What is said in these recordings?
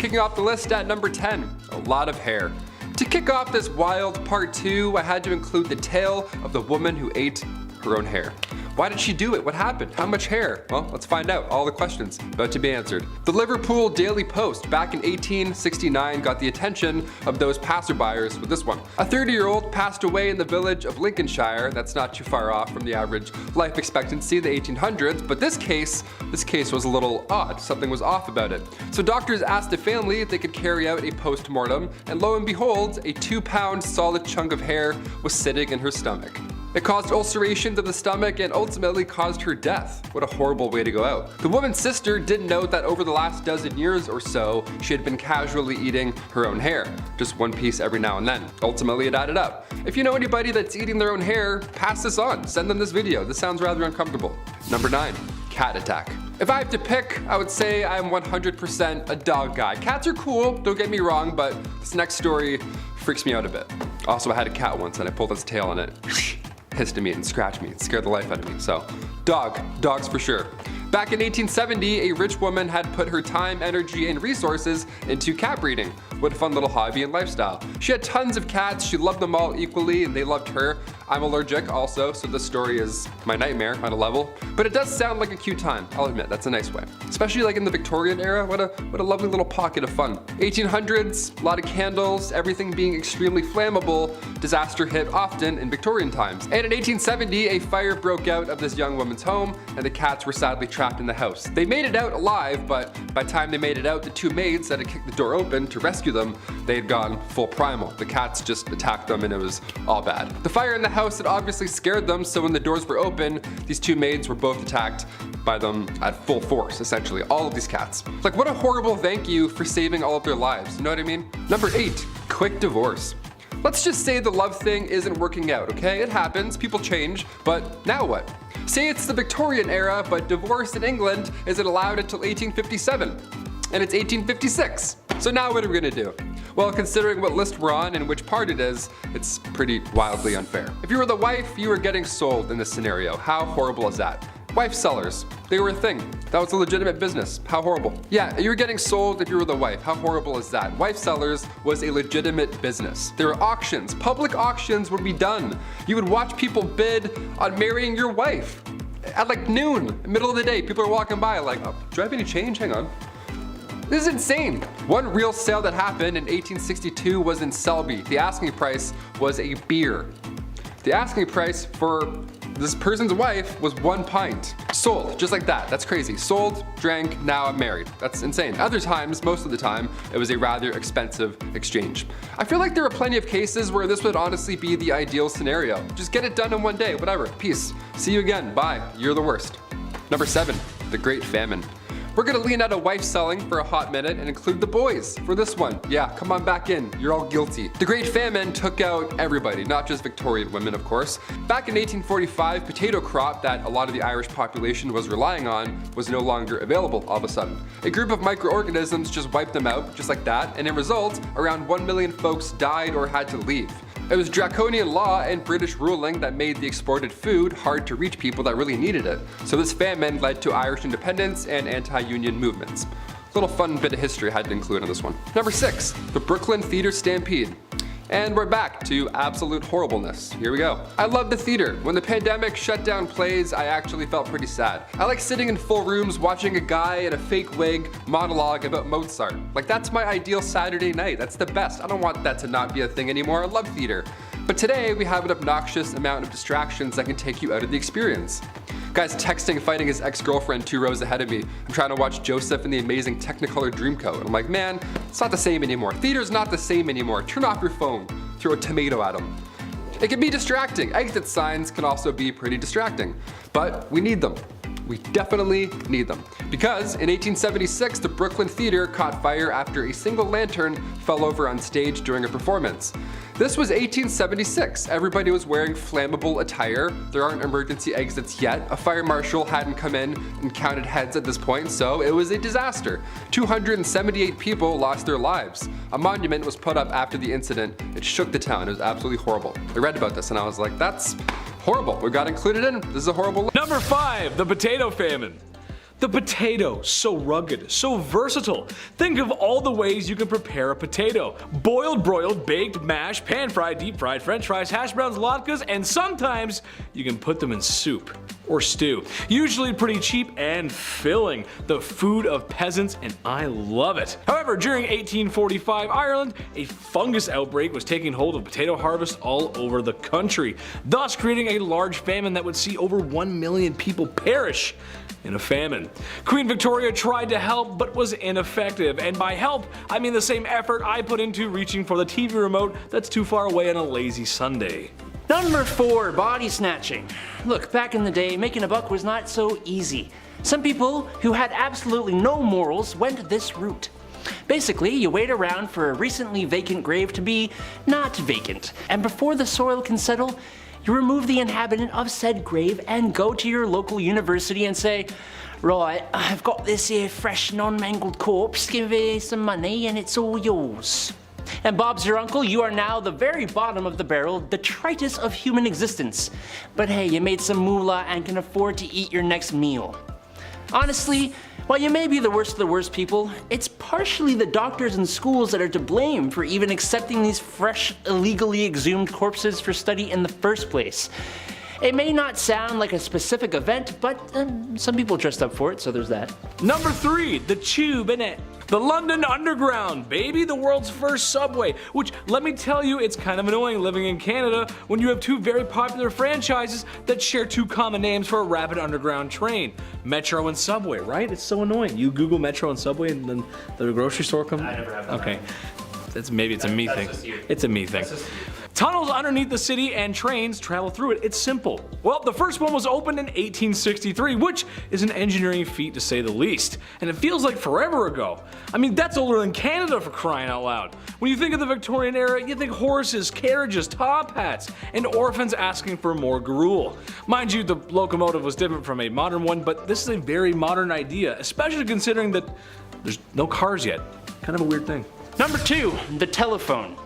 Kicking off the list at number 10, a lot of hair. To kick off this wild part 2, I had to include the tale of the woman who ate her own hair. Why did she do it? What happened? How much hair? Well, let's find out. All the questions about to be answered. The Liverpool Daily Post back in 1869 got the attention of those passerbyers with this one. A 30-year-old passed away in the village of Lincolnshire. That's not too far off from the average life expectancy in the 1800s, but this case was a little odd. Something was off about it. So doctors asked the family if they could carry out a post-mortem, and lo and behold, a 2-pound solid chunk of hair was sitting in her stomach. It caused ulcerations of the stomach and ultimately caused her death. What a horrible way to go out. The woman's sister didn't know that over the last dozen years or so, she had been casually eating her own hair. Just one piece every now and then. Ultimately, it added up. If you know anybody that's eating their own hair, pass this on. Send them this video. This sounds rather uncomfortable. Number 9, cat attack. If I have to pick, I would say I'm 100% a dog guy. Cats are cool, don't get me wrong, but this next story freaks me out a bit. Also, I had a cat once and I pulled its tail on it. Hissed at me and scratched me and scared the life out of me. So, dogs for sure. Back in 1870, a rich woman had put her time, energy, and resources into cat breeding. What a fun little hobby and lifestyle. She had tons of cats, she loved them all equally, and they loved her. I'm allergic also, so this story is my nightmare on a level. But it does sound like a cute time, I'll admit, that's a nice way. Especially like in the Victorian era, what a lovely little pocket of fun. 1800s, a lot of candles, everything being extremely flammable, disaster hit often in Victorian times. And in 1870, a fire broke out of this young woman's home, and the cats were sadly trapped in the house. They made it out alive, but by the time they made it out, the 2 maids that had kicked the door open to rescue them, they had gone full primal. The cats just attacked them and it was all bad. The fire in the house had obviously scared them, so when the doors were open, these 2 maids were both attacked by them at full force, essentially, all of these cats. Like, what a horrible thank you for saving all of their lives, you know what I mean? Number 8, quick divorce. Let's just say the love thing isn't working out, okay? It happens, people change, but now what? Say it's the Victorian era, but divorce in England isn't allowed until 1857, and it's 1856. So now what are we gonna do? Well, considering what list we're on and which part it is, it's pretty wildly unfair. If you were the wife, you were getting sold in this scenario. How horrible is that? Wife sellers, they were a thing. That was a legitimate business. How horrible. Yeah, you were getting sold if you were the wife. How horrible is that? Wife sellers was a legitimate business. There were auctions. Public auctions would be done. You would watch people bid on marrying your wife. At like noon, middle of the day, people are walking by like, oh, do I have any change? Hang on. This is insane. One real sale that happened in 1862 was in Selby. The asking price was a beer. The asking price for this person's wife was 1 pint. Sold, just like that. That's crazy. Sold, drank, now I'm married. That's insane. Other times, most of the time, it was a rather expensive exchange. I feel like there are plenty of cases where this would honestly be the ideal scenario. Just get it done in one day, whatever. Peace. See you again. Bye. You're the worst. Number 7, the Great Famine. We're gonna lean out of wife selling for a hot minute and include the boys for this one. Yeah, come on back in, you're all guilty. The Great Famine took out everybody, not just Victorian women, of course. Back in 1845, potato crop that a lot of the Irish population was relying on was no longer available all of a sudden. A group of microorganisms just wiped them out, just like that, and in result, around 1 million folks died or had to leave. It was draconian law and British ruling that made the exported food hard to reach people that really needed it. So this famine led to Irish independence and anti-union movements. Little fun bit of history I had to include on this one. Number 6, the Brooklyn Theater Stampede. And we're back to absolute horribleness. Here we go. I love the theater. When the pandemic shut down plays, I actually felt pretty sad. I like sitting in full rooms watching a guy in a fake wig monologue about Mozart. Like, that's my ideal Saturday night. That's the best. I don't want that to not be a thing anymore. I love theater. But today we have an obnoxious amount of distractions that can take you out of the experience. Guy's texting, fighting his ex-girlfriend 2 rows ahead of me. I'm trying to watch Joseph in the amazing Technicolor Dreamcoat. I'm like, man, it's not the same anymore. Theater's not the same anymore. Turn off your phone. Throw a tomato at him. It can be distracting. Exit signs can also be pretty distracting. But we need them. We definitely need them. Because in 1876, the Brooklyn Theater caught fire after a single lantern fell over on stage during a performance. This was 1876. Everybody was wearing flammable attire. There aren't emergency exits yet. A fire marshal hadn't come in and counted heads at this point, so it was a disaster. 278 people lost their lives. A monument was put up after the incident. It shook the town. It was absolutely horrible. I read about this and I was like, that's horrible. We got included in. This is a horrible. Number 5, the potato famine. The potato, so rugged, so versatile. Think of all the ways you can prepare a potato. Boiled, broiled, baked, mashed, pan-fried, deep-fried, french fries, hash browns, latkes, and sometimes you can put them in soup or stew. Usually pretty cheap and filling. The food of peasants, and I love it. However, during 1845 Ireland, a fungus outbreak was taking hold of potato harvest all over the country, thus creating a large famine that would see over 1 million people perish in a famine. Queen Victoria tried to help but was ineffective, and by help I mean the same effort I put into reaching for the TV remote that's too far away on a lazy Sunday. Number 4, body snatching. Look, back in the day, making a buck was not so easy. Some people who had absolutely no morals went this route. Basically, you wait around for a recently vacant grave to be not vacant, and before the soil can settle, you remove the inhabitant of said grave and go to your local university and say, "Right, I've got this here fresh non-mangled corpse, give me some money and it's all yours." And Bob's your uncle, you are now the very bottom of the barrel, detritus of human existence. But hey, you made some moolah and can afford to eat your next meal. Honestly, while you may be the worst of the worst people, it's partially the doctors and schools that are to blame for even accepting these fresh, illegally exhumed corpses for study in the first place. It may not sound like a specific event, but some people dressed up for it, so there's that. Number 3, the Tube in it. The London Underground, baby, the world's first subway, which let me tell you, it's kind of annoying living in Canada when you have two very popular franchises that share two common names for a rapid underground train. Metro and Subway, right? It's so annoying. You Google Metro and Subway and then the grocery store comes. I never have that. Okay. Maybe it's a me thing. It's a me thing. Tunnels underneath the city and trains travel through it. It's simple. Well, the first one was opened in 1863, which is an engineering feat to say the least. And it feels like forever ago. I mean, that's older than Canada, for crying out loud. When you think of the Victorian era, you think horses, carriages, top hats, and orphans asking for more gruel. Mind you, the locomotive was different from a modern one, but this is a very modern idea, especially considering that there's no cars yet. Kind of a weird thing. Number 2, the telephone.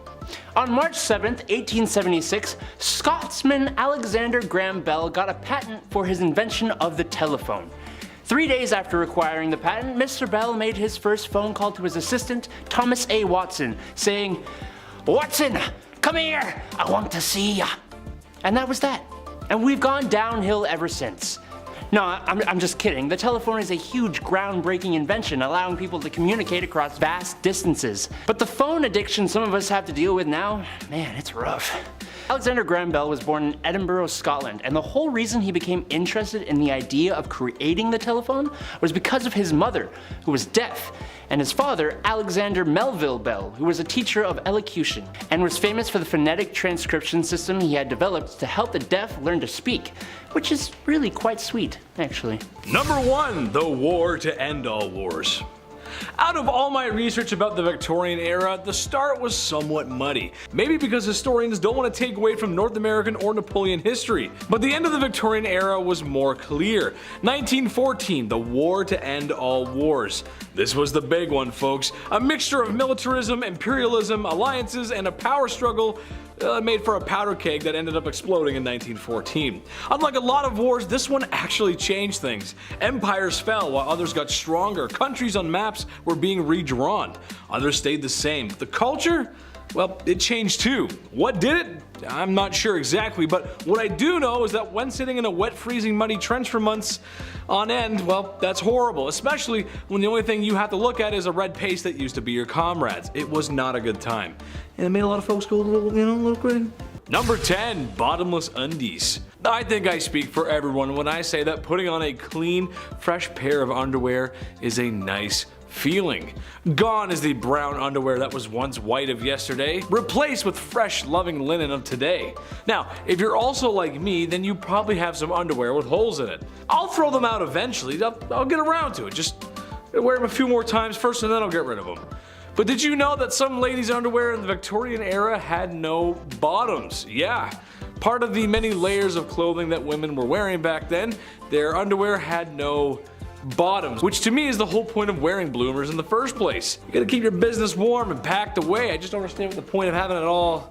On March 7th, 1876, Scotsman Alexander Graham Bell got a patent for his invention of the telephone. 3 days after acquiring the patent, Mr. Bell made his first phone call to his assistant, Thomas A. Watson, saying, "Watson, come here, I want to see ya." And that was that. And we've gone downhill ever since. No, I'm just kidding. The telephone is a huge groundbreaking invention, allowing people to communicate across vast distances. But the phone addiction some of us have to deal with now, man, it's rough. Alexander Graham Bell was born in Edinburgh, Scotland, and the whole reason he became interested in the idea of creating the telephone was because of his mother, who was deaf, and his father, Alexander Melville Bell, who was a teacher of elocution, and was famous for the phonetic transcription system he had developed to help the deaf learn to speak, which is really quite sweet, actually. Number 1, the war to end all wars. Out of all my research about the Victorian era, the start was somewhat muddy. Maybe because historians don't want to take away from North American or Napoleon history. But the end of the Victorian era was more clear. 1914, the war to end all wars. This was the big one, folks. A mixture of militarism, imperialism, alliances, and a power struggle made for a powder keg that ended up exploding in 1914. Unlike a lot of wars, this one actually changed things. Empires fell while others got stronger. Countries on maps were being redrawn. Others stayed the same. The culture? Well, it changed too. What did it? I'm not sure exactly, but what I do know is that when sitting in a wet, freezing, muddy trench for months on end, well, that's horrible, especially when the only thing you have to look at is a red paste that used to be your comrades. It was not a good time. And it made a lot of folks go a little crazy. Number 10, bottomless undies. I think I speak for everyone when I say that putting on a clean, fresh pair of underwear is a nice feeling. Gone is the brown underwear that was once white of yesterday, replaced with fresh, loving linen of today. Now, if you're also like me, then you probably have some underwear with holes in it. I'll throw them out eventually. I'll get around to it. Just wear them a few more times first and then I'll get rid of them. But did you know that some ladies' underwear in the Victorian era had no bottoms? Yeah. Part of the many layers of clothing that women were wearing back then, their underwear had no bottoms, which to me is the whole point of wearing bloomers in the first place. You gotta keep your business warm and packed away. I just don't understand what the point of having it all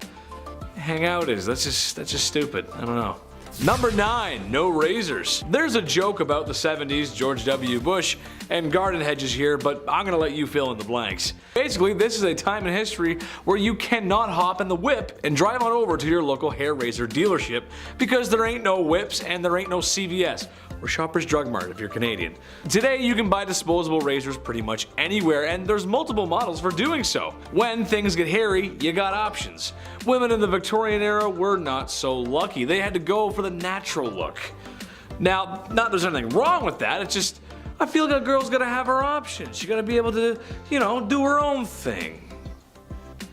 hang out is. That's just stupid. I don't know. Number 9. No razors. There's a joke about the 70s, George W. Bush, and garden hedges here, but I'm gonna let you fill in the blanks. Basically, this is a time in history where you cannot hop in the whip and drive on over to your local hair razor dealership because there ain't no whips and there ain't no CVS. Or Shoppers Drug Mart if you're Canadian. Today you can buy disposable razors pretty much anywhere, and there's multiple models for doing so. When things get hairy, you got options. Women in the Victorian era were not so lucky. They had to go for the natural look. Now, not that there's anything wrong with that, it's just I feel like a girl's gotta have her options. She gotta be able to, do her own thing.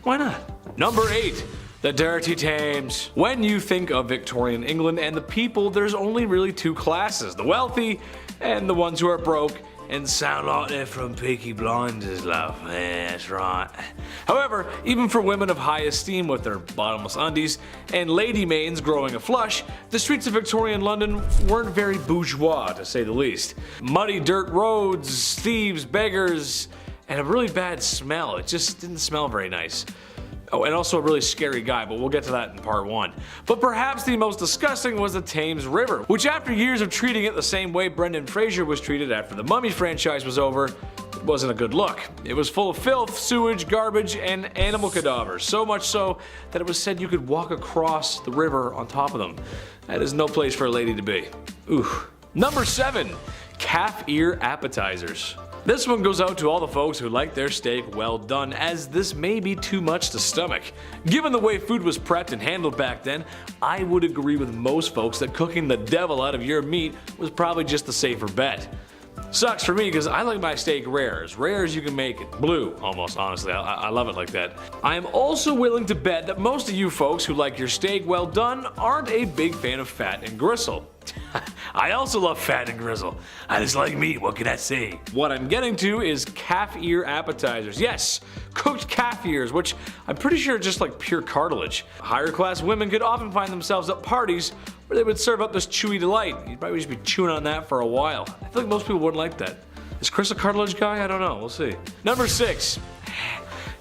Why not? Number 8. The dirty Thames. When you think of Victorian England and the people, there's only really two classes, the wealthy and the ones who are broke and sound like they're from Peaky Blinders, love. Yeah, that's right. However, even for women of high esteem with their bottomless undies and lady maidens growing a flush, the streets of Victorian London weren't very bourgeois, to say the least. Muddy dirt roads, thieves, beggars, and a really bad smell. It just didn't smell very nice. Oh, and also a really scary guy, but we'll get to that in part 1. But perhaps the most disgusting was the Thames River, which after years of treating it the same way Brendan Fraser was treated after the Mummy franchise was over, it wasn't a good look. It was full of filth, sewage, garbage, and animal cadavers, so much so that it was said you could walk across the river on top of them. That is no place for a lady to be. Ooh. Number 7. Calf ear appetizers. This one goes out to all the folks who like their steak well done, as this may be too much to stomach. Given the way food was prepped and handled back then, I would agree with most folks that cooking the devil out of your meat was probably just the safer bet. Sucks for me because I like my steak rare as you can make it. Blue, almost, honestly. I love it like that. I am also willing to bet that most of you folks who like your steak well done aren't a big fan of fat and gristle. I also love fat and grizzle. I just like meat, what can I say? What I'm getting to is calf ear appetizers. Yes, cooked calf ears, which I'm pretty sure are just like pure cartilage. Higher class women could often find themselves at parties where they would serve up this chewy delight. You'd probably just be chewing on that for a while. I feel like most people wouldn't like that. Is Chris a cartilage guy? I don't know, we'll see. Number 6.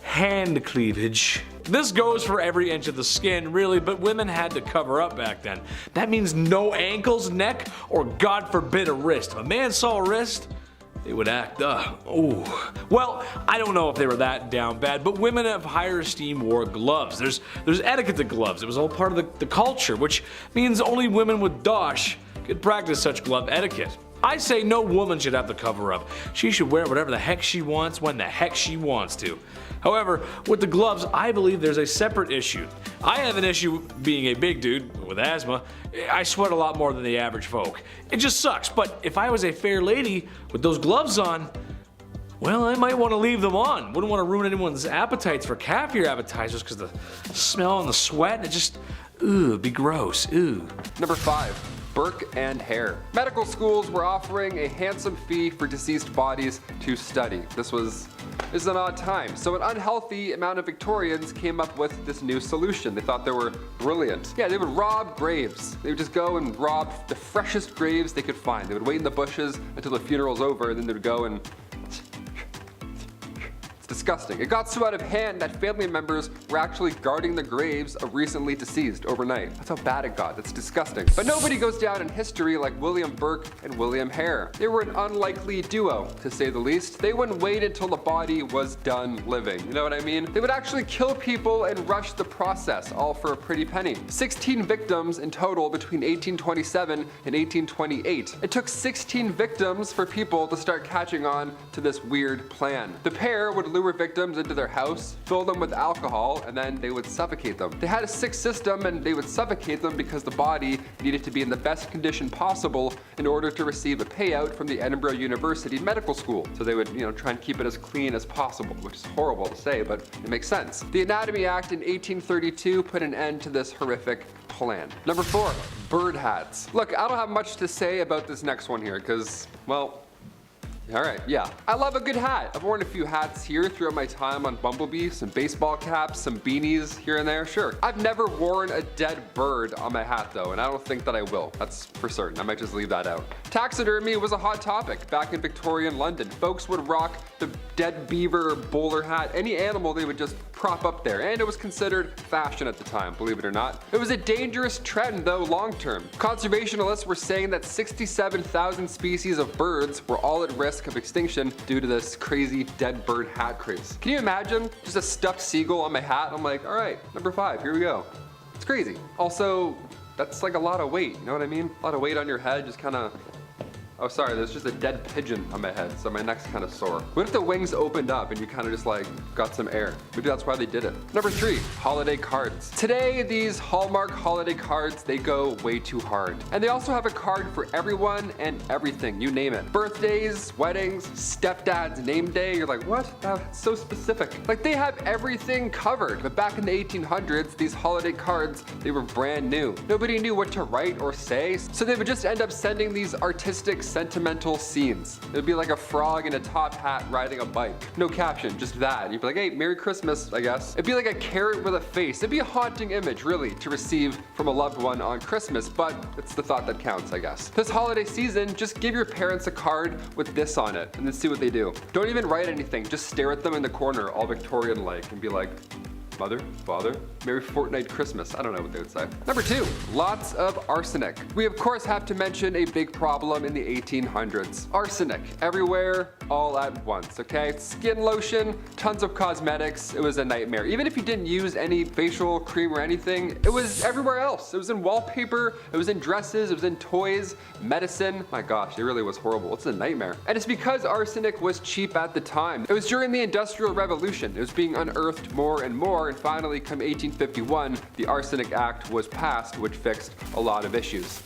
Hand cleavage. This goes for every inch of the skin, really, but women had to cover up back then. That means no ankles, neck, or God forbid a wrist. If a man saw a wrist, they would act, ooh. Well, I don't know if they were that down bad, but women of higher esteem wore gloves. There's etiquette to gloves. It was all part of the culture, which means only women with dosh could practice such glove etiquette. I say no woman should have to cover up. She should wear whatever the heck she wants when the heck she wants to. However, with the gloves, I believe there's a separate issue. I have an issue being a big dude with asthma. I sweat a lot more than the average folk. It just sucks, but if I was a fair lady with those gloves on, well, I might want to leave them on. Wouldn't want to ruin anyone's appetites for calf ear appetizers because the smell and the sweat, it just, it'd be gross, Number 5. Burke and hair. Medical schools were offering a handsome fee for deceased bodies to study. This is an odd time. So an unhealthy amount of Victorians came up with this new solution. They thought they were brilliant. Yeah, they would rob graves. They would just go and rob the freshest graves they could find. They would wait in the bushes until the funeral's over, and then they would go and disgusting. It got so out of hand that family members were actually guarding the graves of recently deceased overnight. That's how bad it got. That's disgusting. But nobody goes down in history like William Burke and William Hare. They were an unlikely duo, to say the least. They wouldn't wait until the body was done living. You know what I mean? They would actually kill people and rush the process, all for a pretty penny. 16 victims in total between 1827 and 1828. It took 16 victims for people to start catching on to this weird plan. The pair would lure victims into their house, fill them with alcohol, and then they would suffocate them. They had a sick system, and they would suffocate them because the body needed to be in the best condition possible in order to receive a payout from the Edinburgh University Medical School. So they would, try and keep it as clean as possible, which is horrible to say, but it makes sense. The Anatomy Act in 1832 put an end to this horrific plan. Number 4, bird hats. Look, I don't have much to say about this next one here because, well, Alright, yeah. I love a good hat. I've worn a few hats here throughout my time on BumbleBee. Some baseball caps, some beanies here and there, sure. I've never worn a dead bird on my hat though, and I don't think that I will. That's for certain. I might just leave that out. Taxidermy was a hot topic back in Victorian London. Folks would rock the dead beaver or bowler hat, any animal they would just prop up there, and it was considered fashion at the time, believe it or not. It was a dangerous trend though long term. Conservationists were saying that 67,000 species of birds were all at risk of extinction due to this crazy dead bird hat craze. Can you imagine just a stuffed seagull on my hat? I'm like, all right, number 5, here we go. It's crazy. Also, that's like a lot of weight, you know what I mean? A lot of weight on your head, just kind of. Oh, sorry, there's just a dead pigeon on my head, so my neck's kind of sore. What if the wings opened up and you kind of just like got some air? Maybe that's why they did it. Number 3, holiday cards. Today, these Hallmark holiday cards, they go way too hard. And they also have a card for everyone and everything, you name it. Birthdays, weddings, stepdad's name day. You're like, what? That's so specific. Like they have everything covered. But back in the 1800s, these holiday cards, they were brand new. Nobody knew what to write or say, so they would just end up sending these artistic sentimental scenes. It would be like a frog in a top hat riding a bike. No caption, just that. You'd be like, hey, Merry Christmas, I guess. It'd be like a carrot with a face. It'd be a haunting image, really, to receive from a loved one on Christmas, but it's the thought that counts, I guess. This holiday season, just give your parents a card with this on it, and then see what they do. Don't even write anything, just stare at them in the corner, all Victorian-like, and be like, Mother, Father, Merry Fortnight Christmas. I don't know what they would say. Number 2, lots of arsenic. We of course have to mention a big problem in the 1800s. Arsenic, everywhere, all at once, okay? Skin lotion, tons of cosmetics, it was a nightmare. Even if you didn't use any facial cream or anything, it was everywhere else. It was in wallpaper, it was in dresses, it was in toys, medicine. My gosh, it really was horrible. It's a nightmare. And it's because arsenic was cheap at the time. It was during the Industrial Revolution. It was being unearthed more and more, and finally, come 1851, the Arsenic Act was passed, which fixed a lot of issues.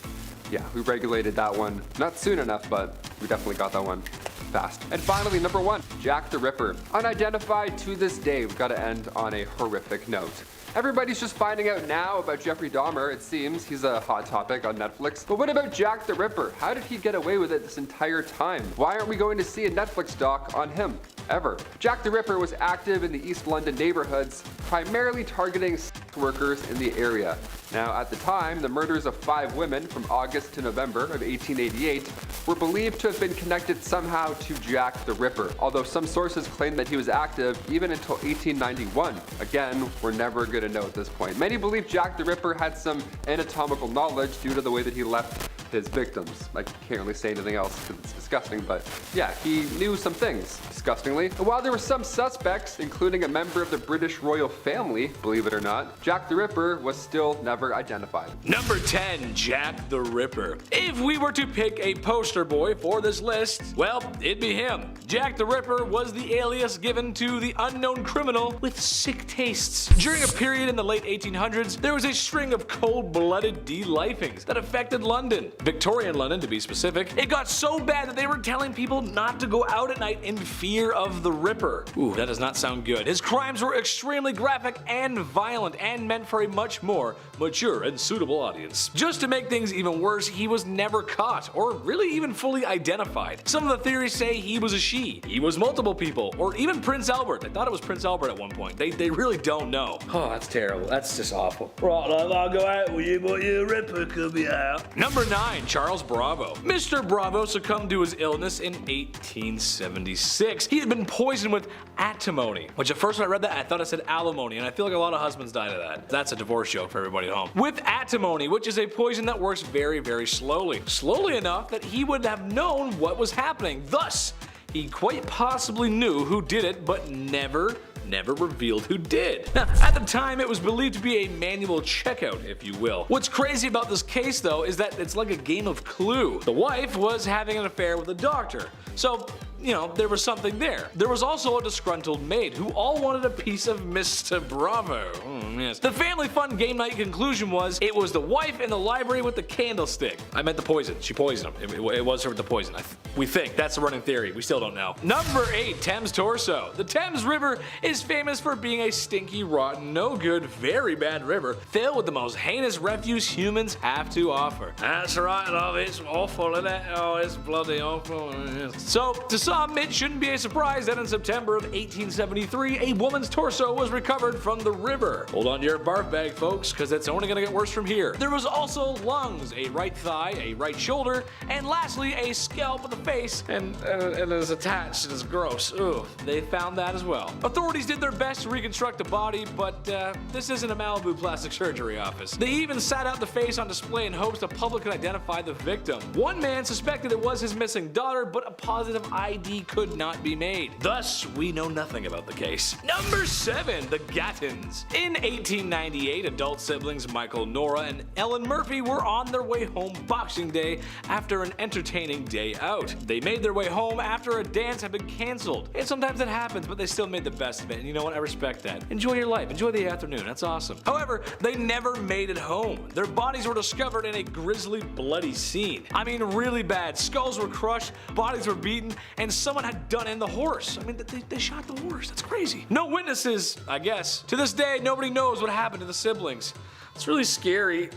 Yeah, we regulated that one. Not soon enough, but we definitely got that one fast. And finally, number 1, Jack the Ripper. Unidentified to this day. We've got to end on a horrific note. Everybody's just finding out now about Jeffrey Dahmer, it seems. He's a hot topic on Netflix. But what about Jack the Ripper? How did he get away with it this entire time? Why aren't we going to see a Netflix doc on him? Ever. Jack the Ripper was active in the East London neighborhoods, primarily targeting workers in the area. Now, at the time, the murders of 5 women from August to November of 1888 were believed to have been connected somehow to Jack the Ripper, although some sources claim that he was active even until 1891. Again, we're never going to know at this point. Many believe Jack the Ripper had some anatomical knowledge due to the way that he left his victims. I can't really say anything else because it's disgusting, but yeah, he knew some things, disgustingly. And while there were some suspects, including a member of the British royal family, believe it or not, Jack the Ripper was still never identified. Number 10, Jack the Ripper. If we were to pick a poster boy for this list, well, it'd be him. Jack the Ripper was the alias given to the unknown criminal with sick tastes. During a period in the late 1800s, there was a string of cold-blooded de-lifings that affected London. Victorian London, to be specific. It got so bad that they were telling people not to go out at night in fear of the Ripper. Ooh, that does not sound good. His crimes were extremely graphic and violent and meant for a much more mature and suitable audience. Just to make things even worse, he was never caught or really even fully identified. Some of the theories say he was a she, he was multiple people, or even Prince Albert. I thought it was Prince Albert at one point. They really don't know. Oh, that's terrible. That's just awful. Right, I'll go out with you, but your Ripper could be out. Number 9. Charles Bravo. Mr. Bravo succumbed to his illness in 1876. He had been poisoned with antimony, which at first when I read that I thought it said alimony, and I feel like a lot of husbands die to that. That's a divorce joke for everybody at home. With antimony, which is a poison that works very, very slowly. Slowly enough that he would have known what was happening. Thus, he quite possibly knew who did it, but never revealed who did. Now, at the time, it was believed to be a manual checkout, if you will. What's crazy about this case, though, is that it's like a game of Clue. The wife was having an affair with a doctor, so you know, there was something there. There was also a disgruntled maid who all wanted a piece of Mr. Bravo. Yes. The family fun game night conclusion was it was the wife in the library with the candlestick. I meant the poison. She poisoned him. It was her with the poison. We think. That's the running theory. We still don't know. Number 8, Thames Torso. The Thames River is famous for being a stinky, rotten, no good, very bad river filled with the most heinous refuse humans have to offer. That's right, love. It's awful, isn't it? Oh, it's bloody awful. So, to some, it shouldn't be a surprise that in September of 1873, a woman's torso was recovered from the river. Hold on to your barf bag, folks, because it's only gonna get worse from here. There was also lungs, a right thigh, a right shoulder, and lastly, a scalp of the face, and it is attached. It is gross. Ooh, they found that as well. Authorities did their best to reconstruct the body, but this isn't a Malibu plastic surgery office. They even sat out the face on display in hopes the public could identify the victim. One man suspected it was his missing daughter, but a positive ID could not be made. Thus, we know nothing about the case. Number 7, the Gattons. In 1898, adult siblings Michael, Nora, and Ellen Murphy were on their way home Boxing Day after an entertaining day out. They made their way home after a dance had been cancelled. And sometimes it happens, but they still made the best of it, and you know what? I respect that. Enjoy your life. Enjoy the afternoon. That's awesome. However, they never made it home. Their bodies were discovered in a grisly, bloody scene. I mean, really bad. Skulls were crushed, bodies were beaten, and someone had done in the horse. I mean, they shot the horse. That's crazy. No witnesses, I guess. To this day, nobody knows what happened to the siblings. It's really scary.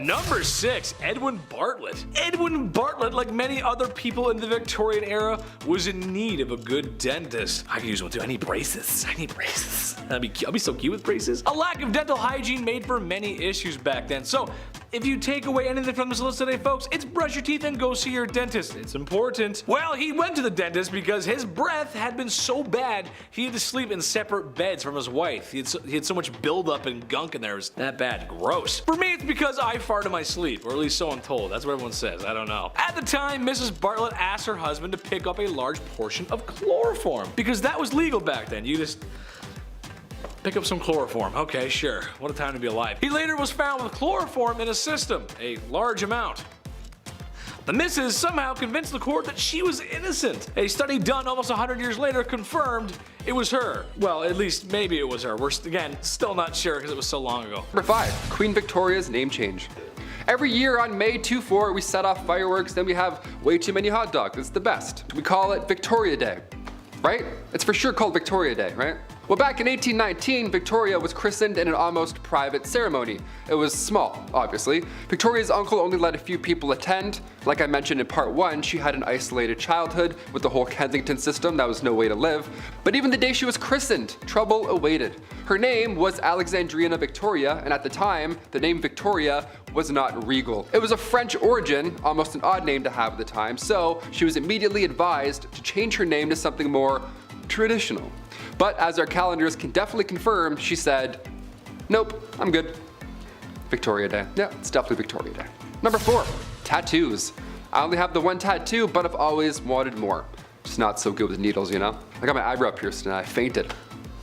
Number 6, Edwin Bartlett. Edwin Bartlett, like many other people in the Victorian era, was in need of a good dentist. I can use one too. I need braces. I'll be so cute with braces. A lack of dental hygiene made for many issues back then. So if you take away anything from this list today, folks, it's brush your teeth and go see your dentist. It's important. Well, he went to the dentist because his breath had been so bad he had to sleep in separate beds from his wife. He had so much buildup and gunk in there. It was that bad. Gross. For me, it's because I fart in my sleep, or at least so I'm told. That's what everyone says. I don't know. At the time, Mrs. Bartlett asked her husband to pick up a large portion of chloroform because that was legal back then. You just pick up some chloroform. Okay, sure. What a time to be alive. He later was found with chloroform in his system, a large amount. The missus somehow convinced the court that she was innocent. A study done almost 100 years later confirmed it was her. Well, at least maybe it was her. We're, again, still not sure because it was so long ago. Number 5, Queen Victoria's name change. Every year on May 24, we set off fireworks, then we have way too many hot dogs. It's the best. We call it Victoria Day, right? It's for sure called Victoria Day, right? Well, back in 1819, Victoria was christened in an almost private ceremony. It was small, obviously. Victoria's uncle only let a few people attend. Like I mentioned in part 1, she had an isolated childhood with the whole Kensington system. That was no way to live. But even the day she was christened, trouble awaited. Her name was Alexandrina Victoria, and at the time, the name Victoria was not regal. It was of French origin, almost an odd name to have at the time, so she was immediately advised to change her name to something more traditional. But as our calendars can definitely confirm, she said, nope, I'm good. Victoria Day. Yeah, it's definitely Victoria Day. Number 4, tattoos. I only have the one tattoo, but I've always wanted more. Just not so good with needles, you know? I got my eyebrow pierced and I fainted.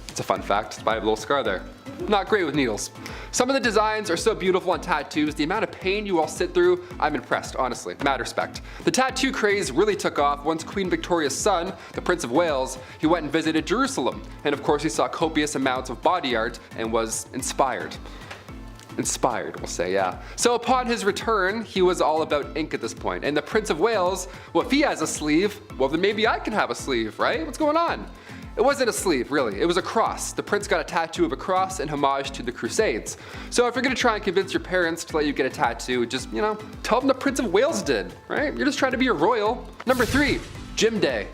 It's a fun fact, I have a little scar there. Not great with needles. Some of the designs are so beautiful on tattoos, the amount of pain you all sit through, I'm impressed, honestly. Mad respect. The tattoo craze really took off once Queen Victoria's son, the Prince of Wales, he went and visited Jerusalem. And of course he saw copious amounts of body art and was inspired. Inspired, we'll say, yeah. So upon his return, he was all about ink at this point. And the Prince of Wales, well, if he has a sleeve, well then maybe I can have a sleeve, right? What's going on? It wasn't a sleeve, really. It was a cross. The prince got a tattoo of a cross in homage to the Crusades. So if you're gonna try and convince your parents to let you get a tattoo, just, you know, tell them the Prince of Wales did, right? You're just trying to be a royal. Number 3, Gym Day.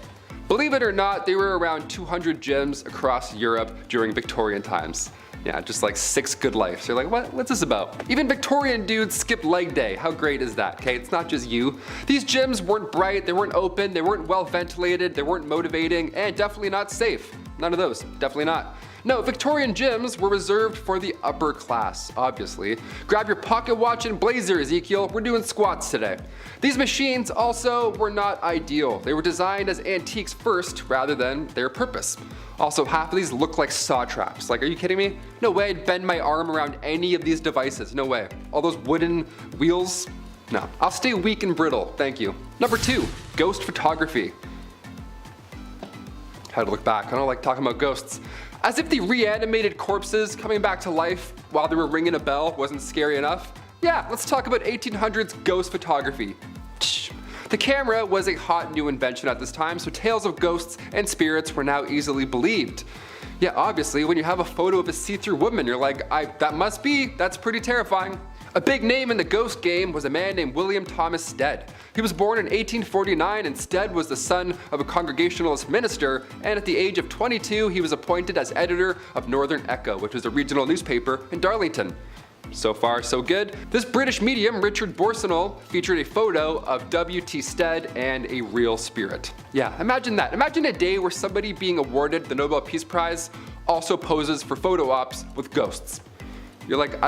Believe it or not, there were around 200 gyms across Europe during Victorian times. Yeah, just like 6 good lives. You're like, what's this about? Even Victorian dudes skipped leg day. How great is that, okay? It's not just you. These gyms weren't bright, they weren't open, they weren't well ventilated, they weren't motivating, and definitely not safe. None of those, definitely not. No, Victorian gyms were reserved for the upper class, obviously. Grab your pocket watch and blazer, Ezekiel. We're doing squats today. These machines also were not ideal. They were designed as antiques first rather than their purpose. Also, half of these look like saw traps. Like, are you kidding me? No way I'd bend my arm around any of these devices. No way. All those wooden wheels? No. I'll stay weak and brittle, thank you. Number 2, ghost photography. How to look back. I don't like talking about ghosts. As if the reanimated corpses coming back to life while they were ringing a bell wasn't scary enough. Yeah, let's talk about 1800s ghost photography. The camera was a hot new invention at this time, so tales of ghosts and spirits were now easily believed. Yeah, obviously, when you have a photo of a see-through woman, you're like, that's pretty terrifying. A big name in the ghost game was a man named William Thomas Stead. He was born in 1849, and Stead was the son of a Congregationalist minister, and at the age of 22 he was appointed as editor of Northern Echo, which was a regional newspaper in Darlington. So far, so good. This British medium, Richard Borsonol, featured a photo of W.T. Stead and a real spirit. Yeah, imagine that. Imagine a day where somebody being awarded the Nobel Peace Prize also poses for photo ops with ghosts. You're like,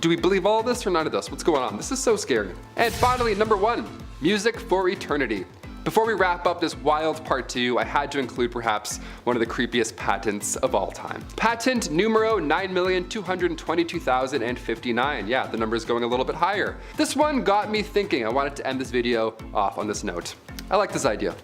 do we believe all of this or none of this? What's going on? This is so scary. And finally, number 1, music for eternity. Before we wrap up this wild part 2, I had to include perhaps one of the creepiest patents of all time. Patent numero 9,222,059. Yeah, the number is going a little bit higher. This one got me thinking. I wanted to end this video off on this note. I like this idea.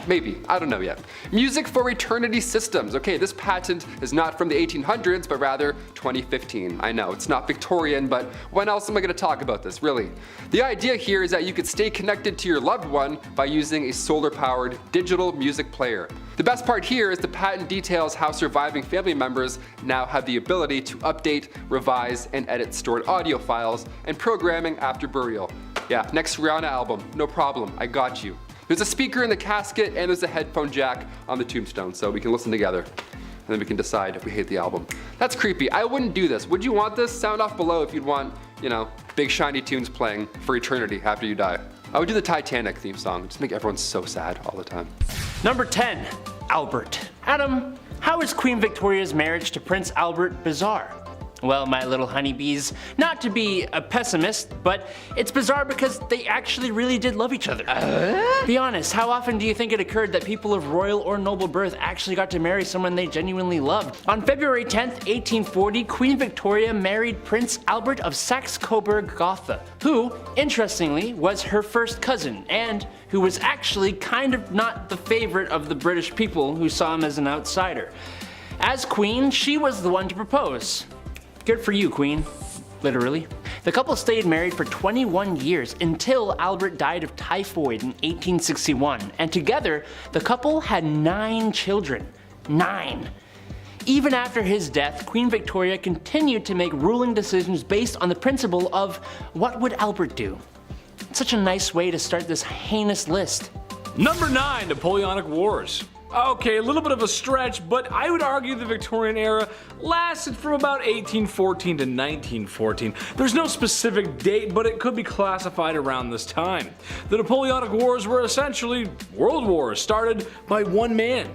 Maybe, I don't know yet. Music for eternity systems. Okay, this patent is not from the 1800s, but rather 2015. I know, it's not Victorian, but when else am I gonna talk about this, really? The idea here is that you could stay connected to your loved one by using a solar-powered digital music player. The best part here is the patent details how surviving family members now have the ability to update, revise, and edit stored audio files and programming after burial. Yeah, next Rihanna album, no problem, I got you. There's a speaker in the casket and there's a headphone jack on the tombstone, so we can listen together. And then we can decide if we hate the album. That's creepy. I wouldn't do this. Would you want this? Sound off below if you'd want, big shiny tunes playing for eternity after you die. I would do the Titanic theme song. Just make everyone so sad all the time. Number 10, Albert. Adam, how is Queen Victoria's marriage to Prince Albert bizarre? Well, my little honeybees, not to be a pessimist, but it's bizarre because they actually really did love each other. Be honest, how often do you think it occurred that people of royal or noble birth actually got to marry someone they genuinely loved? On February 10th, 1840, Queen Victoria married Prince Albert of Saxe-Coburg-Gotha, who, interestingly, was her first cousin, and who was actually kind of not the favorite of the British people who saw him as an outsider. As queen, she was the one to propose. Good for you, Queen. Literally. The couple stayed married for 21 years until Albert died of typhoid in 1861, and together the couple had 9 children. 9. Even after his death, Queen Victoria continued to make ruling decisions based on the principle of what would Albert do? Such a nice way to start this heinous list. Number 9, Napoleonic Wars. Okay, a little bit of a stretch, but I would argue the Victorian era lasted from about 1814 to 1914. There's no specific date, but it could be classified around this time. The Napoleonic Wars were essentially world wars started by one man,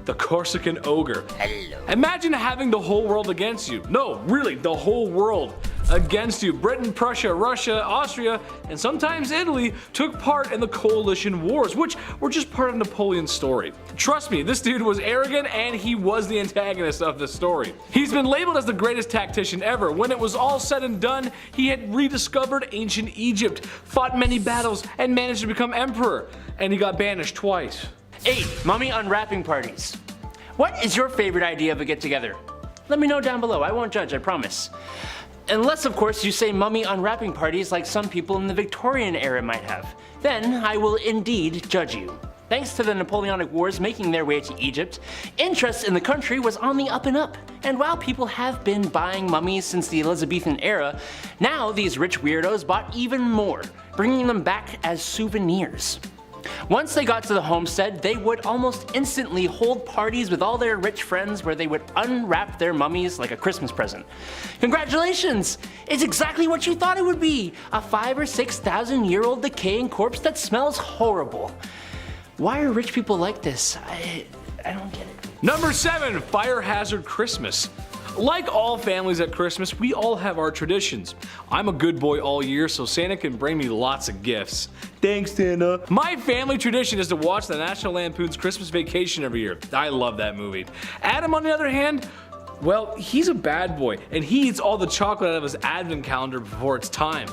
the Corsican ogre. Hello. Imagine having the whole world against you. No, really, the whole world against you. Britain, Prussia, Russia, Austria, and sometimes Italy took part in the coalition wars, which were just part of Napoleon's story. Trust me, this dude was arrogant and he was the antagonist of the story. He's been labeled as the greatest tactician ever. When it was all said and done, he had rediscovered ancient Egypt, fought many battles, and managed to become emperor. And he got banished twice. 8. Mummy unwrapping parties. What is your favorite idea of a get-together? Let me know down below, I won't judge, I promise. Unless, of course, you say mummy unwrapping parties like some people in the Victorian era might have. Then I will indeed judge you. Thanks to the Napoleonic Wars making their way to Egypt, interest in the country was on the up and up. And while people have been buying mummies since the Elizabethan era, now these rich weirdos bought even more, bringing them back as souvenirs. Once they got to the homestead, they would almost instantly hold parties with all their rich friends where they would unwrap their mummies like a Christmas present. Congratulations! It's exactly what you thought it would be! A 5,000 or 6,000 year old decaying corpse that smells horrible. Why are rich people like this? I don't get it. Number 7, Fire Hazard Christmas. Like all families at Christmas, we all have our traditions. I'm a good boy all year, so Santa can bring me lots of gifts. Thanks, Santa. My family tradition is to watch the National Lampoon's Christmas Vacation every year. I love that movie. Adam, on the other hand, well, he's a bad boy, and he eats all the chocolate out of his advent calendar before it's time.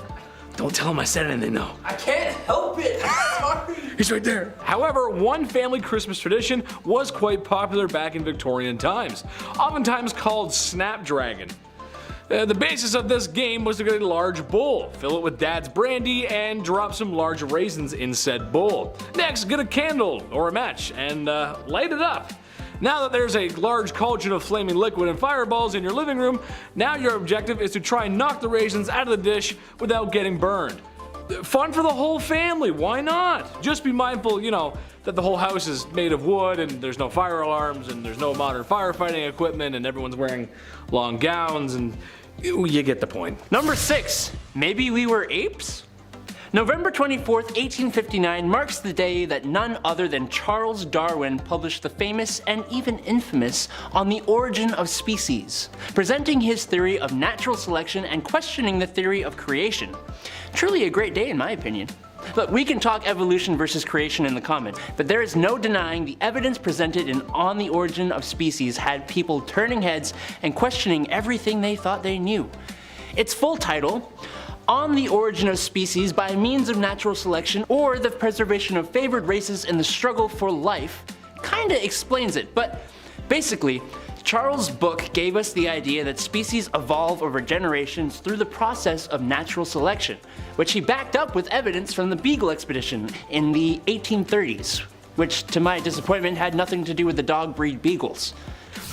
Don't tell him I said anything, though. I can't help it. I'm sorry. He's right there. However, one family Christmas tradition was quite popular back in Victorian times, oftentimes called Snapdragon. The basis of this game was to get a large bowl, fill it with dad's brandy, and drop some large raisins in said bowl. Next, get a candle or a match and light it up. Now that there's a large cauldron of flaming liquid and fireballs in your living room, now your objective is to try and knock the raisins out of the dish without getting burned. Fun for the whole family, why not? Just be mindful, that the whole house is made of wood and there's no fire alarms and there's no modern firefighting equipment and everyone's wearing long gowns, and you get the point. Number 6. Maybe we were apes? November 24th, 1859 marks the day that none other than Charles Darwin published the famous and even infamous On the Origin of Species, presenting his theory of natural selection and questioning the theory of creation. Truly a great day in my opinion. Look, we can talk evolution versus creation in the comments, but there is no denying the evidence presented in On the Origin of Species had people turning heads and questioning everything they thought they knew. Its full title, On the Origin of Species by Means of Natural Selection or the Preservation of Favored Races in the Struggle for Life, kinda explains it, but basically, Charles' book gave us the idea that species evolve over generations through the process of natural selection, which he backed up with evidence from the Beagle expedition in the 1830s, which to my disappointment had nothing to do with the dog breed beagles.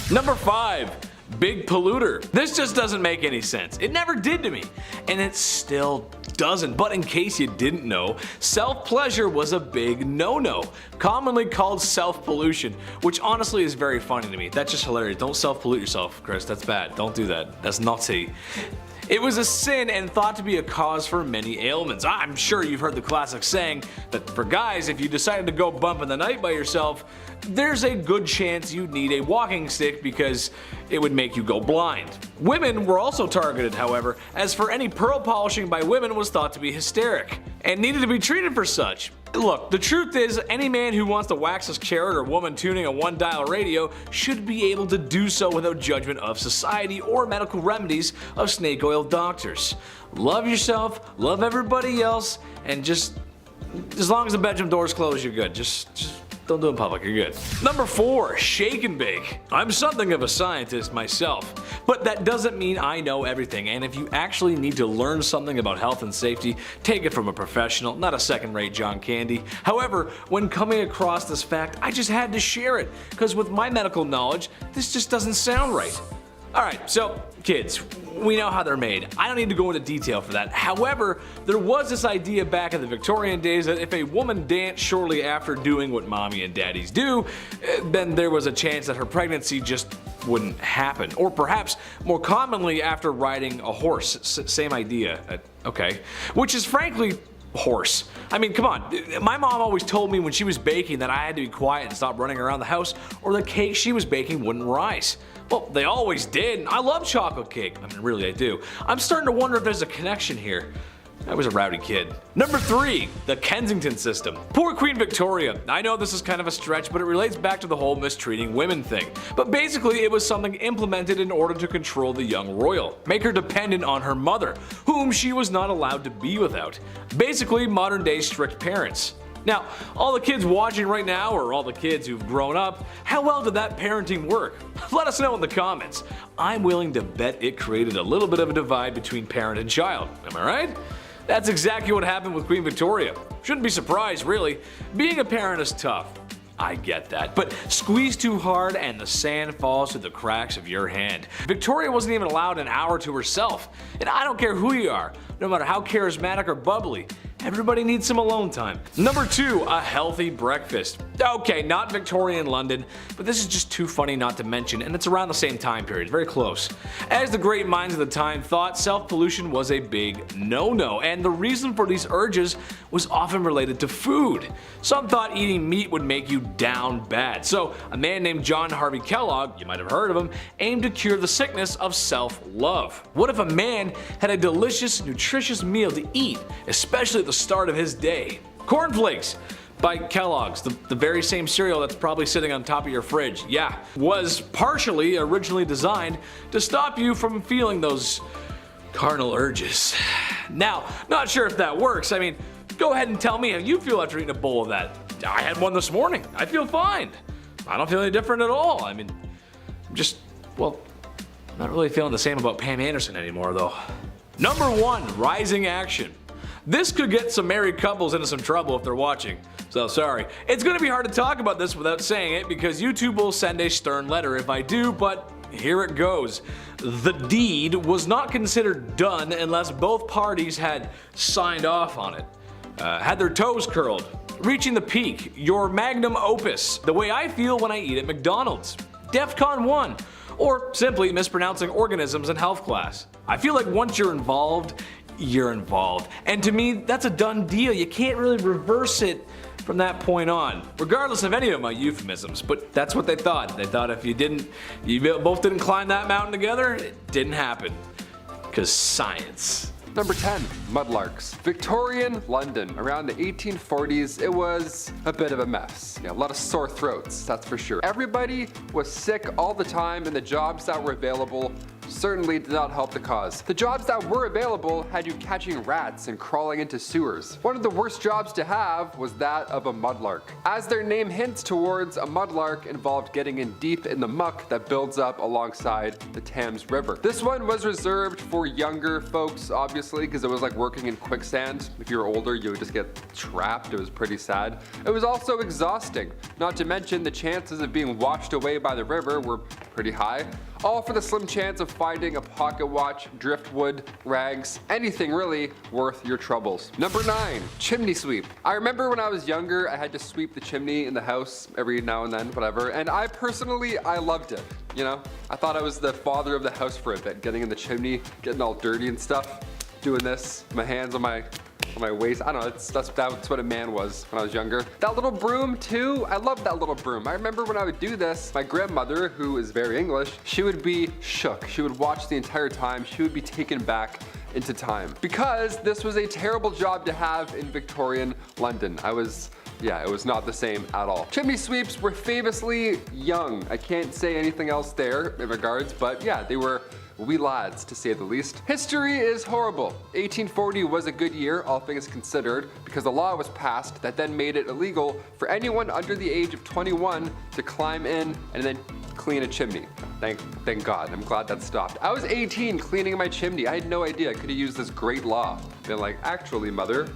Number 5. Big polluter. This just doesn't make any sense. It never did to me, and it still doesn't. But in case you didn't know, self-pleasure was a big no-no, commonly called self-pollution, which honestly is very funny to me. That's just hilarious. Don't self-pollute yourself, Chris. That's bad. Don't do that. That's naughty. It was a sin and thought to be a cause for many ailments. I'm sure you've heard the classic saying that for guys, if you decided to go bump in the night by yourself, there's a good chance you'd need a walking stick because it would make you go blind. Women were also targeted, however, as for any pearl polishing by women was thought to be hysteric and needed to be treated for such. Look, the truth is, any man who wants to wax his carrot or woman tuning a one-dial radio should be able to do so without judgment of society or medical remedies of snake oil doctors. Love yourself, love everybody else, and just as long as the bedroom door's closed, you're good. Just don't do it in public, you're good. Number 4, shake and bake. I'm something of a scientist myself, but that doesn't mean I know everything, and if you actually need to learn something about health and safety, take it from a professional, not a second-rate John Candy. However, when coming across this fact, I just had to share it, because with my medical knowledge, this just doesn't sound right. Alright, so kids, we know how they're made. I don't need to go into detail for that. However, there was this idea back in the Victorian days that if a woman danced shortly after doing what mommy and daddies do, then there was a chance that her pregnancy just wouldn't happen. Or perhaps more commonly after riding a horse. Same idea. Okay. Which is frankly horse. I mean, come on. My mom always told me when she was baking that I had to be quiet and stop running around the house or the cake she was baking wouldn't rise. Well, they always did. I love chocolate cake. I mean, really, I do. I'm starting to wonder if there's a connection here. I was a rowdy kid. Number 3, the Kensington system. Poor Queen Victoria. I know this is kind of a stretch, but it relates back to the whole mistreating women thing. But basically, it was something implemented in order to control the young royal, make her dependent on her mother, whom she was not allowed to be without. Basically, modern day strict parents. Now, all the kids watching right now, or all the kids who've grown up, how well did that parenting work? Let us know in the comments. I'm willing to bet it created a little bit of a divide between parent and child. Am I right? That's exactly what happened with Queen Victoria. Shouldn't be surprised, really. Being a parent is tough. I get that, but squeeze too hard and the sand falls through the cracks of your hand. Victoria wasn't even allowed an hour to herself, and I don't care who you are, no matter how charismatic or bubbly, everybody needs some alone time. Number 2, a healthy breakfast. Okay, not Victorian London, but this is just too funny not to mention, and it's around the same time period, very close. As the great minds of the time thought, self-pollution was a big no-no, and the reason for these urges was often related to food. Some thought eating meat would make you down bad, so a man named John Harvey Kellogg, you might have heard of him, aimed to cure the sickness of self-love. What if a man had a delicious, nutritious meal to eat, especially at the start of his day? Cornflakes by Kellogg's, the very same cereal that's probably sitting on top of your fridge, yeah, was partially originally designed to stop you from feeling those carnal urges. Now, not sure if that works. I mean, go ahead and tell me how you feel after eating a bowl of that. I had one this morning. I feel fine. I don't feel any different at all. I mean, I'm just, well, not really feeling the same about Pam Anderson anymore though. Number 1, rising action. This could get some married couples into some trouble if they're watching. So sorry. It's gonna be hard to talk about this without saying it because YouTube will send a stern letter if I do, but here it goes. The deed was not considered done unless both parties had signed off on it. Had their toes curled. Reaching the peak, your magnum opus, the way I feel when I eat at McDonald's. DEFCON 1, or simply mispronouncing organisms in health class. I feel like once you're involved, you're involved. And to me, that's a done deal. You can't really reverse it from that point on, regardless of any of my euphemisms, but that's what they thought. They thought if you both didn't climb that mountain together, it didn't happen. 'Cause science. Number 10, mudlarks. Victorian London. Around the 1840s, it was a bit of a mess. Yeah, a lot of sore throats, that's for sure. Everybody was sick all the time, and the jobs that were available certainly did not help the cause. The jobs that were available had you catching rats and crawling into sewers. One of the worst jobs to have was that of a mudlark. As their name hints towards, a mudlark involved getting in deep in the muck that builds up alongside the Thames River. This one was reserved for younger folks, obviously, because it was like working in quicksand. If you were older, you would just get trapped. It was pretty sad. It was also exhausting, not to mention the chances of being washed away by the river were pretty high. All for the slim chance of finding a pocket watch, driftwood, rags, anything really worth your troubles. Number 9, chimney sweep. I remember when I was younger, I had to sweep the chimney in the house every now and then, whatever, and I loved it. You know, I thought I was the father of the house for a bit, getting in the chimney, getting all dirty and stuff, doing this, my hands on my waist. I don't know, that's what a man was when I was younger. That little broom too, I loved that little broom. I remember when I would do this, my grandmother, who is very English, she would be shook. She would watch the entire time. She would be taken back into time. Because this was a terrible job to have in Victorian London. it was not the same at all. Chimney sweeps were famously young. I can't say anything else there in regards, but yeah, they were wee lads, to say the least. History is horrible. 1840 was a good year, all things considered, because a law was passed that then made it illegal for anyone under the age of 21 to climb in and then clean a chimney. Thank God. I'm glad that stopped. I was 18 cleaning my chimney. I had no idea I could have used this great law. Been like, actually, mother,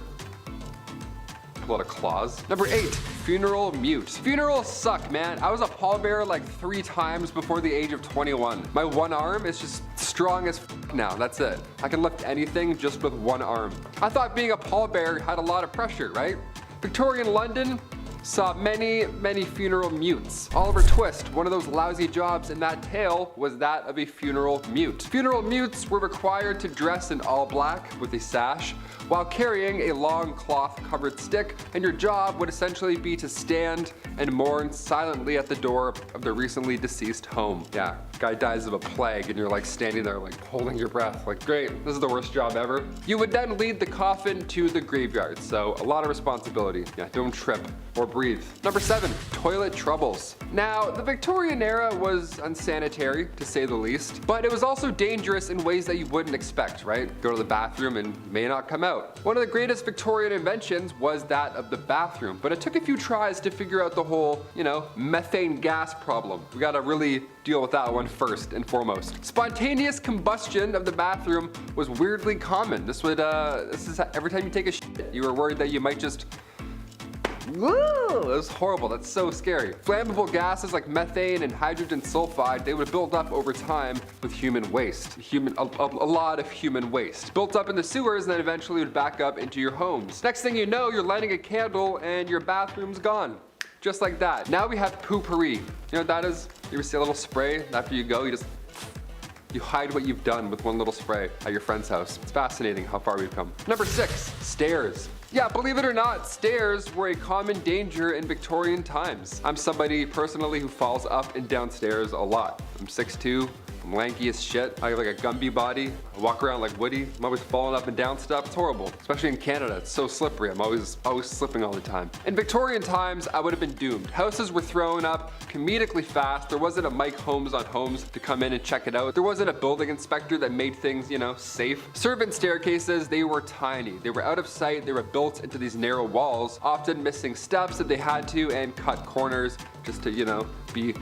a lot of claws. Number 8, funeral mute. Funerals suck, man. I was a pallbearer like 3 times before the age of 21. My one arm is just strong as now, that's it. I can lift anything just with one arm. I thought being a pallbearer had a lot of pressure, right? Victorian London saw many funeral mutes. Oliver Twist, one of those lousy jobs in that tale, was that of a funeral mute. Funeral mutes were required to dress in all black with a sash while carrying a long cloth covered stick, and your job would essentially be to stand and mourn silently at the door of the recently deceased home. Yeah, guy dies of a plague and you're like standing there like holding your breath like, great, this is the worst job ever. You would then lead the coffin to the graveyard, so a lot of responsibility. Yeah, don't trip or breathe. Number 7, toilet troubles. Now, the Victorian era was unsanitary, to say the least, but it was also dangerous in ways that you wouldn't expect, right? Go to the bathroom and may not come out. One of the greatest Victorian inventions was that of the bathroom, but it took a few tries to figure out the whole, methane gas problem. We gotta really deal with that one first and foremost. Spontaneous combustion of the bathroom was weirdly common. This is every time you take a shit, you were worried that you might just Woo! It was horrible. That's so scary. Flammable gases like methane and hydrogen sulfide, they would build up over time with human waste. A lot of human waste. Built up in the sewers and then eventually would back up into your homes. Next thing you know, you're lighting a candle and your bathroom's gone. Just like that. Now we have poopery. You know what that is? You ever see a little spray? After you go, you hide what you've done with one little spray at your friend's house. It's fascinating how far we've come. Number 6, stairs. Yeah, believe it or not, stairs were a common danger in Victorian times. I'm somebody personally who falls up and down stairs a lot. I'm 6'2", I'm lanky as shit. I have like a Gumby body. I walk around like Woody. I'm always falling up and down stuff. It's horrible. Especially in Canada, it's so slippery. I'm always slipping all the time. In Victorian times, I would have been doomed. Houses were thrown up comedically fast. There wasn't a Mike Holmes on Homes to come in and check it out. There wasn't a building inspector that made things, safe. Servant staircases, they were tiny. They were out of sight. They were built into these narrow walls, often missing steps if they had to, and cut corners just to, be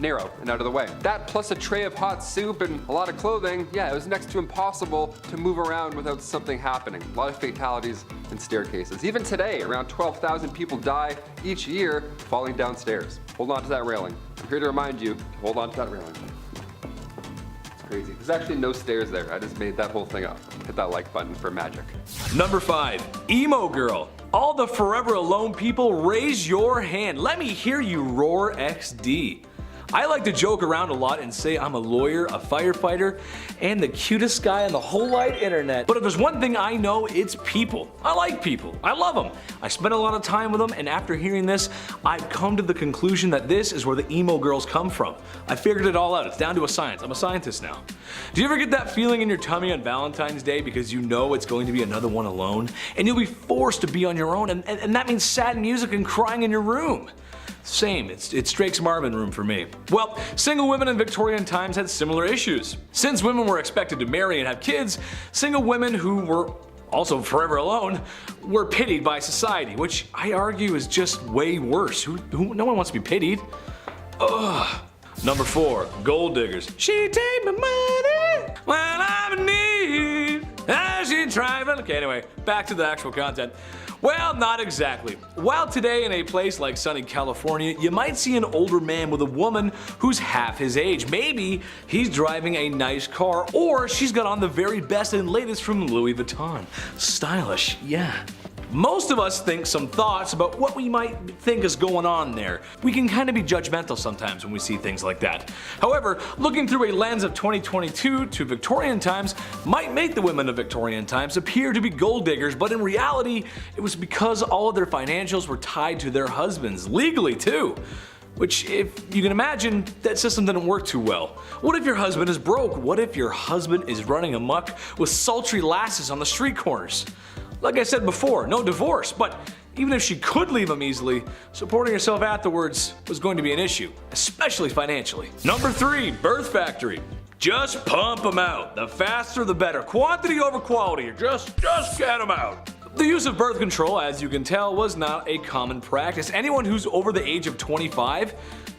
narrow and out of the way. That plus a tray of hot soup and a lot of clothing, yeah, it was next to impossible to move around without something happening. A lot of fatalities in staircases. Even today, around 12,000 people die each year falling downstairs. Hold on to that railing. I'm here to remind you, hold on to that railing. It's crazy. There's actually no stairs there. I just made that whole thing up. Hit that like button for magic. Number 5. Emo girl. All the forever alone people, raise your hand. Let me hear you roar XD. I like to joke around a lot and say I'm a lawyer, a firefighter, and the cutest guy on the whole wide internet. But if there's one thing I know, it's people. I like people. I love them. I spend a lot of time with them, and after hearing this, I've come to the conclusion that this is where the emo girls come from. I figured it all out. It's down to a science. I'm a scientist now. Do you ever get that feeling in your tummy on Valentine's Day because you know it's going to be another one alone? And you'll be forced to be on your own, and that means sad music and crying in your room. Same, it's Drake's Marvin room for me. Well, single women in Victorian times had similar issues. Since women were expected to marry and have kids, single women who were also forever alone were pitied by society, which I argue is just way worse. No one wants to be pitied. Ugh. Number 4, gold diggers. She take my money when I'm in need. As she travel. Okay, anyway, back to the actual content. Well, not exactly. While today in a place like sunny California, you might see an older man with a woman who's half his age. Maybe he's driving a nice car, or she's got on the very best and latest from Louis Vuitton. Stylish, yeah. Most of us think some thoughts about what we might think is going on there. We can kind of be judgmental sometimes when we see things like that. However, looking through a lens of 2022 to Victorian times might make the women of Victorian times appear to be gold diggers, but in reality, it was because all of their financials were tied to their husbands, legally too. Which, if you can imagine, that system didn't work too well. What if your husband is broke? What if your husband is running amok with sultry lasses on the street corners? Like I said before, no divorce, but even if she could leave him easily, supporting herself afterwards was going to be an issue, especially financially. Number 3, birth factory. Just pump them out. The faster the better. Quantity over quality. Just get them out. The use of birth control, as you can tell, was not a common practice. Anyone who's over the age of 25,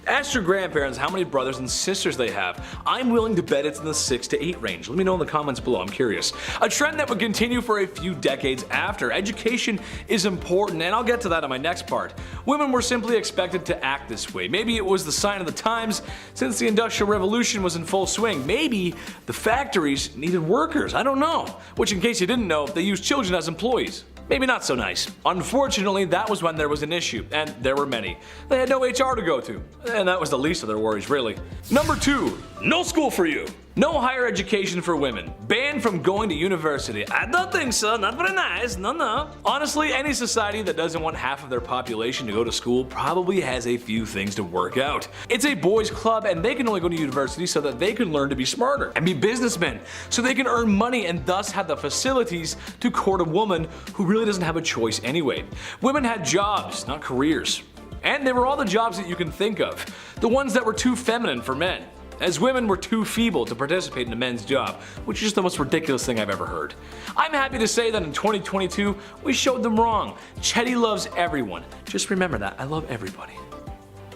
ask your grandparents how many brothers and sisters they have. I'm willing to bet it's in the 6 to 8 range. Let me know in the comments below, I'm curious. A trend that would continue for a few decades after. Education is important, and I'll get to that in my next part. Women were simply expected to act this way. Maybe it was the sign of the times since the Industrial Revolution was in full swing. Maybe the factories needed workers, I don't know. Which, in case you didn't know, they used children as employees. Maybe not so nice. Unfortunately, that was when there was an issue, and there were many. They had no HR to go to, and that was the least of their worries, really. Number 2, no school for you. No higher education for women. Banned from going to university. I don't think so, not very nice, no. Honestly, any society that doesn't want half of their population to go to school probably has a few things to work out. It's a boys' club, and they can only go to university so that they can learn to be smarter and be businessmen, so they can earn money and thus have the facilities to court a woman who really doesn't have a choice anyway. Women had jobs, not careers. And they were all the jobs that you can think of. The ones that were too feminine for men, as women were too feeble to participate in a men's job, which is just the most ridiculous thing I've ever heard. I'm happy to say that in 2022, we showed them wrong. Chetty loves everyone. Just remember that, I love everybody.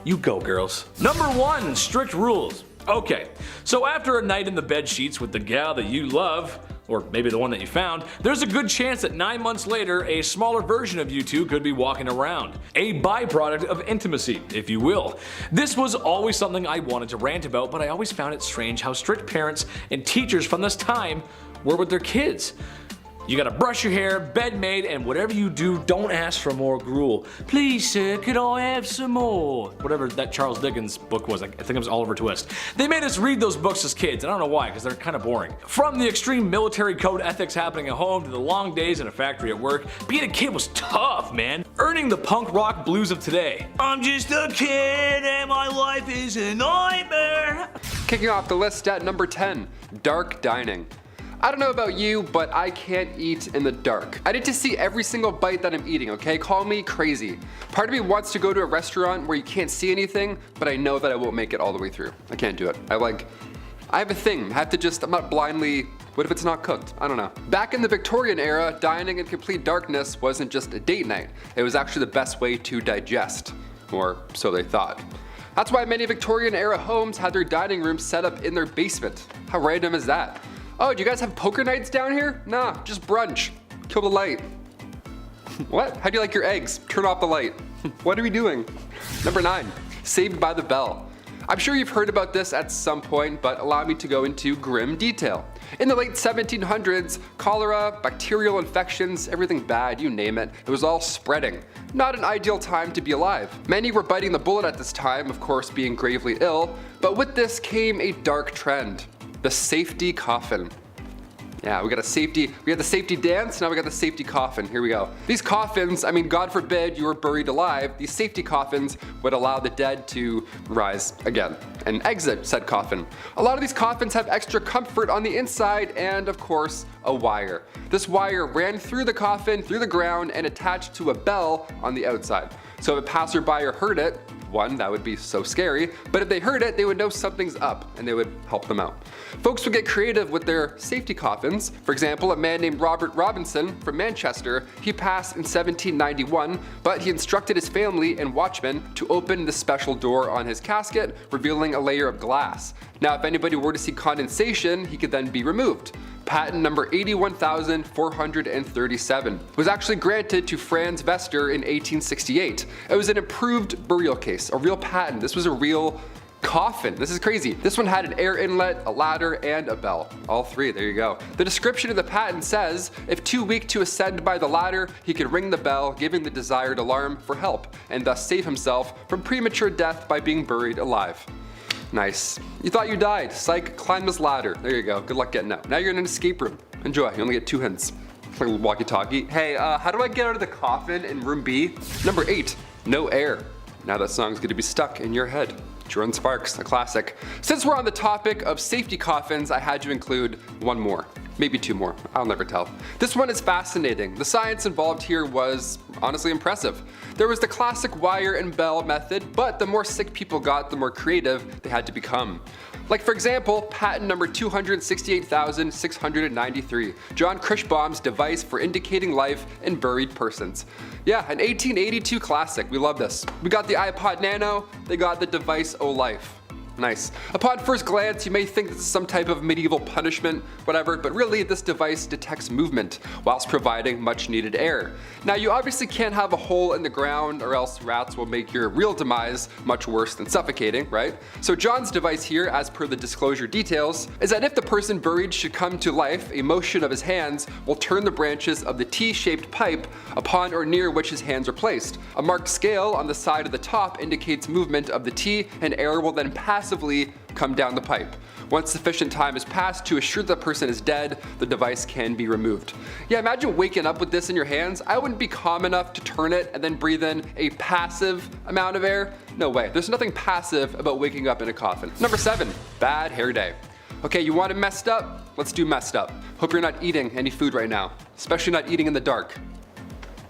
You go, girls. Number 1, strict rules. Okay, so after a night in the bed sheets with the gal that you love, or maybe the one that you found, there's a good chance that 9 months later, a smaller version of you two could be walking around. A byproduct of intimacy, if you will. This was always something I wanted to rant about, but I always found it strange how strict parents and teachers from this time were with their kids. You gotta brush your hair, bed made, and whatever you do, don't ask for more gruel. Please, sir, could I have some more? Whatever that Charles Dickens book was, I think it was Oliver Twist. They made us read those books as kids, and I don't know why, because they're kind of boring. From the extreme military code ethics happening at home to the long days in a factory at work, being a kid was tough, man. Earning the punk rock blues of today. I'm just a kid and my life is a nightmare. Kicking off the list at number 10, dark dining. I don't know about you, but I can't eat in the dark. I need to see every single bite that I'm eating, okay? Call me crazy. Part of me wants to go to a restaurant where you can't see anything, but I know that I won't make it all the way through. I can't do it. I have a thing. I'm not blindly, what if it's not cooked? I don't know. Back in the Victorian era, dining in complete darkness wasn't just a date night. It was actually the best way to digest, or so they thought. That's why many Victorian era homes had their dining rooms set up in their basement. How random is that? Oh, do you guys have poker nights down here? Nah, just brunch. Kill the light. What? How do you like your eggs? Turn off the light. What are we doing? Number 9, Saved by the Bell. I'm sure you've heard about this at some point, but allow me to go into grim detail. In the late 1700s, cholera, bacterial infections, everything bad, you name it, it was all spreading. Not an ideal time to be alive. Many were biting the bullet at this time, of course being gravely ill, but with this came a dark trend. The safety coffin. Yeah, we had the safety dance, now we got the safety coffin. Here we go. These coffins, I mean, God forbid you were buried alive, these safety coffins would allow the dead to rise again and exit said coffin. A lot of these coffins have extra comfort on the inside and, of course, a wire. This wire ran through the coffin, through the ground, and attached to a bell on the outside. So if a passerby heard it, one, that would be so scary, but if they heard it, they would know something's up and they would help them out. Folks would get creative with their safety coffins. For example, a man named Robert Robinson from Manchester, he passed in 1791, but he instructed his family and watchmen to open the special door on his casket, revealing a layer of glass. Now, if anybody were to see condensation, he could then be removed. Patent number 81,437 was actually granted to Franz Vester in 1868. It was an improved burial case, a real patent. This was a real coffin. This is crazy. This one had an air inlet, a ladder, and a bell. All three, there you go. The description of the patent says, if too weak to ascend by the ladder, he could ring the bell, giving the desired alarm for help, and thus save himself from premature death by being buried alive. Nice. You thought you died. Psych, climb this ladder. There you go. Good luck getting out. Now you're in an escape room. Enjoy. You only get 2 hints. Like a walkie-talkie. Hey, how do I get out of the coffin in room B? Number 8, No Air. Now that song's gonna be stuck in your head. Jordan Sparks, a classic. Since we're on the topic of safety coffins, I had to include one more. Maybe 2 more, I'll never tell. This one is fascinating. The science involved here was honestly impressive. There was the classic wire and bell method, but the more sick people got, the more creative they had to become. Like for example, patent number 268,693, John Krischbaum's device for indicating life in buried persons. Yeah, an 1882 classic, we love this. We got the iPod Nano, they got the device O Life. Nice. Upon first glance, you may think this is some type of medieval punishment, whatever, but really this device detects movement whilst providing much needed air. Now you obviously can't have a hole in the ground or else rats will make your real demise much worse than suffocating, right? So John's device here, as per the disclosure details, is that if the person buried should come to life, a motion of his hands will turn the branches of the T-shaped pipe upon or near which his hands are placed. A marked scale on the side of the top indicates movement of the T, and air will then passively come down the pipe. Once sufficient time has passed to assure the person is dead, the device can be removed. Yeah, imagine waking up with this in your hands. I wouldn't be calm enough to turn it and then breathe in a passive amount of air. No way, there's nothing passive about waking up in a coffin. Number 7, bad hair day. Okay, you want it messed up? Let's do messed up. Hope you're not eating any food right now, especially not eating in the dark.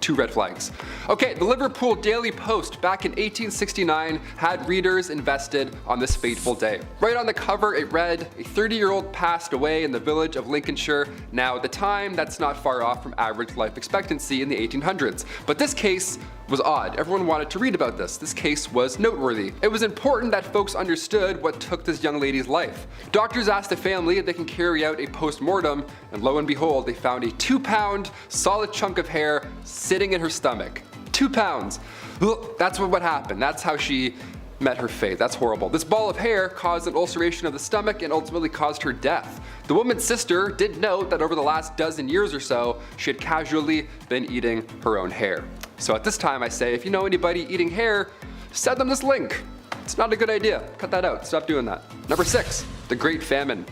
2 red flags. Okay, the Liverpool Daily Post back in 1869 had readers invested on this fateful day. Right on the cover it read, a 30-year-old passed away in the village of Lincolnshire. Now at the time, that's not far off from average life expectancy in the 1800s. But this case was odd. Everyone wanted to read about this. This case was noteworthy. It was important that folks understood what took this young lady's life. Doctors asked the family if they can carry out a post-mortem, and lo and behold, they found a 2-pound solid chunk of hair sitting in her stomach. 2 pounds. That's what happened. That's how she met her fate. That's horrible. This ball of hair caused an ulceration of the stomach and ultimately caused her death. The woman's sister did note that over the last dozen years or so, she had casually been eating her own hair. So at this time I say, if you know anybody eating hair, send them this link. It's not a good idea. Cut that out. Stop doing that. Number 6, the Great Famine.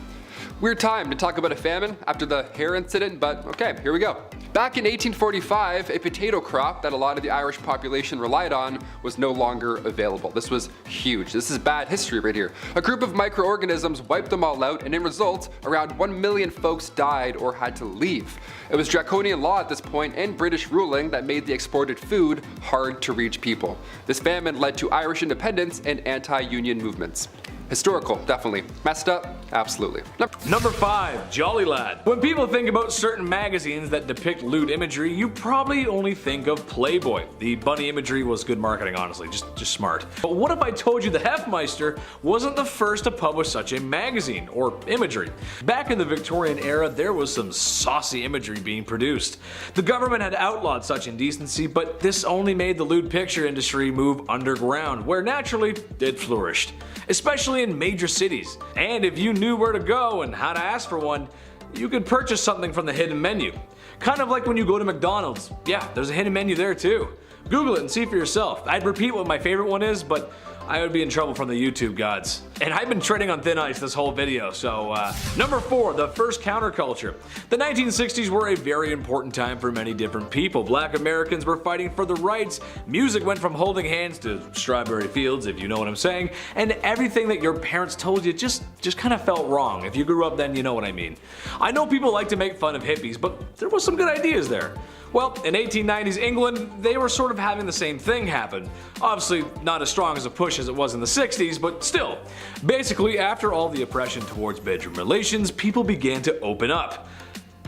Weird time to talk about a famine after the hair incident, but okay, here we go. Back in 1845, a potato crop that a lot of the Irish population relied on was no longer available. This was huge. This is bad history right here. A group of microorganisms wiped them all out, and in result, around 1 million folks died or had to leave. It was draconian law at this point and British ruling that made the exported food hard to reach people. This famine led to Irish independence and anti-union movements. Historical, definitely. Messed up, absolutely. Number 5, Jolly Lad. When people think about certain magazines that depict lewd imagery, you probably only think of Playboy. The bunny imagery was good marketing, honestly, just smart. But what if I told you the Hefmeister wasn't the first to publish such a magazine, or imagery? Back in the Victorian era, there was some saucy imagery being produced. The government had outlawed such indecency, but this only made the lewd picture industry move underground, where naturally it flourished, especially in major cities. And if you knew where to go and how to ask for one, you could purchase something from the hidden menu. Kind of like when you go to McDonald's. Yeah, there's a hidden menu there too. Google it and see for yourself. I'd repeat what my favorite one is, but I would be in trouble from the YouTube gods. And I've been treading on thin ice this whole video, so Number 4, the first counterculture. The 1960s were a very important time for many different people. Black Americans were fighting for the rights, music went from holding hands to strawberry fields, if you know what I'm saying, and everything that your parents told you just kind of felt wrong. If you grew up then, you know what I mean. I know people like to make fun of hippies, but there was some good ideas there. Well, in 1890s England, they were sort of having the same thing happen. Obviously not as strong as a push as it was in the 60s, but still. Basically, after all the oppression towards bedroom relations, people began to open up.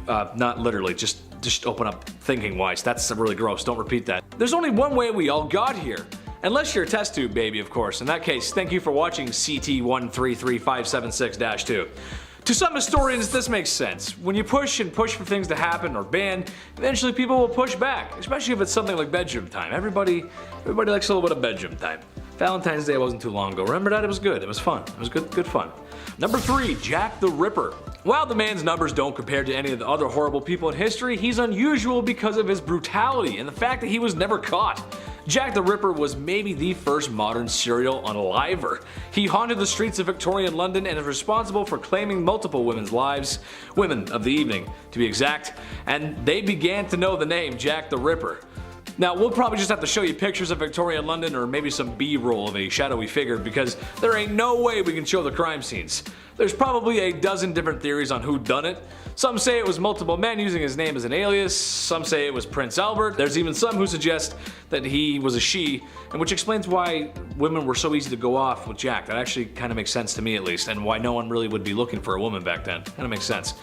Not literally, just open up thinking wise. That's really gross, don't repeat that. There's only one way we all got here. Unless you're a test tube baby, of course. In that case, thank you for watching CT133576-2. To some historians, this makes sense. When you push and push for things to happen or ban, eventually people will push back, especially if it's something like bedroom time. Everybody likes a little bit of bedroom time. Valentine's Day wasn't too long ago. Remember that? It was good. It was fun. It was good fun. Number 3, Jack the Ripper. While the man's numbers don't compare to any of the other horrible people in history, he's unusual because of his brutality and the fact that he was never caught. Jack the Ripper was maybe the first modern serial unaliver. He haunted the streets of Victorian London and is responsible for claiming multiple women's lives, women of the evening to be exact, and they began to know the name Jack the Ripper. Now, we'll probably just have to show you pictures of Victorian London or maybe some B-roll of a shadowy figure because there ain't no way we can show the crime scenes. There's probably a dozen different theories on who done it. Some say it was multiple men using his name as an alias, some say it was Prince Albert, there's even some who suggest that he was a she, and which explains why women were so easy to go off with Jack. That actually kind of makes sense to me at least, and why no one really would be looking for a woman back then. Kind of makes sense.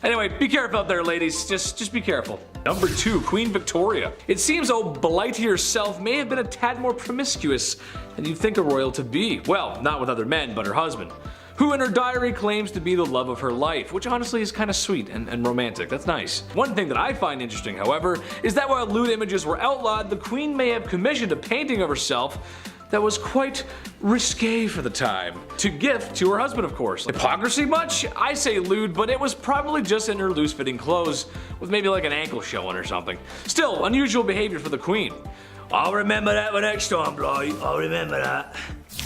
Anyway, be careful out there, ladies. Just be careful. Number 2, Queen Victoria. It seems old Blighty herself may have been a tad more promiscuous than you'd think a royal to be. Well, not with other men, but her husband, who in her diary claims to be the love of her life, which honestly is kind of sweet and romantic. That's nice. One thing that I find interesting, however, is that while lewd images were outlawed, the Queen may have commissioned a painting of herself that was quite risque for the time, to gift to her husband, of course. Hypocrisy much? I say lewd, but it was probably just in her loose-fitting clothes, with maybe like an ankle showing or something. Still, unusual behavior for the Queen. I'll remember that for next time, Blight. I'll remember that.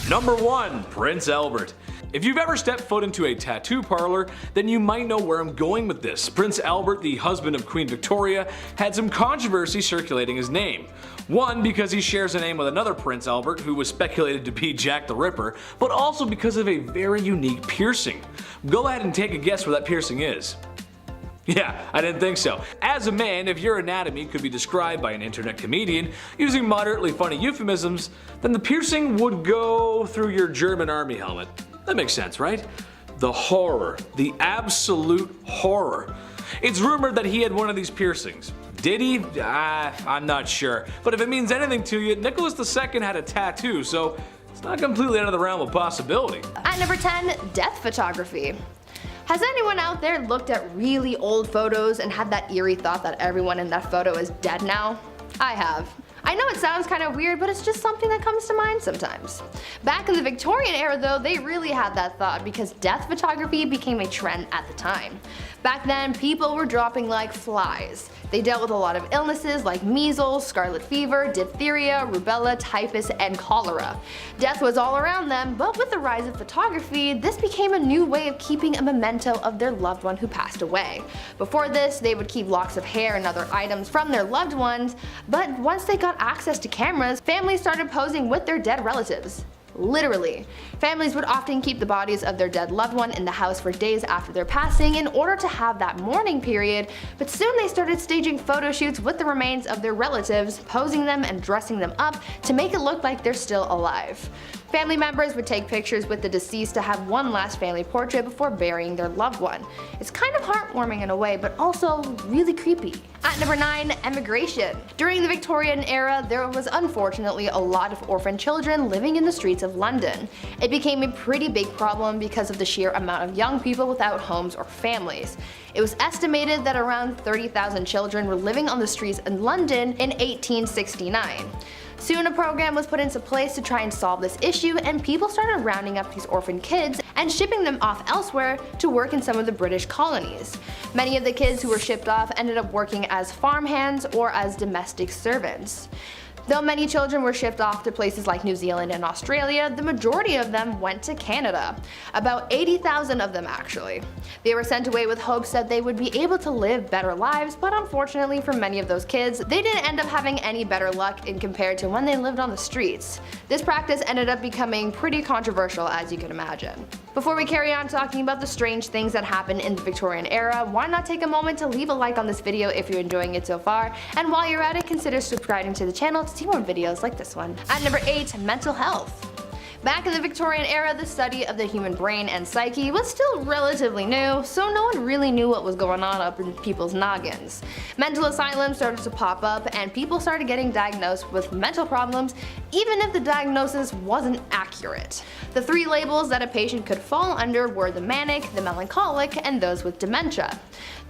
Number 1, Prince Albert. If you've ever stepped foot into a tattoo parlor, then you might know where I'm going with this. Prince Albert, the husband of Queen Victoria, had some controversy circulating his name. One, because he shares a name with another Prince Albert who was speculated to be Jack the Ripper, but also because of a very unique piercing. Go ahead and take a guess where that piercing is. Yeah, I didn't think so. As a man, if your anatomy could be described by an internet comedian using moderately funny euphemisms, then the piercing would go through your German army helmet. That makes sense, right? The horror. The absolute horror. It's rumored that he had one of these piercings. Did he? I'm not sure. But if it means anything to you, Nicholas II had a tattoo, so it's not completely out of the realm of possibility. At number 10, death photography. Has anyone out there looked at really old photos and had that eerie thought that everyone in that photo is dead now? I have. I know it sounds kind of weird, but it's just something that comes to mind sometimes. Back in the Victorian era though, they really had that thought because death photography became a trend at the time. Back then, people were dropping like flies. They dealt with a lot of illnesses like measles, scarlet fever, diphtheria, rubella, typhus, and cholera. Death was all around them, but with the rise of photography, this became a new way of keeping a memento of their loved one who passed away. Before this, they would keep locks of hair and other items from their loved ones, but once they got access to cameras, families started posing with their dead relatives. Literally. Families would often keep the bodies of their dead loved one in the house for days after their passing in order to have that mourning period, but soon they started staging photo shoots with the remains of their relatives, posing them and dressing them up to make it look like they're still alive. Family members would take pictures with the deceased to have one last family portrait before burying their loved one. It's kind of heartwarming in a way, but also really creepy. At number 9, emigration. During the Victorian era, there was unfortunately a lot of orphan children living in the streets of London. It became a pretty big problem because of the sheer amount of young people without homes or families. It was estimated that around 30,000 children were living on the streets in London in 1869. Soon a program was put into place to try and solve this issue, and people started rounding up these orphan kids and shipping them off elsewhere to work in some of the British colonies. Many of the kids who were shipped off ended up working as farmhands or as domestic servants. Though many children were shipped off to places like New Zealand and Australia, the majority of them went to Canada. About 80,000 of them actually. They were sent away with hopes that they would be able to live better lives, but unfortunately for many of those kids, they didn't end up having any better luck in compared to when they lived on the streets. This practice ended up becoming pretty controversial, as you can imagine. Before we carry on talking about the strange things that happened in the Victorian era, why not take a moment to leave a like on this video if you're enjoying it so far, and while you're at it, consider subscribing to the channel to see more videos like this one. At number 8, mental health. Back in the Victorian era, the study of the human brain and psyche was still relatively new, so no one really knew what was going on up in people's noggins. Mental asylums started to pop up, and people started getting diagnosed with mental problems even if the diagnosis wasn't accurate. The 3 labels that a patient could fall under were the manic, the melancholic, and those with dementia.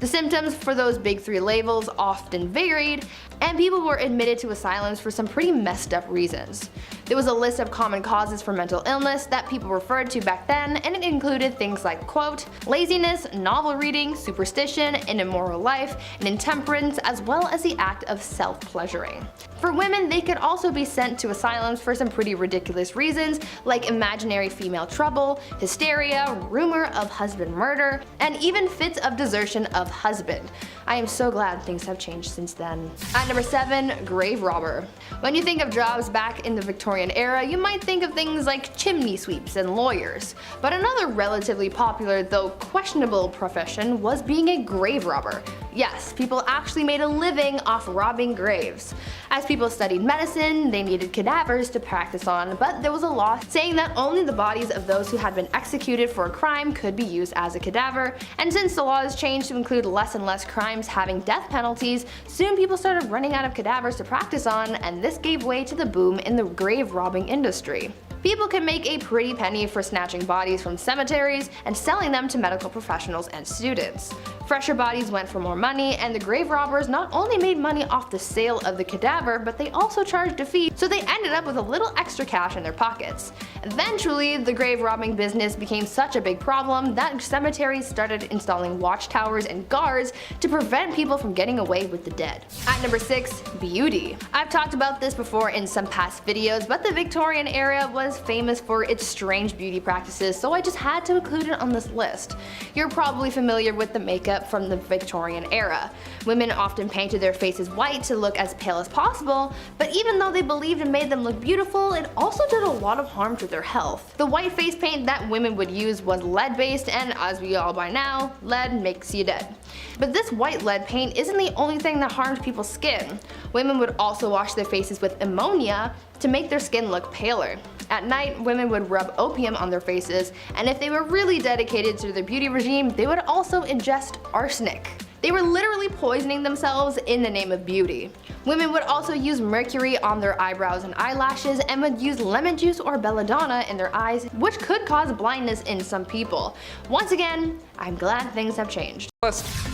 The symptoms for those big 3 labels often varied, and people were admitted to asylums for some pretty messed up reasons. There was a list of common causes for mental illness that people referred to back then, and it included things like, quote, laziness, novel reading, superstition, an immoral life, and intemperance, as well as the act of self-pleasuring. For women, they could also be sent to asylums for some pretty ridiculous reasons, like imaginary female trouble, hysteria, rumor of husband murder, and even fits of desertion of husband. I am so glad things have changed since then. At number 7, grave robber. When you think of jobs back in the Victorian era, you might think of things like chimney sweeps and lawyers. But another relatively popular, though questionable profession was being a grave robber. Yes, people actually made a living off robbing graves. As people studied medicine, they needed cadavers to practice on, but there was a law saying that only the bodies of those who had been executed for a crime could be used as a cadaver, and since the laws changed to include less and less crimes having death penalties, soon people started running out of cadavers to practice on, and this gave way to the boom in the grave robbing industry. People could make a pretty penny for snatching bodies from cemeteries and selling them to medical professionals and students. Fresher bodies went for more money, and the grave robbers not only made money off the sale of the cadaver, but they also charged a fee, so they ended up with a little extra cash in their pockets. Eventually, the grave robbing business became such a big problem that cemeteries started installing watchtowers and guards to prevent people from getting away with the dead. At number 6, beauty. I've talked about this before in some past videos, but the Victorian era was famous for its strange beauty practices, so I just had to include it on this list. You're probably familiar with the makeup from the Victorian era. Women often painted their faces white to look as pale as possible, but even though they believed it made them look beautiful, it also did a lot of harm to their health. The white face paint that women would use was lead based, and as we all by now, lead makes you dead. But this white lead paint isn't the only thing that harmed people's skin. Women would also wash their faces with ammonia to make their skin look paler. At night, women would rub opium on their faces, and if they were really dedicated to their beauty regime, they would also ingest arsenic. They were literally poisoning themselves in the name of beauty. Women would also use mercury on their eyebrows and eyelashes, and would use lemon juice or belladonna in their eyes, which could cause blindness in some people. Once again, I'm glad things have changed.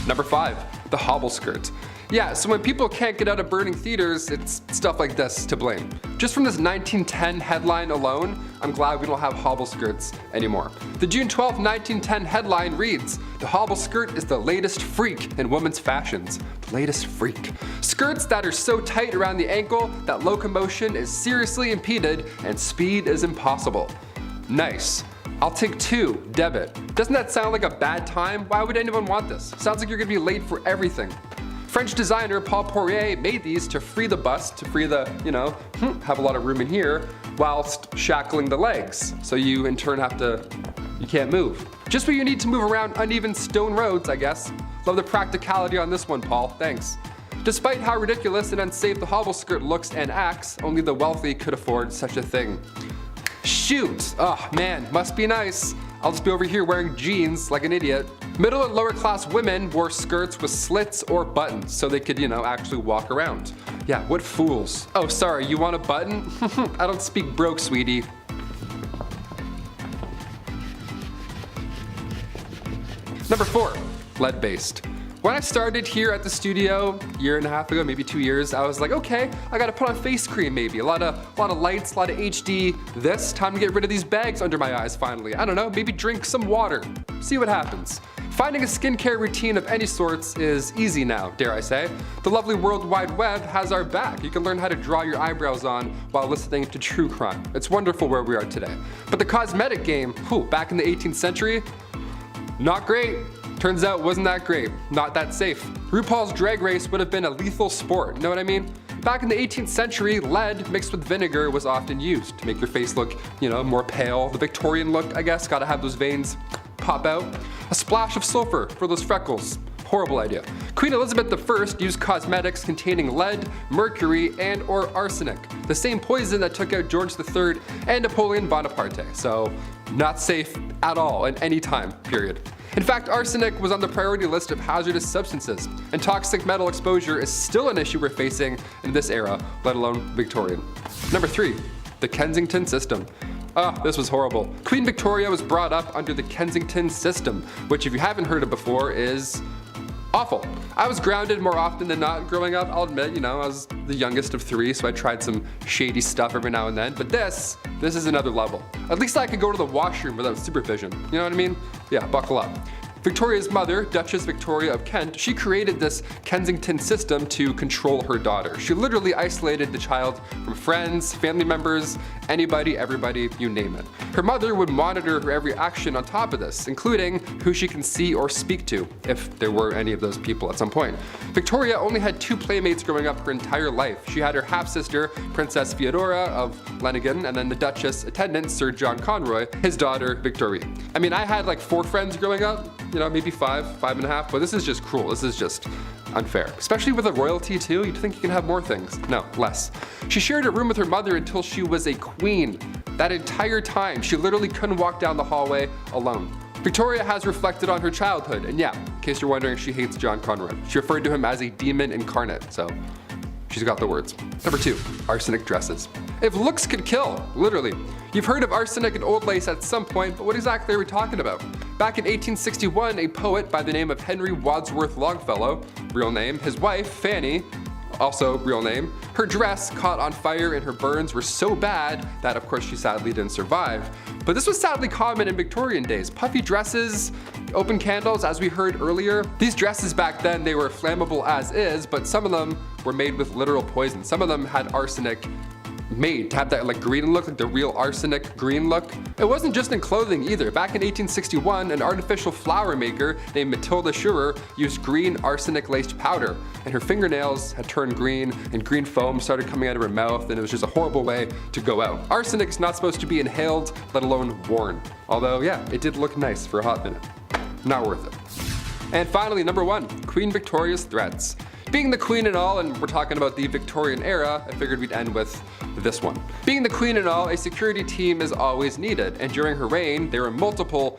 Number 5, the hobble skirt. Yeah, so when people can't get out of burning theaters, it's stuff like this to blame. Just from this 1910 headline alone, I'm glad we don't have hobble skirts anymore. The June 12, 1910 headline reads, "The hobble skirt is the latest freak in women's fashions." The latest freak. Skirts that are so tight around the ankle that locomotion is seriously impeded and speed is impossible. Nice. I'll take 2, debit. Doesn't that sound like a bad time? Why would anyone want this? Sounds like you're gonna be late for everything. French designer Paul Poirier made these to free the bust, to free the, have a lot of room in here, whilst shackling the legs. So you in turn you can't move. Just what you need to move around uneven stone roads, I guess. Love the practicality on this one, Paul, thanks. Despite how ridiculous and unsafe the hobble skirt looks and acts, only the wealthy could afford such a thing. Shoot! Oh man, must be nice. I'll just be over here wearing jeans like an idiot. Middle and lower class women wore skirts with slits or buttons so they could, actually walk around. Yeah, what fools. Oh, sorry, you want a button? I don't speak broke, sweetie. Number 4, lead-based. When I started here at the studio a year and a half ago, maybe 2 years, I was like, okay, I gotta put on face cream maybe. A lot of lights, a lot of HD. Time to get rid of these bags under my eyes finally. I don't know, maybe drink some water. See what happens. Finding a skincare routine of any sorts is easy now, dare I say. The lovely World Wide Web has our back. You can learn how to draw your eyebrows on while listening to true crime. It's wonderful where we are today. But the cosmetic game, back in the 18th century, not great. Turns out wasn't that great, not that safe. RuPaul's Drag Race would have been a lethal sport, you know what I mean? Back in the 18th century, lead mixed with vinegar was often used to make your face look, more pale. The Victorian look, I guess, gotta have those veins pop out. A splash of sulfur for those freckles. Horrible idea. Queen Elizabeth I used cosmetics containing lead, mercury, and or arsenic, the same poison that took out George III and Napoleon Bonaparte, so not safe at all in any time period. In fact, arsenic was on the priority list of hazardous substances, and toxic metal exposure is still an issue we're facing in this era, let alone Victorian. Number 3, the Kensington system. This was horrible. Queen Victoria was brought up under the Kensington system, which if you haven't heard of before is awful. I was grounded more often than not growing up, I'll admit, I was the youngest of 3, so I tried some shady stuff every now and then, but this is another level. At least I could go to the washroom without supervision, you know what I mean? Yeah, buckle up. Victoria's mother, Duchess Victoria of Kent, she created this Kensington system to control her daughter. She literally isolated the child from friends, family members, anybody, everybody, you name it. Her mother would monitor her every action on top of this, including who she can see or speak to, if there were any of those people at some point. Victoria only had 2 playmates growing up her entire life. She had her half-sister, Princess Feodora of Leningen, and then the Duchess attendant, Sir John Conroy, his daughter, Victoria. I mean, I had like 4 friends growing up, maybe 5 and a half, but this is just cruel. This is just unfair. Especially with a royalty too, you'd think you can have more things. No, less. She shared a room with her mother until she was a queen. That entire time, she literally couldn't walk down the hallway alone. Victoria has reflected on her childhood, and yeah, in case you're wondering, she hates John Conroy. She referred to him as a demon incarnate, so she's got the words. Number 2, arsenic dresses. If looks could kill, literally. You've heard of arsenic and old lace at some point, but what exactly are we talking about? Back in 1861, a poet by the name of Henry Wadsworth Longfellow, real name, his wife, Fanny, also real name, her dress caught on fire and her burns were so bad that of course she sadly didn't survive. But this was sadly common in Victorian days. Puffy dresses, open candles, as we heard earlier. These dresses back then, they were flammable as is, but some of them were made with literal poison. Some of them had arsenic made to have that like green look, like the real arsenic green look. It wasn't just in clothing either. Back in 1861, an artificial flower maker named Matilda Schurer used green arsenic-laced powder, and her fingernails had turned green, and green foam started coming out of her mouth, and it was just a horrible way to go out. Arsenic is not supposed to be inhaled, let alone worn. Although, yeah, it did look nice for a hot minute. Not worth it. And finally, number 1, Queen Victoria's threats. Being the queen and all, and we're talking about the Victorian era, I figured we'd end with this one. Being the queen and all, a security team is always needed, and during her reign, there were multiple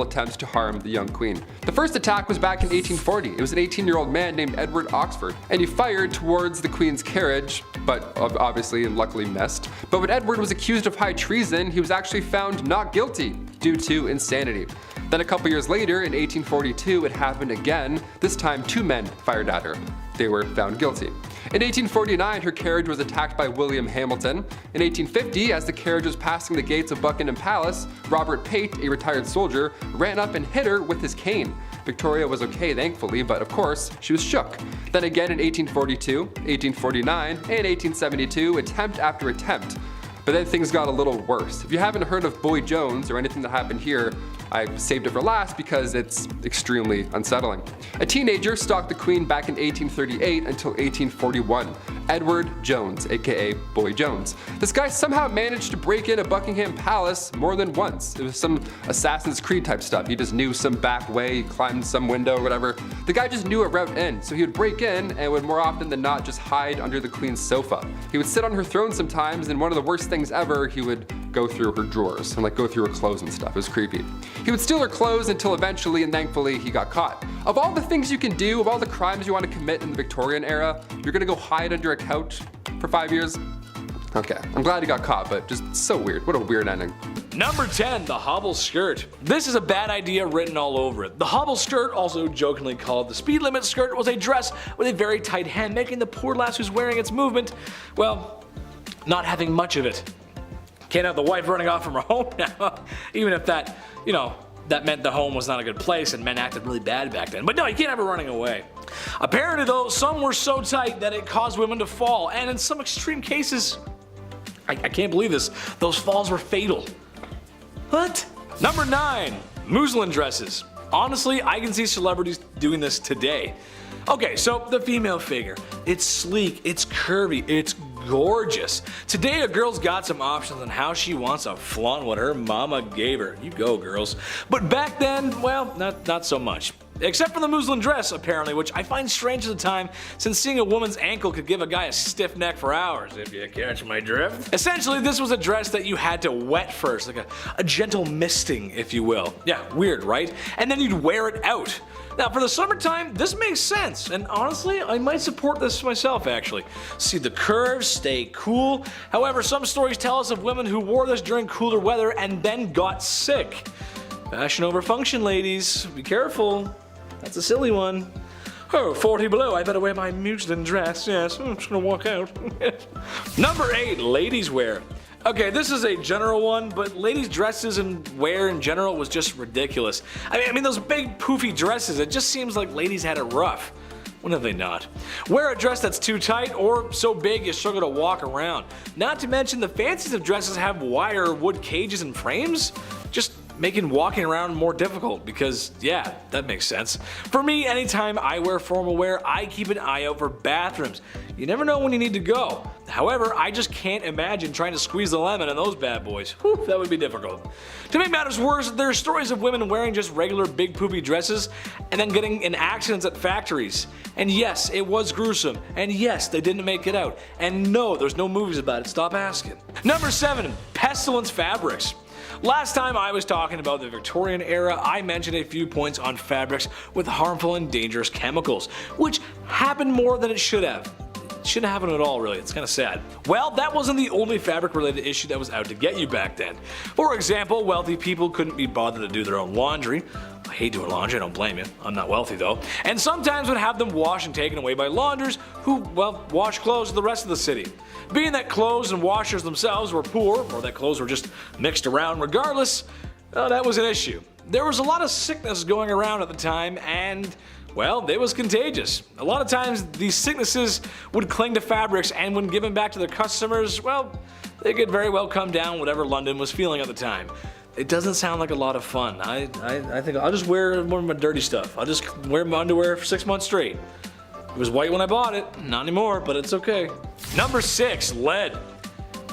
attempts to harm the young queen. The first attack was back in 1840. It was an 18-year-old man named Edward Oxford, and he fired towards the queen's carriage, but obviously and luckily missed. But when Edward was accused of high treason, he was actually found not guilty due to insanity. Then a couple years later, in 1842, it happened again. This time, 2 men fired at her. They were found guilty. In 1849, her carriage was attacked by William Hamilton. In 1850, as the carriage was passing the gates of Buckingham Palace, Robert Pate, a retired soldier, ran up and hit her with his cane. Victoria was okay, thankfully, but of course, she was shook. Then again in 1842, 1849, and 1872, attempt after attempt. But then things got a little worse. If you haven't heard of Boy Jones or anything that happened here, I saved it for last because it's extremely unsettling. A teenager stalked the Queen back in 1838 until 1841. Edward Jones, aka Boy Jones. This guy somehow managed to break into Buckingham Palace more than once. It was some Assassin's Creed type stuff. He just knew some back way, he climbed some window or whatever. The guy just knew a route in, so he would break in and would more often than not just hide under the Queen's sofa. He would sit on her throne sometimes, and one of the worst things ever, he would go through her drawers and like go through her clothes and stuff. It was creepy. He would steal her clothes until eventually and thankfully he got caught. Of all the things you can do, of all the crimes you want to commit in the Victorian era, you're gonna go hide under a couch for 5 years? Okay, I'm glad he got caught, but just so weird. What a weird ending. Number 10, the hobble skirt. This is a bad idea written all over it. The hobble skirt, also jokingly called the speed limit skirt, was a dress with a very tight hem, making the poor lass who's wearing its movement, well, not having much of it. Can't have the wife running off from her home now, even if that, that meant the home was not a good place and men acted really bad back then. But no, you can't have her running away. Apparently though, some were so tight that it caused women to fall, and in some extreme cases, I can't believe this, those falls were fatal. What? Number 9, muslin dresses. Honestly, I can see celebrities doing this today. Okay, so the female figure. It's sleek, it's curvy, it's gorgeous. Today a girl's got some options on how she wants to flaunt what her mama gave her. You go, girls. But back then, well, not so much. Except for the muslin dress, apparently, which I find strange at the time, since seeing a woman's ankle could give a guy a stiff neck for hours, if you catch my drift. Essentially, this was a dress that you had to wet first, like a gentle misting, if you will. Yeah, weird, right? And then you'd wear it out. Now, for the summertime, this makes sense, and honestly, I might support this myself, actually. See the curves, stay cool. However, some stories tell us of women who wore this during cooler weather and then got sick. Fashion over function, ladies. Be careful. That's a silly one. Oh, 40 below, I better wear my muslin dress. Yes, I'm just gonna walk out. Number 8, ladies wear. Okay, this is a general one, but ladies' dresses and wear in general was just ridiculous. I mean those big poofy dresses, it just seems like ladies had it rough. When have they not? Wear a dress that's too tight or so big you struggle to walk around. Not to mention the fanciest of dresses have wire or wood cages and frames. Just making walking around more difficult because, yeah, that makes sense. For me, anytime I wear formal wear, I keep an eye out for bathrooms. You never know when you need to go. However, I just can't imagine trying to squeeze the lemon in those bad boys. Whew, that would be difficult. To make matters worse, there are stories of women wearing just regular big poopy dresses and then getting in accidents at factories. And yes, it was gruesome. And yes, they didn't make it out. And no, there's no movies about it. Stop asking. Number 7, pestilence fabrics. Last time I was talking about the Victorian era, I mentioned a few points on fabrics with harmful and dangerous chemicals, which happened more than it should have. It shouldn't happen at all, really. It's kind of sad. Well, that wasn't the only fabric-related issue that was out to get you back then. For example, wealthy people couldn't be bothered to do their own laundry. I hate doing laundry, I don't blame you. I'm not wealthy though. And sometimes would have them washed and taken away by launders who, well, wash clothes of the rest of the city. Being that clothes and washers themselves were poor, or that clothes were just mixed around regardless, that was an issue. There was a lot of sickness going around at the time and, well, it was contagious. A lot of times these sicknesses would cling to fabrics and when given back to their customers, well, they could very well come down whatever London was feeling at the time. It doesn't sound like a lot of fun. I think I'll just wear more of my dirty stuff. I'll just wear my underwear for 6 months straight. It was white when I bought it, not anymore, but it's okay. Number 6, lead.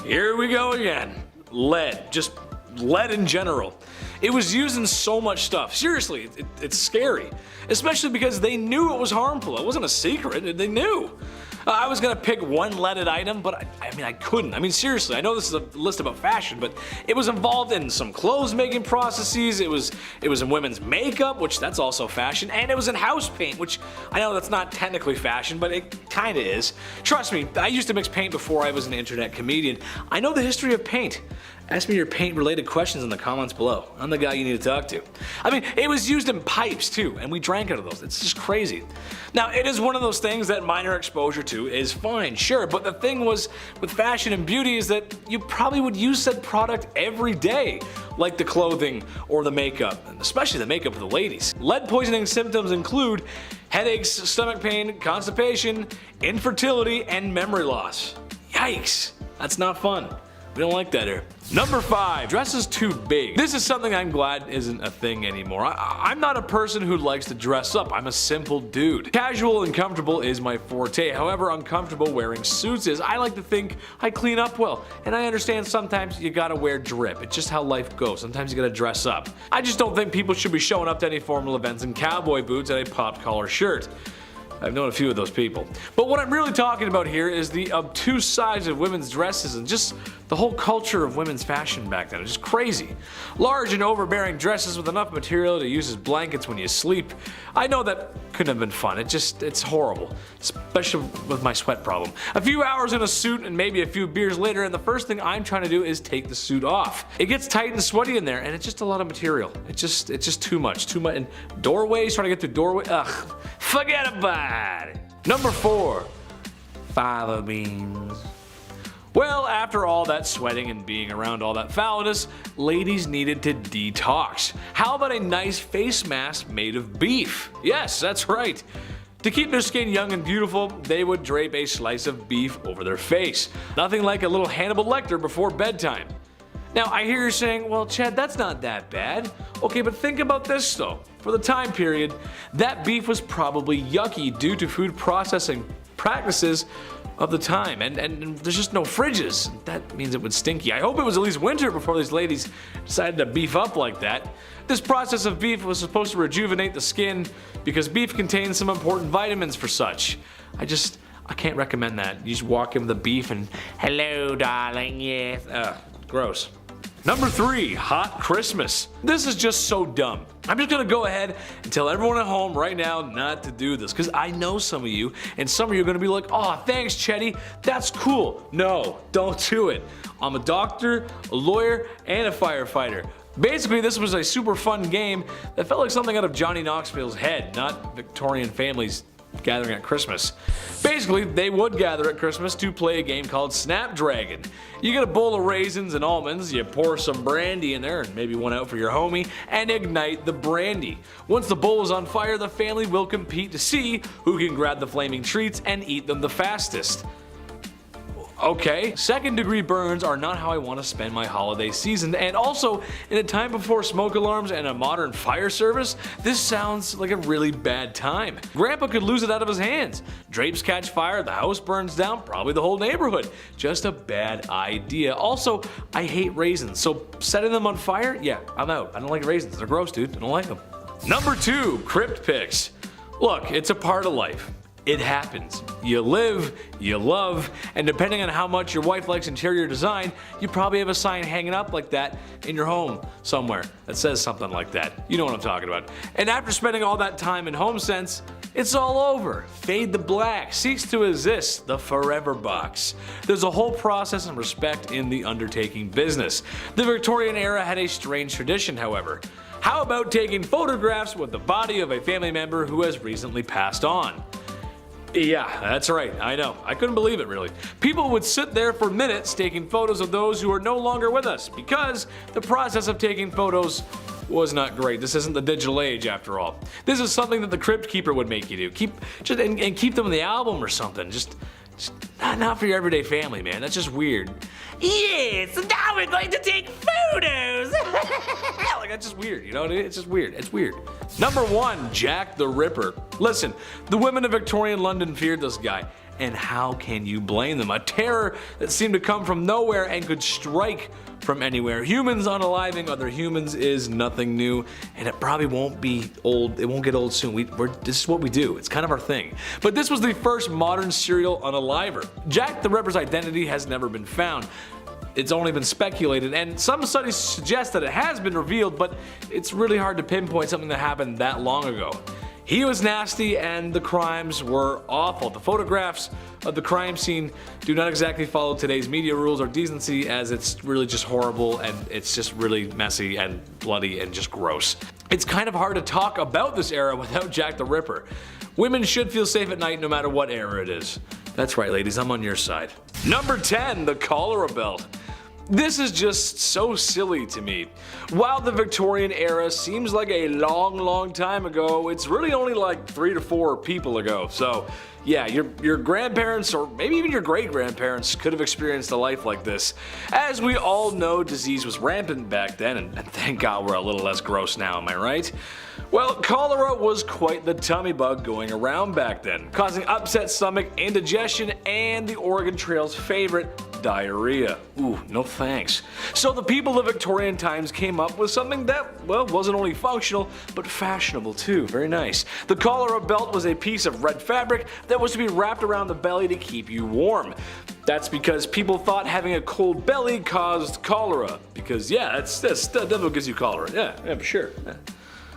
Here we go again. Lead, just lead in general. It was used in so much stuff. Seriously, it's scary. Especially because they knew it was harmful. It wasn't a secret, they knew. I was gonna pick one leaded item, but I couldn't. I mean, seriously, I know this is a list about fashion, but it was involved in some clothes making processes, it was in women's makeup, which that's also fashion, and it was in house paint, which I know that's not technically fashion, but it kinda is. Trust me, I used to mix paint before I was an internet comedian. I know the history of paint. Ask me your paint related questions in the comments below. I'm the guy you need to talk to. I mean, it was used in pipes too, and we drank out of those. It's just crazy. Now, it is one of those things that minor exposure to is fine, sure, but the thing was with fashion and beauty is that you probably would use said product every day, like the clothing or the makeup, and especially the makeup of the ladies. Lead poisoning symptoms include headaches, stomach pain, constipation, infertility, and memory loss. Yikes, that's not fun. We don't like that here. Number 5, dresses too big. This is something I'm glad isn't a thing anymore. I'm not a person who likes to dress up. I'm a simple dude. Casual and comfortable is my forte. However uncomfortable wearing suits is. I like to think I clean up well. And I understand sometimes you gotta wear drip. It's just how life goes. Sometimes you gotta dress up. I just don't think people should be showing up to any formal events in cowboy boots and a popped collar shirt. I've known a few of those people. But what I'm really talking about here is the obtuse size of women's dresses and just the whole culture of women's fashion back then. It's just crazy. Large and overbearing dresses with enough material to use as blankets when you sleep. I know that couldn't have been fun. It's horrible. Especially with my sweat problem. A few hours in a suit and maybe a few beers later, and the first thing I'm trying to do is take the suit off. It gets tight and sweaty in there, and it's just a lot of material. It's just too much. And doorways, trying to get through doorway. Ugh. Forget about it. Number 4. Fava beans. Well, after all that sweating and being around all that foulness, ladies needed to detox. How about a nice face mask made of beef? Yes, that's right. To keep their skin young and beautiful, they would drape a slice of beef over their face. Nothing like a little Hannibal Lecter before bedtime. Now, I hear you saying, well, Chad, that's not that bad. Okay, but think about this though. For the time period, that beef was probably yucky due to food processing practices of the time, and there's just no fridges. That means it was stinky. I hope it was at least winter before these ladies decided to beef up like that. This process of beef was supposed to rejuvenate the skin because beef contains some important vitamins for such. I can't recommend that. You just walk in with the beef and, hello darling, yes. Gross. Number 3, hot Christmas. This is just so dumb. I'm just gonna go ahead and tell everyone at home right now not to do this, because I know some of you, and some of you are gonna be like, oh, thanks, Chetty, that's cool. No, don't do it. I'm a doctor, a lawyer, and a firefighter. Basically, this was a super fun game that felt like something out of Johnny Knoxville's head, not Victorian families gathering at Christmas. Basically, they would gather at Christmas to play a game called Snapdragon. You get a bowl of raisins and almonds, you pour some brandy in there, and maybe one out for your homie, and ignite the brandy. Once the bowl is on fire, the family will compete to see who can grab the flaming treats and eat them the fastest. Okay, second-degree burns are not how I want to spend my holiday season, and also, in a time before smoke alarms and a modern fire service, this sounds like a really bad time. Grandpa could lose it out of his hands. Drapes catch fire, the house burns down, probably the whole neighborhood. Just a bad idea. Also, I hate raisins, so setting them on fire? Yeah, I'm out. I don't like raisins. They're gross, dude. I don't like them. Number 2, crypt pics. Look, it's a part of life. It happens. You live, you love, and depending on how much your wife likes interior design, you probably have a sign hanging up like that in your home somewhere that says something like that. You know what I'm talking about. And after spending all that time in HomeSense, it's all over. Fade to black, cease to exist, the forever box. There's a whole process and respect in the undertaking business. The Victorian era had a strange tradition, however. How about taking photographs with the body of a family member who has recently passed on? Yeah, that's right, I know. I couldn't believe it, really. People would sit there for minutes taking photos of those who are no longer with us because the process of taking photos was not great. This isn't the digital age, after all. This is something that the crypt keeper would make you do. Keep them in the album or something. Just not for your everyday family, man. That's just weird. Yes, now we're going to take photos. Like, that's just weird, you know? It's just weird. It's weird. Number 1, Jack the Ripper. Listen, the women of Victorian London feared this guy. And how can you blame them? A terror that seemed to come from nowhere and could strike from anywhere. Humans unaliving other humans is nothing new, and it probably won't be old. It won't get old soon. This is what we do. It's kind of our thing. But this was the first modern serial unaliver. Jack the Ripper's identity has never been found. It's only been speculated, and some studies suggest that it has been revealed, but it's really hard to pinpoint something that happened that long ago. He was nasty and the crimes were awful. The photographs of the crime scene do not exactly follow today's media rules or decency, as it's really just horrible and it's just really messy and bloody and just gross. It's kind of hard to talk about this era without Jack the Ripper. Women should feel safe at night no matter what era it is. That's right, ladies, I'm on your side. Number 10, the cholera belt. This is just so silly to me. While the Victorian era seems like a long time ago, it's really only like 3 to 4 people ago. So yeah, your grandparents or maybe even your great-grandparents could have experienced a life like this. As we all know, disease was rampant back then, and thank God we're a little less gross now, am I right? Well, cholera was quite the tummy bug going around back then, causing upset stomach, indigestion, and the Oregon Trail's favorite, diarrhea. Ooh, no thanks. So the people of Victorian times came up with something that, well, wasn't only functional, but fashionable too. Very nice. The cholera belt was a piece of red fabric that was to be wrapped around the belly to keep you warm. That's because people thought having a cold belly caused cholera. Because yeah, that definitely gives you cholera. Yeah, for sure. Yeah.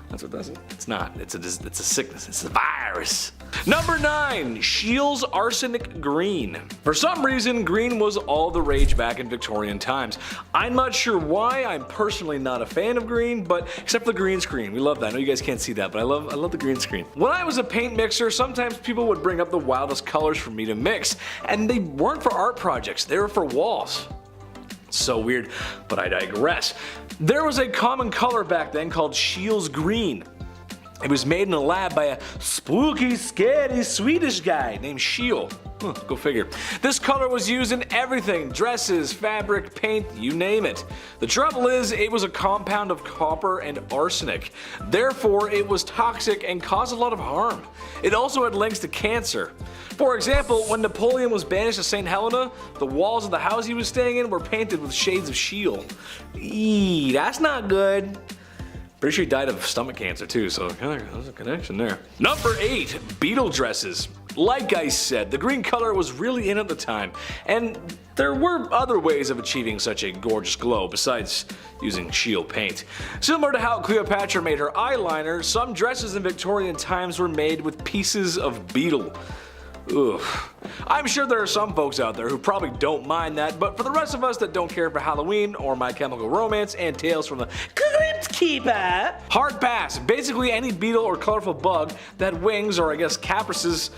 That's what does it. It's not. It's a sickness. It's a virus. Number 9. Scheele's Arsenic Green. For some reason, green was all the rage back in Victorian times. I'm not sure why. I'm personally not a fan of green, but except for the green screen. We love that. I know you guys can't see that, but I love the green screen. When I was a paint mixer, sometimes people would bring up the wildest colors for me to mix, and they weren't for art projects. They were for walls. So weird, but I digress. There was a common color back then called Scheele's Green. It was made in a lab by a spooky, scary Swedish guy named Scheele. Go figure. This color was used in everything: dresses, fabric, paint, you name it. The trouble is, it was a compound of copper and arsenic. Therefore, it was toxic and caused a lot of harm. It also had links to cancer. For example, when Napoleon was banished to St. Helena, the walls of the house he was staying in were painted with shades of Scheele. Eee, that's not good. Pretty sure he died of stomach cancer too, so there's a connection there. Number 8. Beetle dresses. Like I said, the green color was really in at the time, and there were other ways of achieving such a gorgeous glow besides using Scheele paint. Similar to how Cleopatra made her eyeliner, some dresses in Victorian times were made with pieces of beetle. Ugh. I'm sure there are some folks out there who probably don't mind that, but for the rest of us that don't care for Halloween or My Chemical Romance and Tales from the Crypt Keeper, hard pass. Basically any beetle or colorful bug that had wings, or I guess caprices,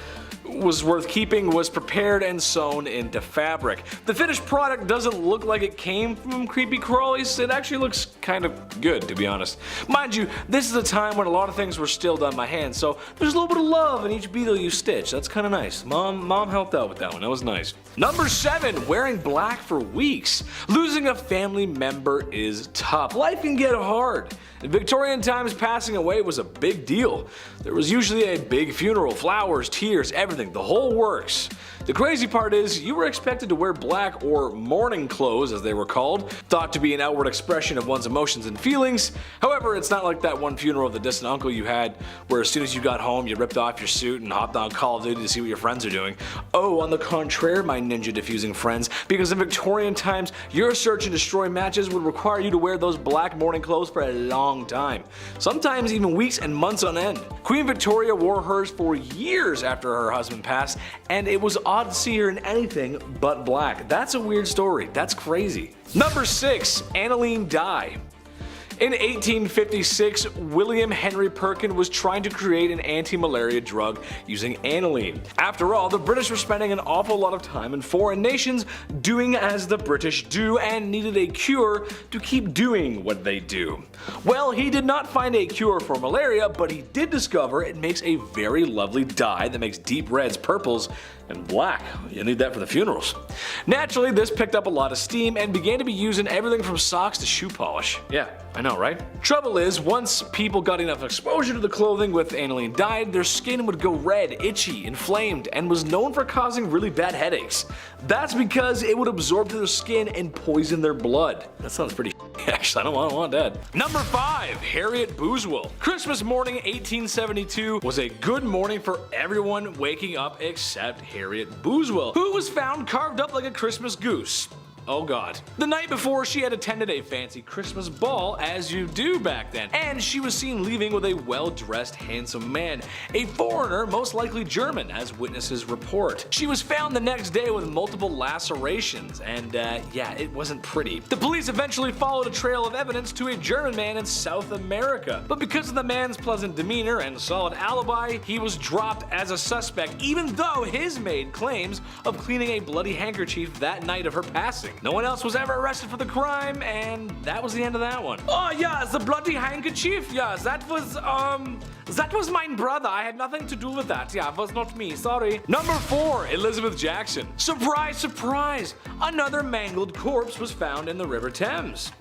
was worth keeping was prepared and sewn into fabric. The finished product doesn't look like it came from creepy crawlies. It actually looks kind of good, to be honest. Mind you, this is a time when a lot of things were still done by hand, so there's a little bit of love in each beetle you stitch. That's kind of nice. Mom helped out with that one. That was nice. Number 7. Wearing black for weeks. Losing a family member is tough. Life can get hard. In Victorian times, passing away was a big deal. There was usually a big funeral, flowers, tears, everything, the whole works. The crazy part is, you were expected to wear black, or mourning clothes as they were called, thought to be an outward expression of one's emotions and feelings. However, it's not like that one funeral of the distant uncle you had, where as soon as you got home you ripped off your suit and hopped on Call of Duty to see what your friends are doing. Oh, on the contrary, my ninja diffusing friends, because in Victorian times, your search and destroy matches would require you to wear those black mourning clothes for a long time. Sometimes even weeks and months on end. Queen Victoria wore hers for years after her husband passed, and it was odd to see her in anything but black. That's a weird story. That's crazy. Number 6. Aniline dye. In 1856, William Henry Perkin was trying to create an anti-malaria drug using aniline. After all, the British were spending an awful lot of time in foreign nations doing as the British do and needed a cure to keep doing what they do. Well, he did not find a cure for malaria, but he did discover it makes a very lovely dye that makes deep reds, purples, and black. You need that for the funerals. Naturally, this picked up a lot of steam and began to be used in everything from socks to shoe polish. Yeah, I know, right? Trouble is, once people got enough exposure to the clothing with aniline dye, their skin would go red, itchy, inflamed, and was known for causing really bad headaches. That's because it would absorb to their skin and poison their blood. That sounds pretty actually, I don't want that. Number 5. Harriet Boozewell. Christmas morning 1872 was a good morning for everyone waking up except Harriet Boozewell, who was found carved up like a Christmas goose. Oh god. The night before, she had attended a fancy Christmas ball, as you do back then, and she was seen leaving with a well-dressed, handsome man, a foreigner, most likely German, as witnesses report. She was found the next day with multiple lacerations, and yeah, it wasn't pretty. The police eventually followed a trail of evidence to a German man in South America, but because of the man's pleasant demeanor and solid alibi, he was dropped as a suspect, even though his maid claims of cleaning a bloody handkerchief that night of her passing. No one else was ever arrested for the crime, and that was the end of that one. Oh yeah, the bloody handkerchief. Yeah, that was my brother. I had nothing to do with that. Yeah, it was not me. Sorry. Number 4, Elizabeth Jackson. Surprise, surprise! Another mangled corpse was found in the River Thames.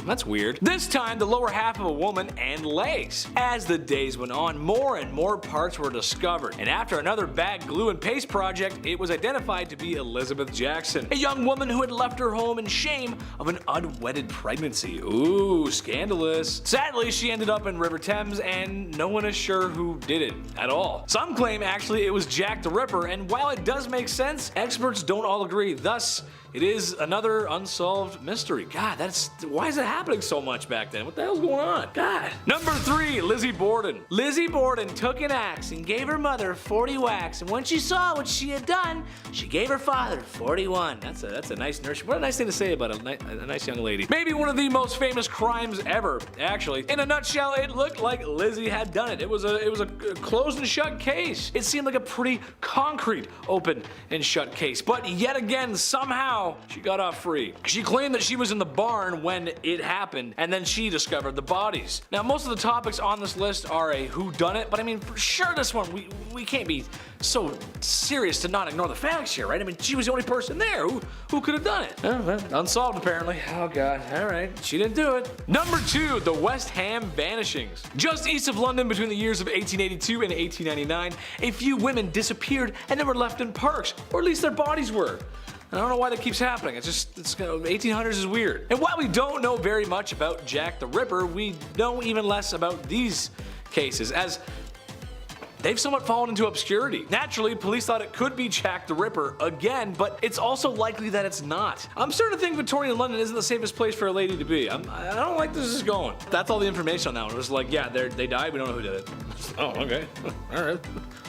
That's weird. This time, the lower half of a woman and legs. As the days went on, more and more parts were discovered, and after another bad glue and paste project, it was identified to be Elizabeth Jackson, a young woman who had left her home in shame of an unwedded pregnancy. Ooh, scandalous. Sadly, she ended up in River Thames, and no one is sure who did it at all. Some claim actually it was Jack the Ripper, and while it does make sense, experts don't all agree. Thus, it is another unsolved mystery. God, why is it happening so much back then? What the hell's going on? God. Number 3, Lizzie Borden. Lizzie Borden took an axe and gave her mother 40 whacks, and when she saw what she had done, she gave her father 41. That's a nice nurse. What a nice thing to say about a nice young lady. Maybe one of the most famous crimes ever, actually. In a nutshell, it looked like Lizzie had done it. It was a closed and shut case. It seemed like a pretty concrete open and shut case, but yet again, somehow, she got off free. She claimed that she was in the barn when it happened, and then she discovered the bodies. Now, most of the topics on this list are a whodunit, but I mean, for sure this one, we can't be so serious to not ignore the facts here, right? I mean, she was the only person there. Who could have done it? Oh, well, unsolved apparently. Oh god, alright, she didn't do it. Number 2, the West Ham vanishings. Just east of London between the years of 1882 and 1899, a few women disappeared and then were left in parks, or at least their bodies were. I don't know why that keeps happening. It's 1800s is weird. And while we don't know very much about Jack the Ripper, we know even less about these cases, as they've somewhat fallen into obscurity. Naturally, police thought it could be Jack the Ripper again, but it's also likely that it's not. I'm starting to think Victorian London isn't the safest place for a lady to be. I don't like this is going. That's all the information on that one. It was like, yeah, they died, we don't know who did it. Oh, okay. Alright.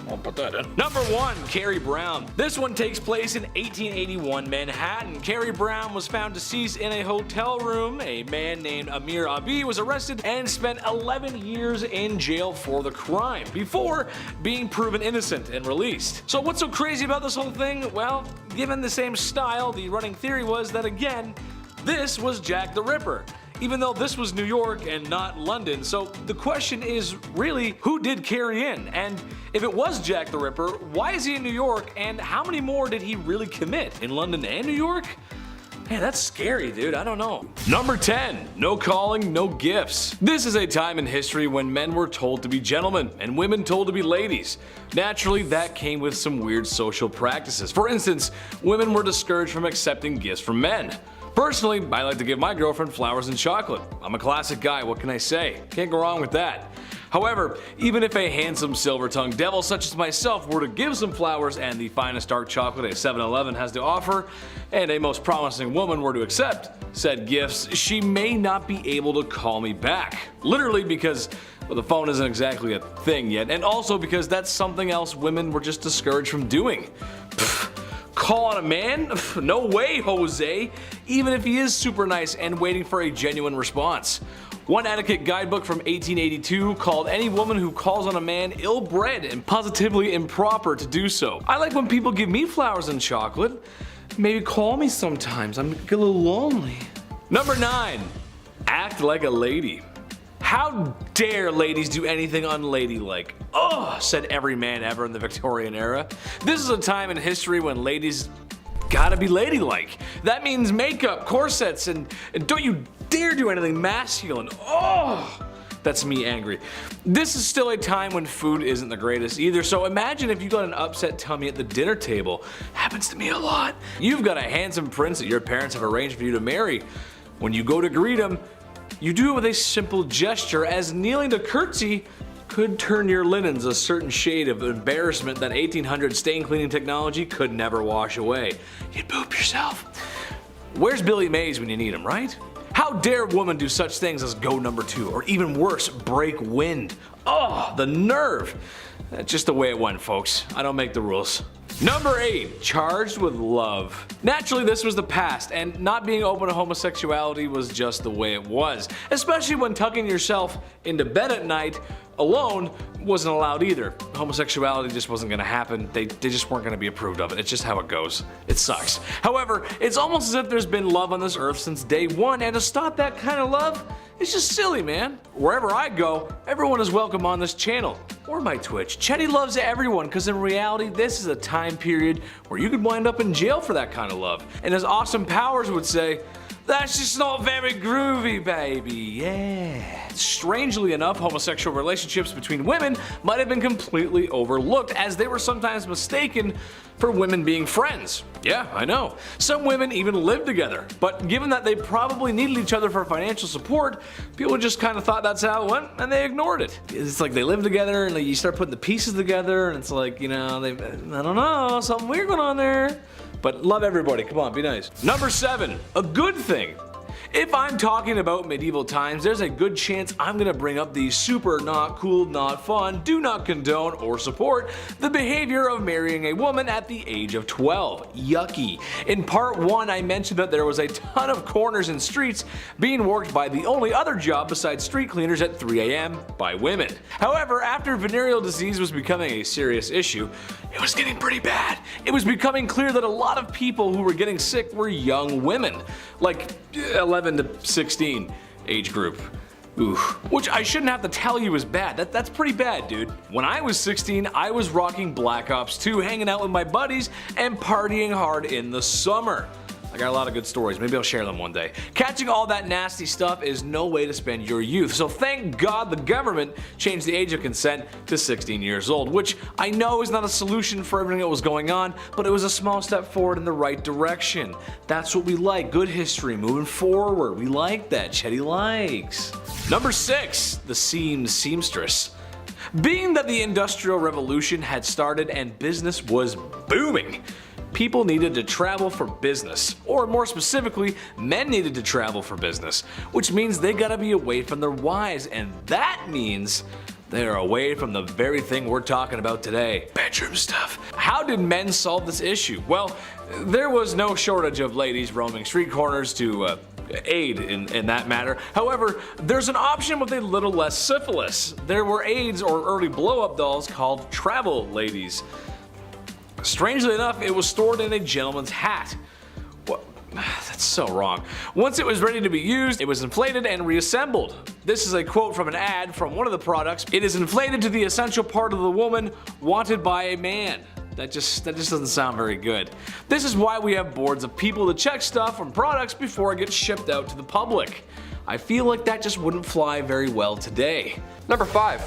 I'll put that in. Number 1, Carrie Brown. This one takes place in 1881 Manhattan. Carrie Brown was found deceased in a hotel room. A man named Amir Abi was arrested and spent 11 years in jail for the crime before being proven innocent and released. So what's so crazy about this whole thing? Well, given the same style, the running theory was that again, this was Jack the Ripper, even though this was New York and not London. So the question is really, who did Carrie in? And if it was Jack the Ripper, why is he in New York, and how many more did he really commit in London and New York? Man, that's scary, dude. I don't know. Number 10, no calling, no gifts. This is a time in history when men were told to be gentlemen and women told to be ladies. Naturally, that came with some weird social practices. For instance, women were discouraged from accepting gifts from men. Personally, I like to give my girlfriend flowers and chocolate. I'm a classic guy, what can I say? Can't go wrong with that. However, even if a handsome silver-tongued devil such as myself were to give some flowers and the finest dark chocolate a 7-Eleven has to offer, and a most promising woman were to accept said gifts, she may not be able to call me back. Literally because, well, the phone isn't exactly a thing yet, and also because that's something else women were just discouraged from doing. Call on a man? No way, Jose, even if he is super nice and waiting for a genuine response. One etiquette guidebook from 1882 called any woman who calls on a man ill-bred and positively improper to do so. I like when people give me flowers and chocolate. Maybe call me sometimes, I'm a little lonely. Number 9, act like a lady. How dare ladies do anything unladylike? Oh, said every man ever in the Victorian era. This is a time in history when ladies gotta be ladylike. That means makeup, corsets, and don't you dare do anything masculine. Oh, that's me angry. This is still a time when food isn't the greatest either, so imagine if you got an upset tummy at the dinner table. Happens to me a lot. You've got a handsome prince that your parents have arranged for you to marry. When you go to greet him, you do it with a simple gesture, as kneeling to curtsy could turn your linens a certain shade of embarrassment that 1800 stain cleaning technology could never wash away. You'd poop yourself. Where's Billy Mays when you need him, right? How dare women do such things as go number 2, or even worse, break wind? Oh, the nerve. That's just the way it went, folks. I don't make the rules. Number 8, charged with love. Naturally, this was the past, and not being open to homosexuality was just the way it was. Especially when tucking yourself into bed at night alone wasn't allowed either. Homosexuality just wasn't gonna happen. They just weren't gonna be approved of it. It's just how it goes. It sucks. However, it's almost as if there's been love on this earth since day one, and to stop that kind of love, it's just silly, man. Wherever I go, everyone is welcome on this channel or my Twitch. Chetty loves everyone, because in reality, this is a time period where you could wind up in jail for that kind of love. And as Austin Powers would say, that's just not very groovy, baby, yeah. Strangely enough, homosexual relationships between women might have been completely overlooked, as they were sometimes mistaken for women being friends. Yeah, I know. Some women even lived together, but given that they probably needed each other for financial support, people just kind of thought that's how it went, and they ignored it. It's like they live together, and like you start putting the pieces together, and it's like, you know, I don't know, something weird going on there. But love everybody, come on, be nice. Number 7, a good thing. If I'm talking about medieval times, there's a good chance I'm gonna bring up the super not cool, not fun, do not condone or support the behavior of marrying a woman at the age of 12. Yucky. In part 1, I mentioned that there was a ton of corners and streets being worked by the only other job besides street cleaners at 3 a.m. by women. However, after venereal disease was becoming a serious issue, it was getting pretty bad. It was becoming clear that a lot of people who were getting sick were young women, like 11 to 16 age group. Ooh. Which I shouldn't have to tell you is bad. That's pretty bad, dude. When I was 16, I was rocking Black Ops 2, hanging out with my buddies, and partying hard in the summer. I got a lot of good stories, maybe I'll share them one day. Catching all that nasty stuff is no way to spend your youth, so thank God the government changed the age of consent to 16 years old, which I know is not a solution for everything that was going on, but it was a small step forward in the right direction. That's what we like, good history moving forward. We like that, Chetty likes. Number 6, the seamstress. Being that the Industrial Revolution had started and business was booming, people needed to travel for business, or more specifically, men needed to travel for business, which means they gotta be away from their wives, and that means they're away from the very thing we're talking about today, bedroom stuff. How did men solve this issue? Well, there was no shortage of ladies roaming street corners to aid in that matter. However, there's an option with a little less syphilis. There were aids or early blow-up dolls called travel ladies. Strangely enough, it was stored in a gentleman's hat. What? That's so wrong. Once it was ready to be used, it was inflated and reassembled. This is a quote from an ad from one of the products. It is inflated to the essential part of the woman wanted by a man. That just doesn't sound very good. This is why we have boards of people to check stuff from products before it gets shipped out to the public. I feel like that just wouldn't fly very well today. Number 5.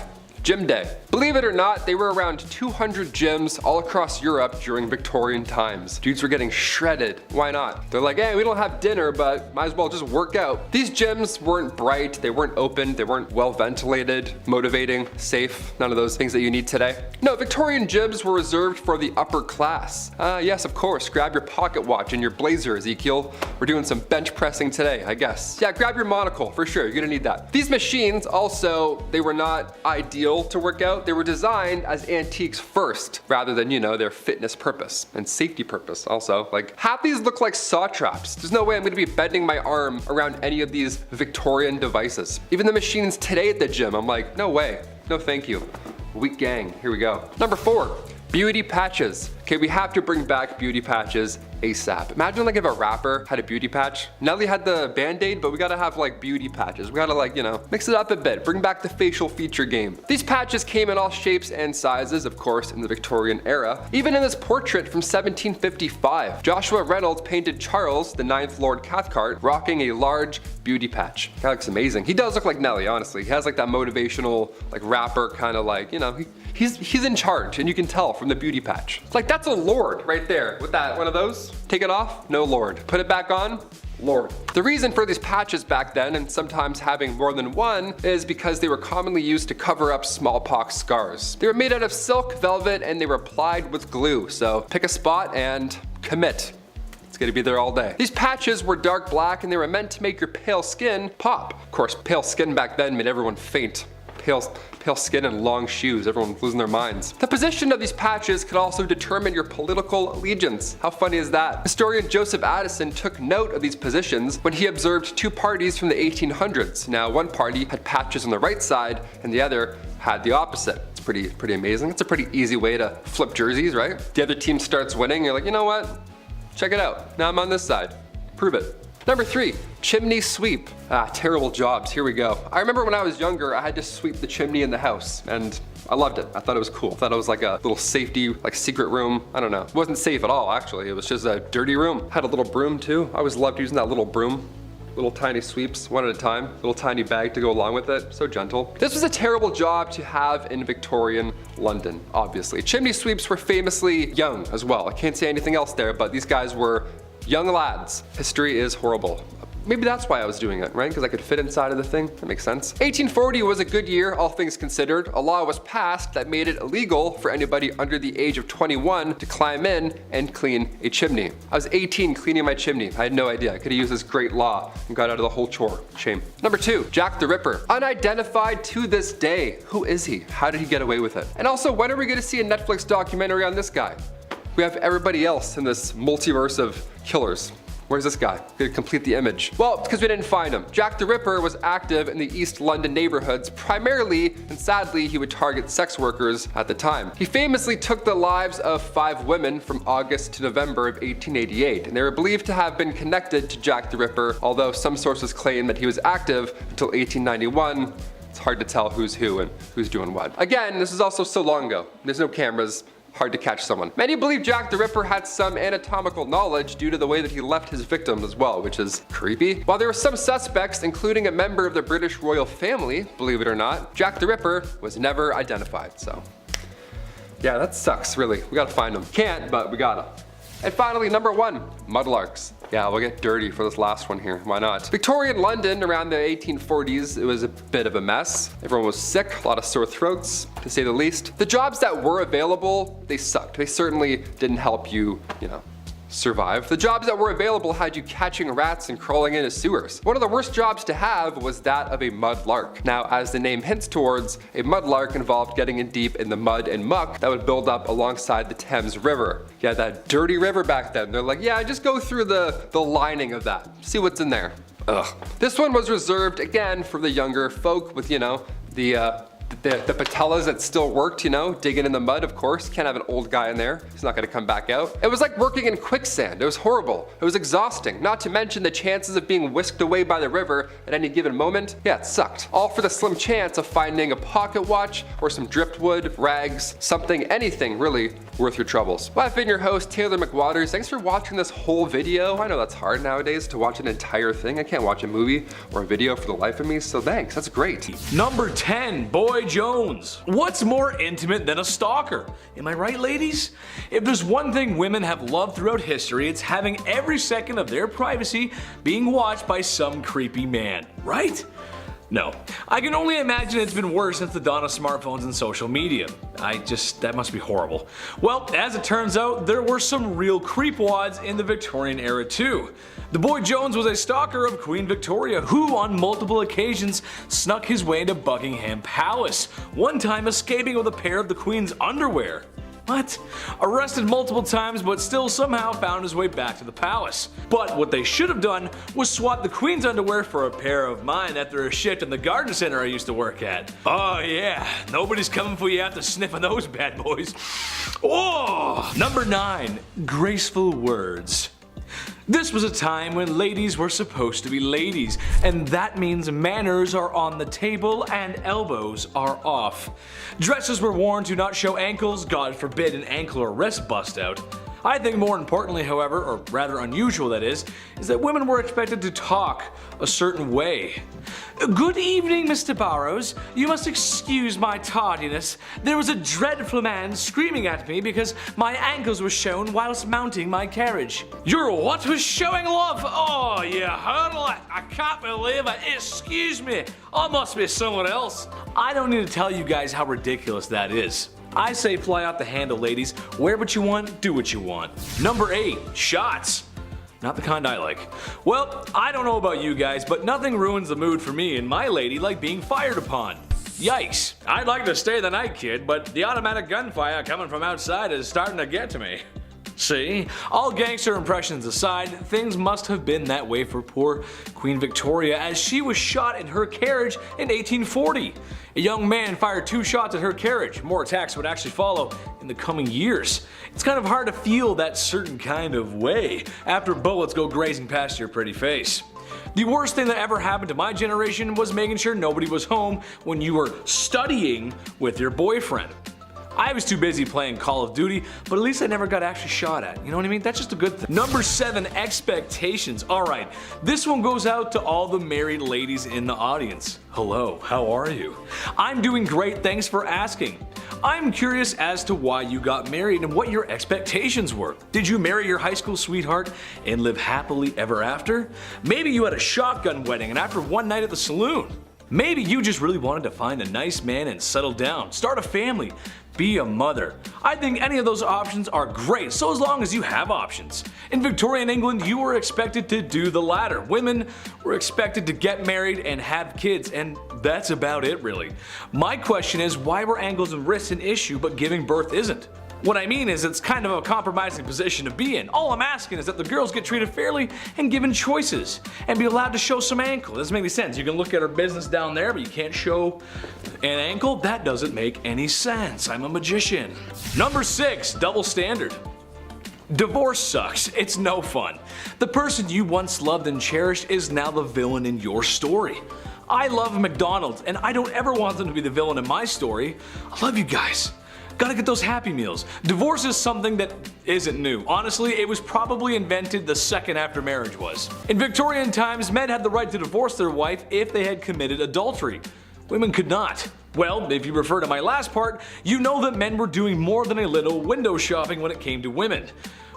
Gym day. Believe it or not, they were around 200 gyms all across Europe during Victorian times. Dudes were getting shredded. Why not? They're like, hey, we don't have dinner, but might as well just work out. These gyms weren't bright, they weren't open, they weren't well ventilated, motivating, safe, none of those things that you need today. No, Victorian gyms were reserved for the upper class. Yes, of course, grab your pocket watch and your blazer, Ezekiel. We're doing some bench pressing today, I guess. Yeah, grab your monocle, for sure, you're gonna need that. These machines also, they were not ideal to work out. They were designed as antiques first, rather than, you know, their fitness purpose and safety purpose also. Like, half these look like saw traps. There's no way I'm gonna be bending my arm around any of these Victorian devices. Even the machines today at the gym, I'm like, no way, no thank you. Weak gang, here we go. Number 4, beauty patches. Okay, we have to bring back beauty patches ASAP. Imagine like if a rapper had a beauty patch. Nelly had the Band-Aid, but we gotta have like beauty patches. We gotta like, you know, mix it up a bit, bring back the facial feature game. These patches came in all shapes and sizes, of course, in the Victorian era. Even in this portrait from 1755, Joshua Reynolds painted Charles, the 9th Lord Cathcart, rocking a large beauty patch. That looks amazing. He does look like Nelly, honestly. He has like that motivational, like rapper kind of like, you know, he's in charge, and you can tell from the beauty patch. It's like, that's a lord right there with that, one of those. Take it off, no lord. Put it back on, lord. The reason for these patches back then, and sometimes having more than one, is because they were commonly used to cover up smallpox scars. They were made out of silk, velvet, and they were applied with glue. So pick a spot and commit. It's gonna be there all day. These patches were dark black and they were meant to make your pale skin pop. Of course, pale skin back then made everyone faint. pale skin and long shoes. Everyone's losing their minds. The position of these patches could also determine your political allegiance. How funny is that? Historian Joseph Addison took note of these positions when he observed two parties from the 1800s. Now, one party had patches on the right side and the other had the opposite. It's pretty amazing. It's a pretty easy way to flip jerseys, right? The other team starts winning, you're like, you know what? Check it out. Now I'm on this side. Prove it. Number 3, chimney sweep. Terrible jobs. Here we go. I remember when I was younger, I had to sweep the chimney in the house, and I loved it. I thought it was cool. I thought it was like a little safety, like secret room. I don't know. It wasn't safe at all, actually. It was just a dirty room. Had a little broom too. I always loved using that little broom. Little tiny sweeps, one at a time. Little tiny bag to go along with it. So gentle. This was a terrible job to have in Victorian London, obviously. Chimney sweeps were famously young as well. I can't say anything else there, but these guys were young lads. History is horrible. Maybe that's why I was doing it, right? Because I could fit inside of the thing. That makes sense. 1840 was a good year, all things considered. A law was passed that made it illegal for anybody under the age of 21 to climb in and clean a chimney. I was 18 cleaning my chimney. I had no idea. I could have used this great law and got out of the whole chore. Shame. Number 2, Jack the Ripper. Unidentified to this day. Who is he? How did he get away with it? And also, when are we gonna see a Netflix documentary on this guy? We have everybody else in this multiverse of killers. Where's this guy? Gonna complete the image. Well, because we didn't find him. Jack the Ripper was active in the East London neighborhoods primarily, and sadly, he would target sex workers at the time. He famously took the lives of 5 women from August to November of 1888, and they were believed to have been connected to Jack the Ripper, although some sources claim that he was active until 1891. It's hard to tell who's who and who's doing what. Again, this is also so long ago. There's no cameras. Hard to catch someone. Many believe Jack the Ripper had some anatomical knowledge due to the way that he left his victims as well, which is creepy. While there were some suspects, including a member of the British royal family, believe it or not, Jack the Ripper was never identified, so. Yeah, that sucks, really. We gotta find him. Can't, but we gotta. And finally, number 1, mudlarks. Yeah, we'll get dirty for this last one here. Why not? Victorian London around the 1840s, it was a bit of a mess. Everyone was sick, a lot of sore throats, to say the least. The jobs that were available, they sucked. They certainly didn't help you, survive. The jobs that were available had you catching rats and crawling into sewers. One of the worst jobs to have was that of a mudlark. Now, as the name hints towards, a mudlark involved getting in deep in the mud and muck that would build up alongside the Thames River. Yeah, that dirty river back then. They're like, yeah, just go through the lining of that. See what's in there. Ugh. This one was reserved, again, for the younger folk with, the patellas that still worked, digging in the mud, of course. Can't have an old guy in there. He's not gonna come back out. It was like working in quicksand. It was horrible. It was exhausting. Not to mention the chances of being whisked away by the river at any given moment. Yeah, it sucked. All for the slim chance of finding a pocket watch or some driftwood, rags, something, anything really worth your troubles. Well, I've been your host, Taylor McWaters. Thanks for watching this whole video. I know that's hard nowadays to watch an entire thing. I can't watch a movie or a video for the life of me, so thanks. That's great. Number 10, Boy Jones. What's more intimate than a stalker? Am I right, ladies? If there's one thing women have loved throughout history, it's having every second of their privacy being watched by some creepy man, right? No. I can only imagine it's been worse since the dawn of smartphones and social media. That must be horrible. Well, as it turns out, there were some real creepwads in the Victorian era too. The Boy Jones was a stalker of Queen Victoria who on multiple occasions snuck his way into Buckingham Palace, one time escaping with a pair of the Queen's underwear. What? Arrested multiple times but still somehow found his way back to the palace. But what they should have done was swap the Queen's underwear for a pair of mine after a shift in the garden center I used to work at. Oh yeah, nobody's coming for you after sniffing those bad boys. Oh! Number 9, graceful words. This was a time when ladies were supposed to be ladies, and that means manners are on the table and elbows are off. Dresses were worn to not show ankles, God forbid an ankle or wrist bust out. I think more importantly, however, or rather unusual that is that women were expected to talk a certain way. Good evening, Mr. Burrows. You must excuse my tardiness. There was a dreadful man screaming at me because my ankles were shown whilst mounting my carriage. Your what was showing, love? Oh, you hurdle it. I can't believe it. Excuse me. I must be someone else. I don't need to tell you guys how ridiculous that is. I say fly out the handle, ladies. Wear what you want, do what you want. Number 8, shots. Not the kind I like. Well, I don't know about you guys, but nothing ruins the mood for me and my lady like being fired upon. Yikes. I'd like to stay the night, kid, but the automatic gunfire coming from outside is starting to get to me. See, all gangster impressions aside, things must have been that way for poor Queen Victoria as she was shot in her carriage in 1840. A young man fired 2 shots at her carriage. More attacks would actually follow in the coming years. It's kind of hard to feel that certain kind of way after bullets go grazing past your pretty face. The worst thing that ever happened to my generation was making sure nobody was home when you were studying with your boyfriend. I was too busy playing Call of Duty, but at least I never got actually shot at. You know what I mean? That's just a good thing. Number 7, expectations. Alright, this one goes out to all the married ladies in the audience. Hello, how are you? I'm doing great, thanks for asking. I'm curious as to why you got married and what your expectations were. Did you marry your high school sweetheart and live happily ever after? Maybe you had a shotgun wedding and after one night at the saloon. Maybe you just really wanted to find a nice man and settle down, start a family, be a mother. I think any of those options are great, so as long as you have options. In Victorian England, you were expected to do the latter. Women were expected to get married and have kids, and that's about it really. My question is, why were ankles and wrists an issue but giving birth isn't? What I mean is it's kind of a compromising position to be in. All I'm asking is that the girls get treated fairly and given choices and be allowed to show some ankle. It doesn't make any sense. You can look at her business down there but you can't show an ankle? That doesn't make any sense. I'm a magician. Number 6, double standard. Divorce sucks. It's no fun. The person you once loved and cherished is now the villain in your story. I love McDonald's and I don't ever want them to be the villain in my story. I love you guys. Gotta get those Happy Meals. Divorce is something that isn't new. Honestly, it was probably invented the second after marriage was. In Victorian times, men had the right to divorce their wife if they had committed adultery. Women could not. Well, if you refer to my last part, you know that men were doing more than a little window shopping when it came to women.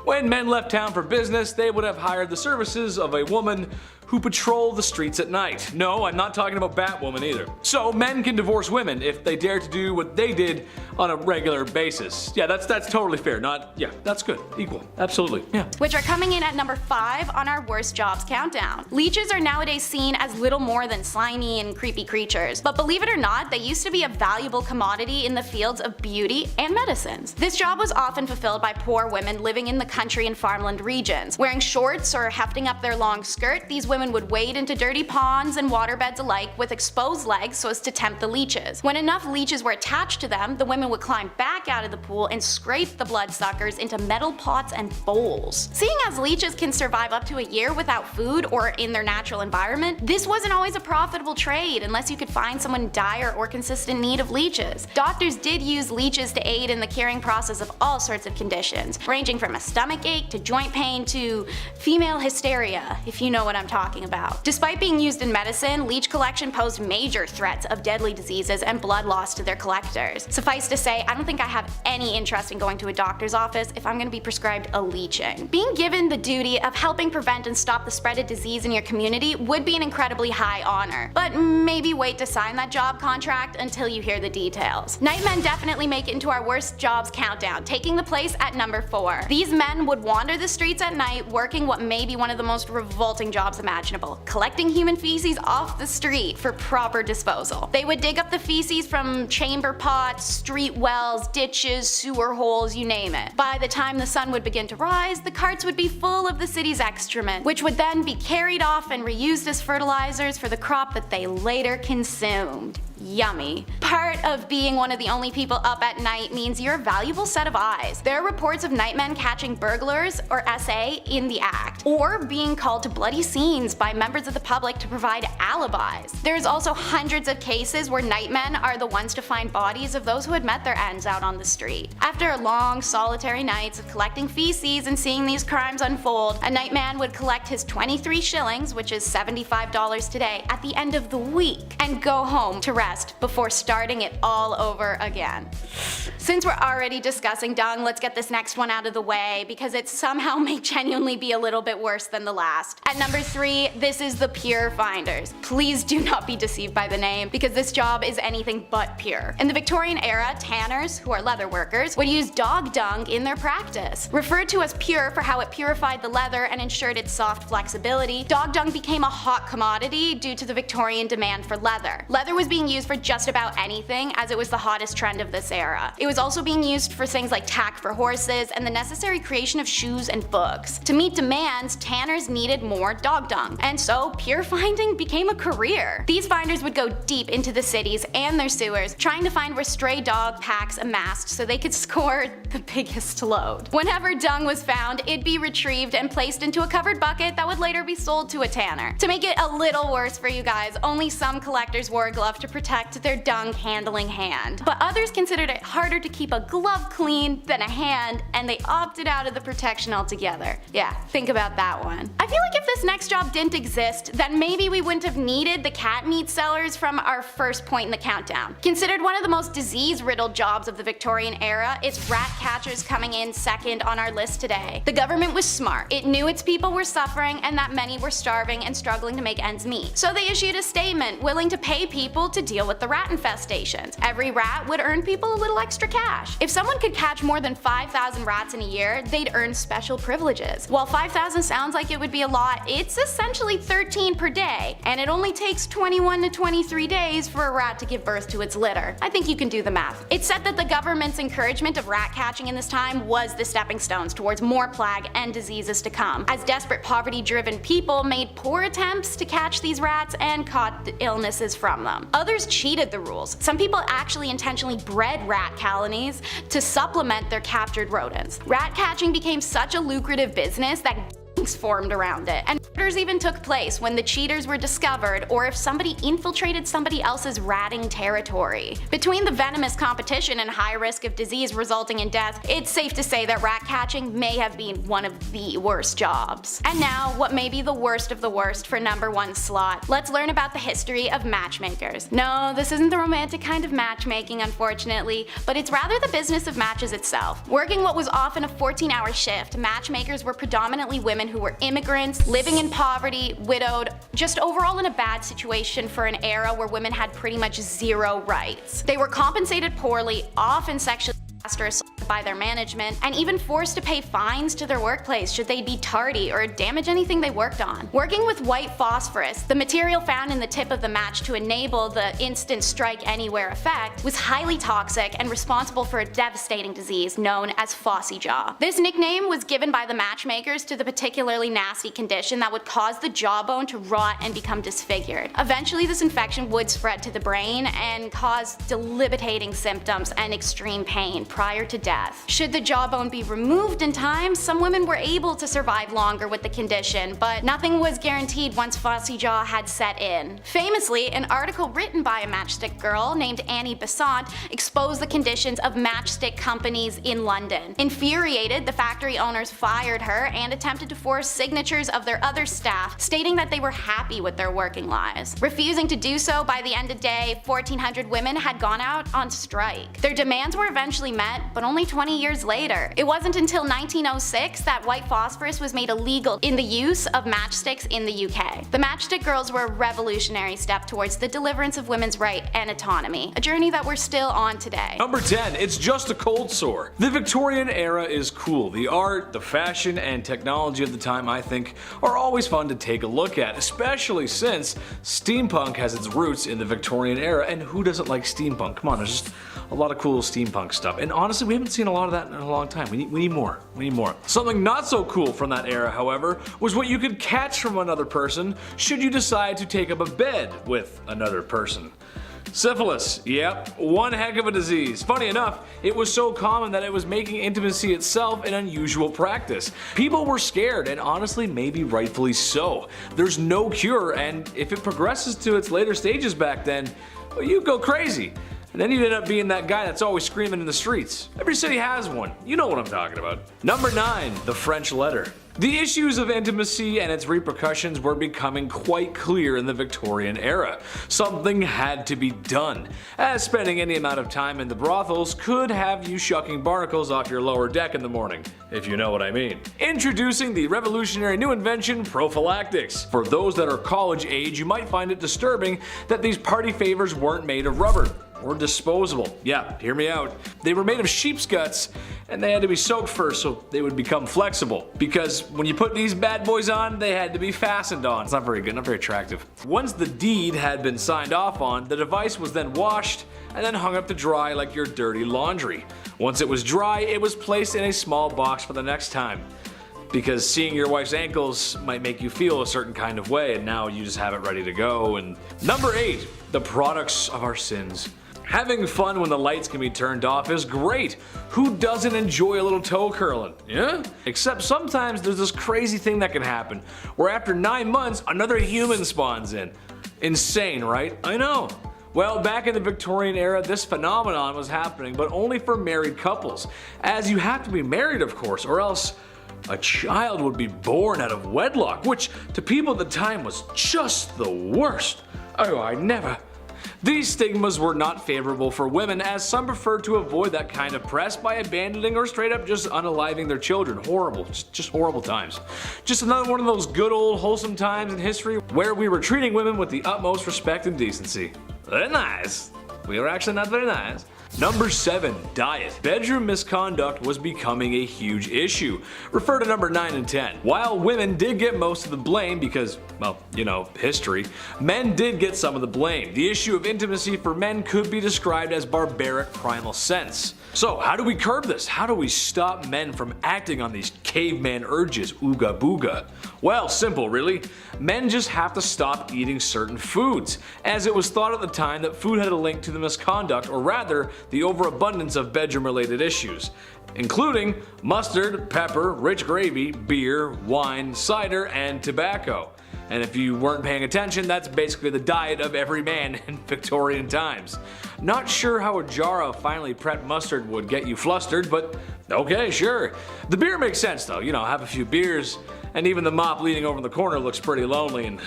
When men left town for business, they would have hired the services of a woman who patrol the streets at night. No, I'm not talking about Batwoman either. So men can divorce women if they dare to do what they did on a regular basis. Yeah, that's totally fair. That's good. Equal. Absolutely. Yeah. Which are coming in at number 5 on our worst jobs countdown. Leeches are nowadays seen as little more than slimy and creepy creatures, but believe it or not, they used to be a valuable commodity in the fields of beauty and medicines. This job was often fulfilled by poor women living in the country and farmland regions. Wearing shorts or hefting up their long skirt, these women would wade into dirty ponds and waterbeds alike with exposed legs so as to tempt the leeches. When enough leeches were attached to them, the women would climb back out of the pool and scrape the bloodsuckers into metal pots and bowls. Seeing as leeches can survive up to a year without food or in their natural environment, this wasn't always a profitable trade unless you could find someone in dire or consistent need of leeches. Doctors did use leeches to aid in the curing process of all sorts of conditions, ranging from a stomach ache to joint pain to female hysteria, if you know what I'm talking about. Despite being used in medicine, leech collection posed major threats of deadly diseases and blood loss to their collectors. Suffice to say, I don't think I have any interest in going to a doctor's office if I'm going to be prescribed a leeching. Being given the duty of helping prevent and stop the spread of disease in your community would be an incredibly high honor, but maybe wait to sign that job contract until you hear the details. Nightmen definitely make it into our worst jobs countdown, taking the place at number 4. These men would wander the streets at night working what may be one of the most revolting jobs imaginable, collecting human feces off the street for proper disposal. They would dig up the feces from chamber pots, street wells, ditches, sewer holes, you name it. By the time the sun would begin to rise, the carts would be full of the city's excrement, which would then be carried off and reused as fertilizers for the crop that they later consumed. Yummy. Part of being one of the only people up at night means you're a valuable set of eyes. There are reports of nightmen catching burglars, or SA, in the act, or being called to bloody scenes by members of the public to provide alibis. There's also hundreds of cases where nightmen are the ones to find bodies of those who had met their ends out on the street. After long, solitary nights of collecting feces and seeing these crimes unfold, a nightman would collect his 23 shillings, which is $75 today, at the end of the week, and go home to rest before starting it all over again. Since we're already discussing dung, let's get this next one out of the way because it somehow may genuinely be a little bit worse than the last. At number 3, this is the pure finders. Please do not be deceived by the name because this job is anything but pure. In the Victorian era, tanners, who are leather workers, would use dog dung in their practice. Referred to as pure for how it purified the leather and ensured its soft flexibility, dog dung became a hot commodity due to the Victorian demand for leather. Leather was being used for just about anything as it was the hottest trend of this era. It was also being used for things like tack for horses and the necessary creation of shoes and books. To meet demands, tanners needed more dog dung, and so pure finding became a career. These finders would go deep into the cities and their sewers, trying to find where stray dog packs amassed so they could score the biggest load. Whenever dung was found, it'd be retrieved and placed into a covered bucket that would later be sold to a tanner. To make it a little worse for you guys, only some collectors wore a glove to protect their dung handling hand. But others considered it harder to keep a glove clean than a hand, and they opted out of the protection altogether. Yeah, think about that one. I feel like if this next job didn't exist, then maybe we wouldn't have needed the cat meat sellers from our first point in the countdown. Considered one of the most disease-riddled jobs of the Victorian era, it's rat catchers coming in second on our list today. The government was smart. It knew its people were suffering and that many were starving and struggling to make ends meet. So they issued a statement willing to pay people to deal with the rat infestations. Every rat would earn people a little extra cash. If someone could catch more than 5,000 rats in a year, they'd earn special privileges. While 5,000 sounds like it would be a lot, it's essentially 13 per day, and it only takes 21 to 23 days for a rat to give birth to its litter. I think you can do the math. It's said that the government's encouragement of rat catching in this time was the stepping stones towards more plague and diseases to come, as desperate poverty-driven people made poor attempts to catch these rats and caught the illnesses from them. Others cheated the rules. Some people actually intentionally bred rat colonies to supplement their captured rodents. Rat catching became such a lucrative business that gangs formed around it, and murders even took place when the cheaters were discovered or if somebody infiltrated somebody else's ratting territory. Between the venomous competition and high risk of disease resulting in death, it's safe to say that rat catching may have been one of the worst jobs. And now, what may be the worst of the worst for number 1 slot. Let's learn about the history of matchmakers. No, this isn't the romantic kind of matchmaking, unfortunately, but it's rather the business of matches itself. Working what was often a 14-hour shift, matchmakers were predominantly women who were immigrants, living in poverty, widowed, just overall in a bad situation for an era where women had pretty much zero rights. They were compensated poorly, often sexually harassed or assaulted by their management, and even forced to pay fines to their workplace should they be tardy or damage anything they worked on. Working with white phosphorus, the material found in the tip of the match to enable the instant strike anywhere effect, was highly toxic and responsible for a devastating disease known as phossy jaw. This nickname was given by the matchmakers to the particularly nasty condition that would cause the jawbone to rot and become disfigured. Eventually, this infection would spread to the brain and cause debilitating symptoms and extreme pain prior to death. Should the jawbone be removed in time, some women were able to survive longer with the condition, but nothing was guaranteed once phossy jaw had set in. Famously, an article written by a matchstick girl named Annie Besant exposed the conditions of matchstick companies in London. Infuriated, the factory owners fired her and attempted to force signatures of their other staff, stating that they were happy with their working lives. Refusing to do so, by the end of the day, 1,400 women had gone out on strike. Their demands were eventually met, but only 20 years later. It wasn't until 1906 that white phosphorus was made illegal in the use of matchsticks in the UK. The matchstick girls were a revolutionary step towards the deliverance of women's right and autonomy, a journey that we're still on today. Number 10, it's just a cold sore. The Victorian era is cool. The art, the fashion, and technology of the time, I think, are always fun to take a look at, especially since steampunk has its roots in the Victorian era, and who doesn't like steampunk? Come on, there's just a lot of cool steampunk stuff, and honestly, we haven't seen a lot of that in a long time. We need more. We need more. Something not so cool from that era, however, was what you could catch from another person should you decide to take up a bed with another person. Syphilis, yep, one heck of a disease. Funny enough, it was so common that it was making intimacy itself an unusual practice. People were scared, and honestly, maybe rightfully so. There's no cure, and if it progresses to its later stages back then, well, you go crazy. And then you'd end up being that guy that's always screaming in the streets. Every city has one. You know what I'm talking about. Number 9, the French letter. The issues of intimacy and its repercussions were becoming quite clear in the Victorian era. Something had to be done, as spending any amount of time in the brothels could have you shucking barnacles off your lower deck in the morning, if you know what I mean. Introducing the revolutionary new invention, prophylactics. For those that are college age, you might find it disturbing that these party favors weren't made of rubber or disposable. Yeah, hear me out. They were made of sheep's guts, and they had to be soaked first so they would become flexible. Because when you put these bad boys on, they had to be fastened on. It's not very good, not very attractive. Once the deed had been signed off on, the device was then washed and then hung up to dry like your dirty laundry. Once it was dry, it was placed in a small box for the next time. Because seeing your wife's ankles might make you feel a certain kind of way, and now you just have it ready to go. And number 8, the products of our sins. Having fun when the lights can be turned off is great. Who doesn't enjoy a little toe curling? Yeah? Except sometimes there's this crazy thing that can happen, where after 9 months, another human spawns in. Insane, right? I know. Well, back in the Victorian era, this phenomenon was happening, but only for married couples. As you have to be married, of course, or else a child would be born out of wedlock, which to people at the time was just the worst. Oh, I never. These stigmas were not favorable for women, as some preferred to avoid that kind of press by abandoning or straight up just unaliving their children. Horrible, just horrible times. Just another one of those good old wholesome times in history where we were treating women with the utmost respect and decency. Very nice. We were actually not very nice. Number 7, diet. Bedroom misconduct was becoming a huge issue. Refer to number 9 and 10. While women did get most of the blame because, well, you know, history, men did get some of the blame. The issue of intimacy for men could be described as barbaric primal sense. So how do we curb this? How do we stop men from acting on these caveman urges, ooga booga? Well, simple really. Men just have to stop eating certain foods, as it was thought at the time that food had a link to the misconduct, or rather, the overabundance of bedroom-related issues, including mustard, pepper, rich gravy, beer, wine, cider, and tobacco. And if you weren't paying attention, that's basically the diet of every man in Victorian times. Not sure how a jar of finely prepped mustard would get you flustered, but okay, sure. The beer makes sense though, you know, have a few beers, and even the mop leaning over in the corner looks pretty lonely, and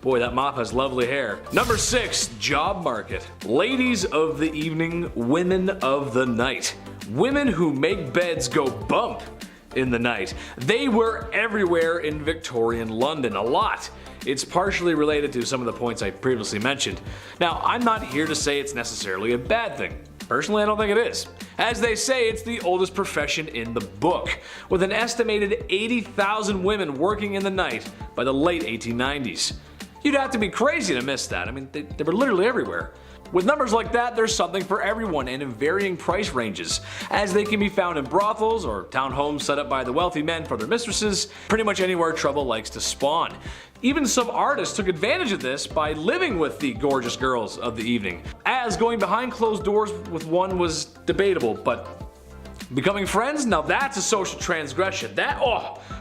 boy, that mop has lovely hair. Number 6, job market. Ladies of the evening, women of the night. Women who make beds go bump in the night. They were everywhere in Victorian London, a lot. It's partially related to some of the points I previously mentioned. Now, I'm not here to say it's necessarily a bad thing. Personally, I don't think it is. As they say, it's the oldest profession in the book, with an estimated 80,000 women working in the night by the late 1890s. You'd have to be crazy to miss that. I mean, they were literally everywhere. With numbers like that, there's something for everyone and in varying price ranges, as they can be found in brothels or townhomes set up by the wealthy men for their mistresses, pretty much anywhere trouble likes to spawn. Even some artists took advantage of this by living with the gorgeous girls of the evening, as going behind closed doors with one was debatable, but becoming friends? Now that's a social transgression.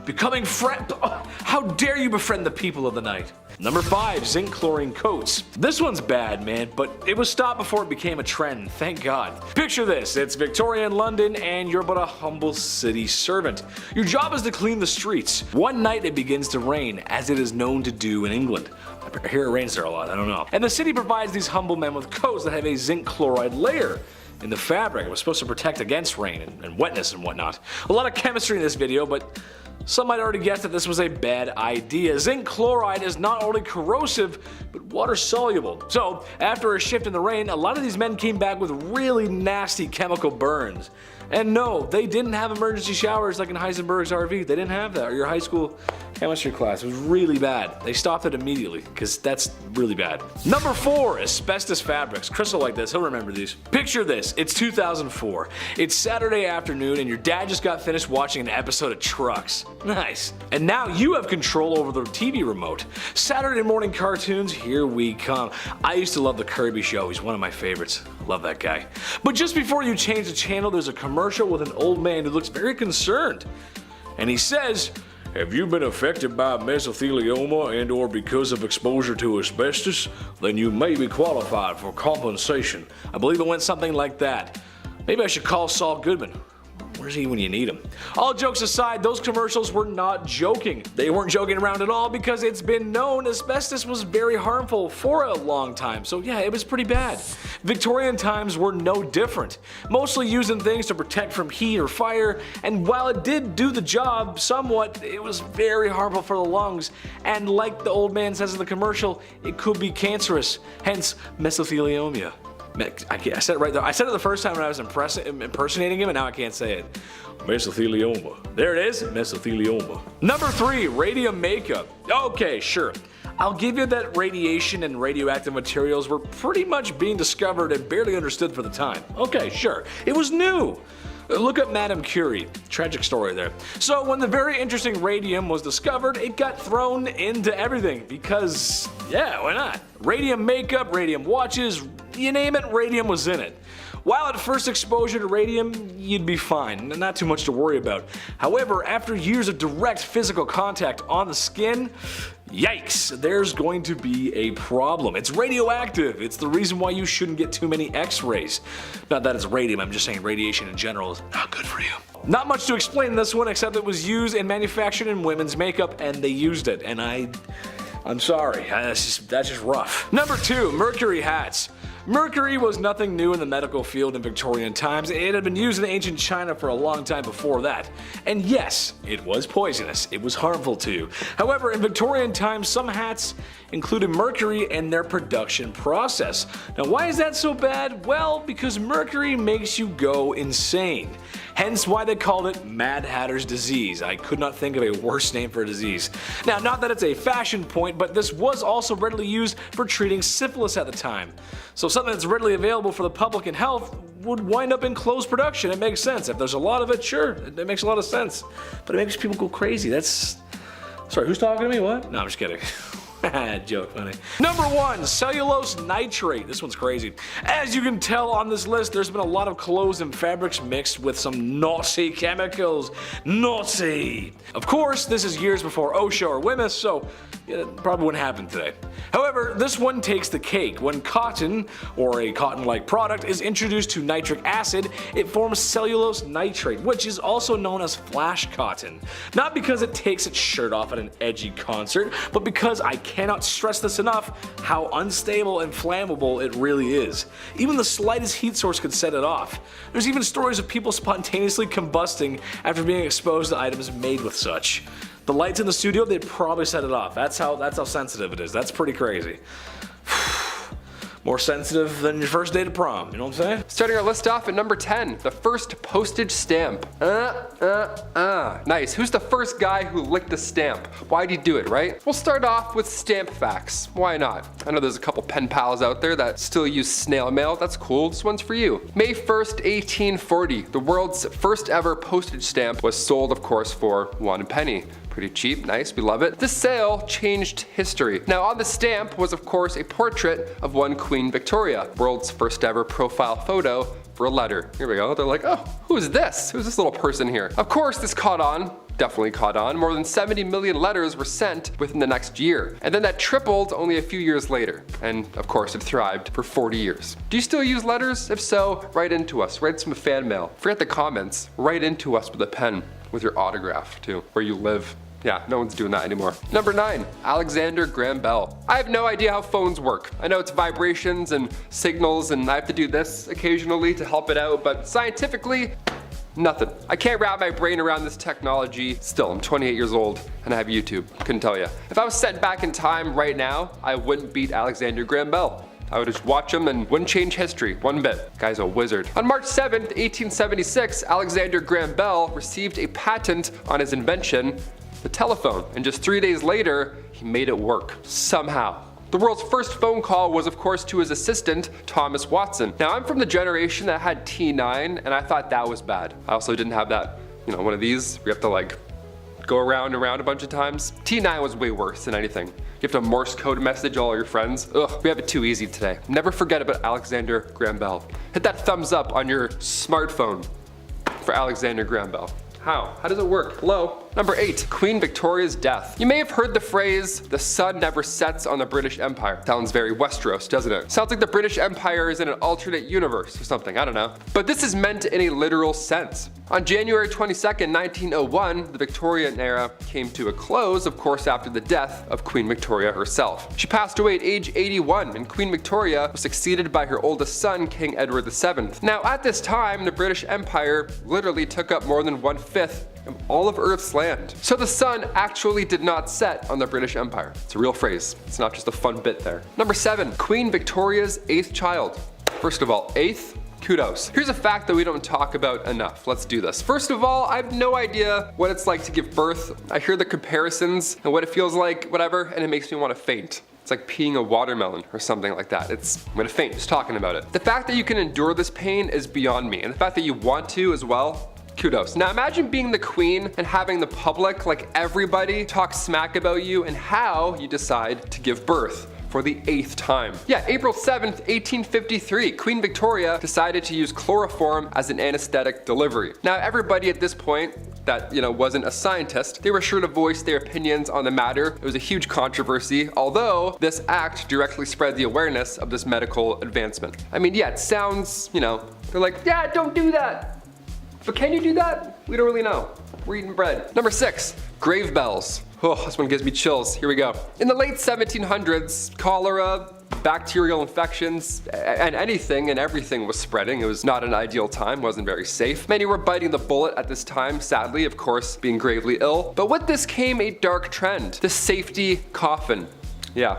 Becoming friend. How dare you befriend the people of the night? Number 5, zinc chlorine coats. This one's bad, man, but it was stopped before it became a trend, thank God. Picture this, it's Victorian London and you're but a humble city servant. Your job is to clean the streets. One night it begins to rain, as it is known to do in England. I hear it rains there a lot, I don't know. And the city provides these humble men with coats that have a zinc chloride layer in the fabric. It was supposed to protect against rain and wetness and whatnot. A lot of chemistry in this video, but some might already guess that this was a bad idea. Zinc chloride is not only corrosive, but water soluble. So, after a shift in the rain, a lot of these men came back with really nasty chemical burns. And no, they didn't have emergency showers like in Heisenberg's RV. They didn't have that, or your high school chemistry class. It was really bad. They stopped it immediately, because that's really bad. Number 4, asbestos fabrics. Chris will like this, he'll remember these. Picture this, it's 2004. It's Saturday afternoon and your dad just got finished watching an episode of Trucks. Nice. And now you have control over the TV remote. Saturday morning cartoons, here we come. I used to love the Kirby Show, he's one of my favorites. Love that guy. But just before you change the channel, there's a commercial with an old man who looks very concerned. And he says, Have you been affected by mesothelioma and or because of exposure to asbestos? Then you may be qualified for compensation. I believe it went something like that. Maybe I should call Saul Goodman. Where's he when you need him? All jokes aside, those commercials were not joking. They weren't joking around at all because it's been known asbestos was very harmful for a long time. So yeah, it was pretty bad. Victorian times were no different. Mostly using things to protect from heat or fire, and while it did do the job somewhat, it was very harmful for the lungs. And like the old man says in the commercial, it could be cancerous, hence mesothelioma. I said it right there. I said it the first time when I was impersonating him, and now I can't say it. Mesothelioma. There it is, mesothelioma. Number 3, radium makeup. Okay, sure. I'll give you that radiation and radioactive materials were pretty much being discovered and barely understood for the time. Okay, sure. It was new. Look up Madame Curie. Tragic story there. So when the very interesting radium was discovered, it got thrown into everything because, yeah, why not? Radium makeup, radium watches, you name it, radium was in it. While at first exposure to radium, you'd be fine, not too much to worry about. However, after years of direct physical contact on the skin, yikes, there's going to be a problem. It's radioactive. It's the reason why you shouldn't get too many x-rays. Not that it's radium, I'm just saying radiation in general is not good for you. Not much to explain in this one except it was used and manufactured in women's makeup and they used it, and I'm sorry, that's just rough. Number 2, mercury hats. Mercury was nothing new in the medical field in Victorian times. It had been used in ancient China for a long time before that. And yes, it was poisonous. It was harmful to you. However, in Victorian times, some hats included mercury in their production process. Now, why is that so bad? Well, because mercury makes you go insane. Hence why they called it Mad Hatter's disease. I could not think of a worse name for a disease. Now, not that it's a fashion point, but this was also readily used for treating syphilis at the time. So something that's readily available for the public and health would wind up in closed production. It makes sense. If there's a lot of it, sure, it makes a lot of sense. But it makes people go crazy. Sorry, who's talking to me? What? No, I'm just kidding. Joke, funny. Number 1, cellulose nitrate. This one's crazy. As you can tell on this list, there's been a lot of clothes and fabrics mixed with some naughty chemicals. Naughty! Of course, this is years before OSHA or WMS, so it probably wouldn't happen today. However, this one takes the cake. When cotton, or a cotton-like product, is introduced to nitric acid, it forms cellulose nitrate, which is also known as flash cotton. Not because it takes its shirt off at an edgy concert, but because I cannot stress this enough, how unstable and flammable it really is. Even the slightest heat source could set it off. There's even stories of people spontaneously combusting after being exposed to items made with such. The lights in the studio, they'd probably set it off. That's how sensitive it is. That's pretty crazy. More sensitive than your first day to prom, you know what I'm saying? Starting our list off at number 10, the first postage stamp. Nice. Who's the first guy who licked a stamp? Why'd he do it, right? We'll start off with stamp facts. Why not? I know there's a couple pen pals out there that still use snail mail. That's cool. This one's for you. May 1st, 1840, the world's first ever postage stamp was sold, of course, for 1 penny. Pretty cheap, nice, we love it. This sale changed history. Now on the stamp was of course a portrait of one Queen Victoria, world's first ever profile photo for a letter. Here we go, they're like, oh, who is this? Who's this little person here? Of course this caught on. Definitely caught on. More than 70 million letters were sent within the next year. And then that tripled only a few years later. And of course it thrived for 40 years. Do you still use letters? If so, write into us. Write some fan mail. Forget the comments. Write into us with a pen, with your autograph too, where you live. Yeah, no one's doing that anymore. Number 9, Alexander Graham Bell. I have no idea how phones work. I know it's vibrations and signals and I have to do this occasionally to help it out, but scientifically, nothing. I can't wrap my brain around this technology. Still, I'm 28 years old and I have YouTube. Couldn't tell you. If I was sent back in time right now, I wouldn't beat Alexander Graham Bell. I would just watch him and wouldn't change history one bit. Guy's a wizard. On March 7th, 1876, Alexander Graham Bell received a patent on his invention, the telephone, and just 3 days later, he made it work, somehow. The world's first phone call was of course to his assistant, Thomas Watson. Now I'm from the generation that had T9 and I thought that was bad. I also didn't have that, one of these where you have to like go around and around a bunch of times. T9 was way worse than anything. You have to Morse code message all your friends. Ugh, we have it too easy today. Never forget about Alexander Graham Bell. Hit that thumbs up on your smartphone for Alexander Graham Bell. How does it work? Hello? Number 8. Queen Victoria's death. You may have heard the phrase, "the sun never sets on the British Empire." Sounds very Westeros, doesn't it? Sounds like the British Empire is in an alternate universe or something, I don't know. But this is meant in a literal sense. On January 22nd, 1901, the Victorian era came to a close, of course, after the death of Queen Victoria herself. She passed away at age 81, and Queen Victoria was succeeded by her oldest son, King Edward VII. Now, at this time, the British Empire literally took up more than 1/5 of all of Earth's land. So the sun actually did not set on the British Empire. It's a real phrase. It's not just a fun bit there. Number 7. Queen Victoria's 8th child. First of all, 8th? Kudos. Here's a fact that we don't talk about enough. Let's do this. First of all, I have no idea what it's like to give birth. I hear the comparisons and what it feels like, whatever, and it makes me want to faint. It's like peeing a watermelon or something like that. I'm gonna faint just talking about it. The fact that you can endure this pain is beyond me, and the fact that you want to as well, kudos. Now imagine being the queen and having the public, like everybody, talk smack about you and how you decide to give birth for the 8th time. Yeah, April 7th, 1853, Queen Victoria decided to use chloroform as an anesthetic delivery. Now everybody at this point that, wasn't a scientist, they were sure to voice their opinions on the matter. It was a huge controversy, although this act directly spread the awareness of this medical advancement. I mean, yeah, it sounds, they're like, yeah, don't do that. But can you do that? We don't really know. We're eating bread. Number 6, grave bells. Oh, this one gives me chills. Here we go. In the late 1700s, cholera, bacterial infections, and anything and everything was spreading. It was not an ideal time, wasn't very safe. Many were biting the bullet at this time, sadly, of course, being gravely ill. But with this came a dark trend, the safety coffin. Yeah.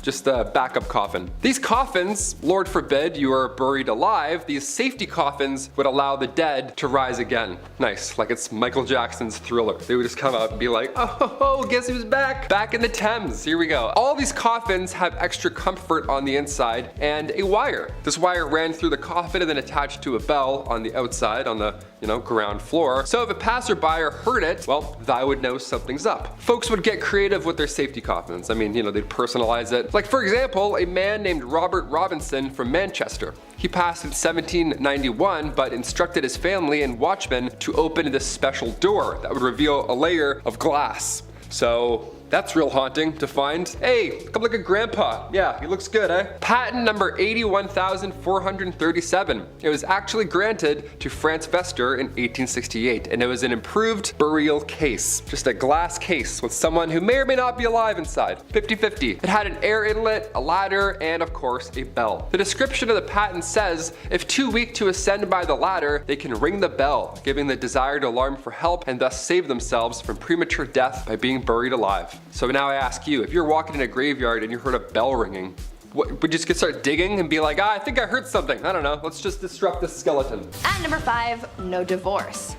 Just a backup coffin. These coffins, Lord forbid you are buried alive, these safety coffins would allow the dead to rise again. Nice, like it's Michael Jackson's Thriller. They would just come out and be like, oh, guess who's back? Back in the Thames, here we go. All these coffins have extra comfort on the inside and a wire. This wire ran through the coffin and then attached to a bell on the outside on the ground floor. So if a passerby heard it, well, they would know something's up. Folks would get creative with their safety coffins. I mean, they'd personalize it. Like for example, a man named Robert Robinson from Manchester. He passed in 1791, but instructed his family and watchmen to open this special door that would reveal a layer of glass. So that's real haunting to find. Hey, come look at Grandpa. Yeah, he looks good, eh? Patent number 81,437. It was actually granted to Franz Vester in 1868, and it was an improved burial case. Just a glass case with someone who may or may not be alive inside. 50-50. It had an air inlet, a ladder, and of course, a bell. The description of the patent says, if too weak to ascend by the ladder, they can ring the bell, giving the desired alarm for help and thus save themselves from premature death by being buried alive. So now I ask you, if you're walking in a graveyard and you heard a bell ringing, would you just start digging and be like, I think I heard something. I don't know, let's just disrupt this skeleton. At number 5, no divorce.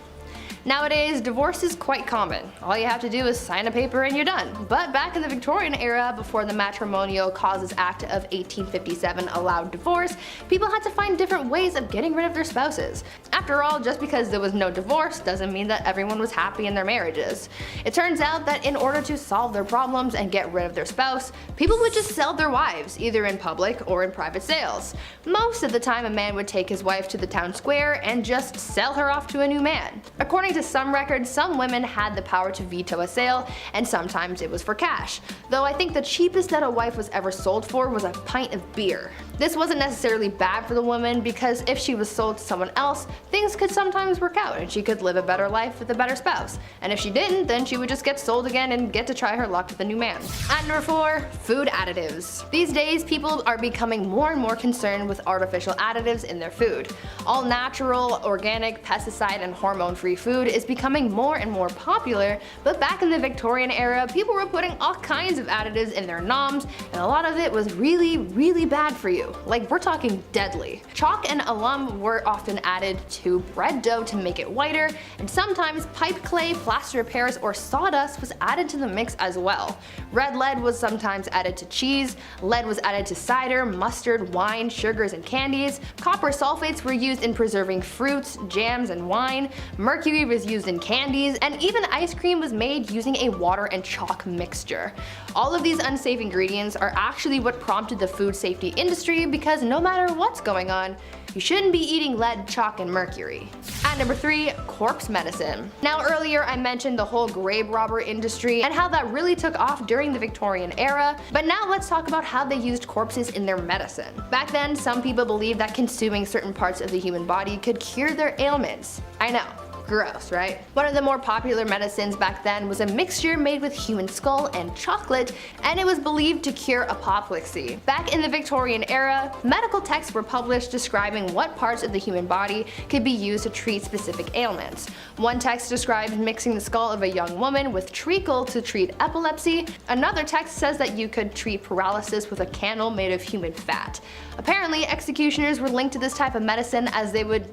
Nowadays, divorce is quite common. All you have to do is sign a paper and you're done. But back in the Victorian era, before the Matrimonial Causes Act of 1857 allowed divorce, people had to find different ways of getting rid of their spouses. After all, just because there was no divorce doesn't mean that everyone was happy in their marriages. It turns out that in order to solve their problems and get rid of their spouse, people would just sell their wives, either in public or in private sales. Most of the time, a man would take his wife to the town square and just sell her off to a new man. According to some records, some women had the power to veto a sale, and sometimes it was for cash. Though I think the cheapest that a wife was ever sold for was a pint of beer. This wasn't necessarily bad for the woman, because if she was sold to someone else, things could sometimes work out and she could live a better life with a better spouse. And if she didn't, then she would just get sold again and get to try her luck with a new man. At number 4, food additives. These days, people are becoming more and more concerned with artificial additives in their food. All natural, organic, pesticide, and hormone-free food is becoming more and more popular, but back in the Victorian era, people were putting all kinds of additives in their noms, and a lot of it was really, really bad for you. Like, we're talking deadly. Chalk and alum were often added to bread dough to make it whiter, and sometimes pipe clay, plaster of Paris, or sawdust was added to the mix as well. Red lead was sometimes added to cheese, lead was added to cider, mustard, wine, sugars, and candies, copper sulfates were used in preserving fruits, jams, and wine, mercury was used in candies, and even ice cream was made using a water and chalk mixture. All of these unsafe ingredients are actually what prompted the food safety industry, because no matter what's going on, You shouldn't be eating lead, chalk, and mercury. At number 3, corpse medicine. Now earlier I mentioned the whole grave robber industry and how that really took off during the Victorian era, but now let's talk about how they used corpses in their medicine. Back then, some people believed that consuming certain parts of the human body could cure their ailments. I know. Gross, right? One of the more popular medicines back then was a mixture made with human skull and chocolate, and it was believed to cure apoplexy. Back in the Victorian era, medical texts were published describing what parts of the human body could be used to treat specific ailments. One text described mixing the skull of a young woman with treacle to treat epilepsy. Another text says that you could treat paralysis with a candle made of human fat. Apparently, executioners were linked to this type of medicine as they would,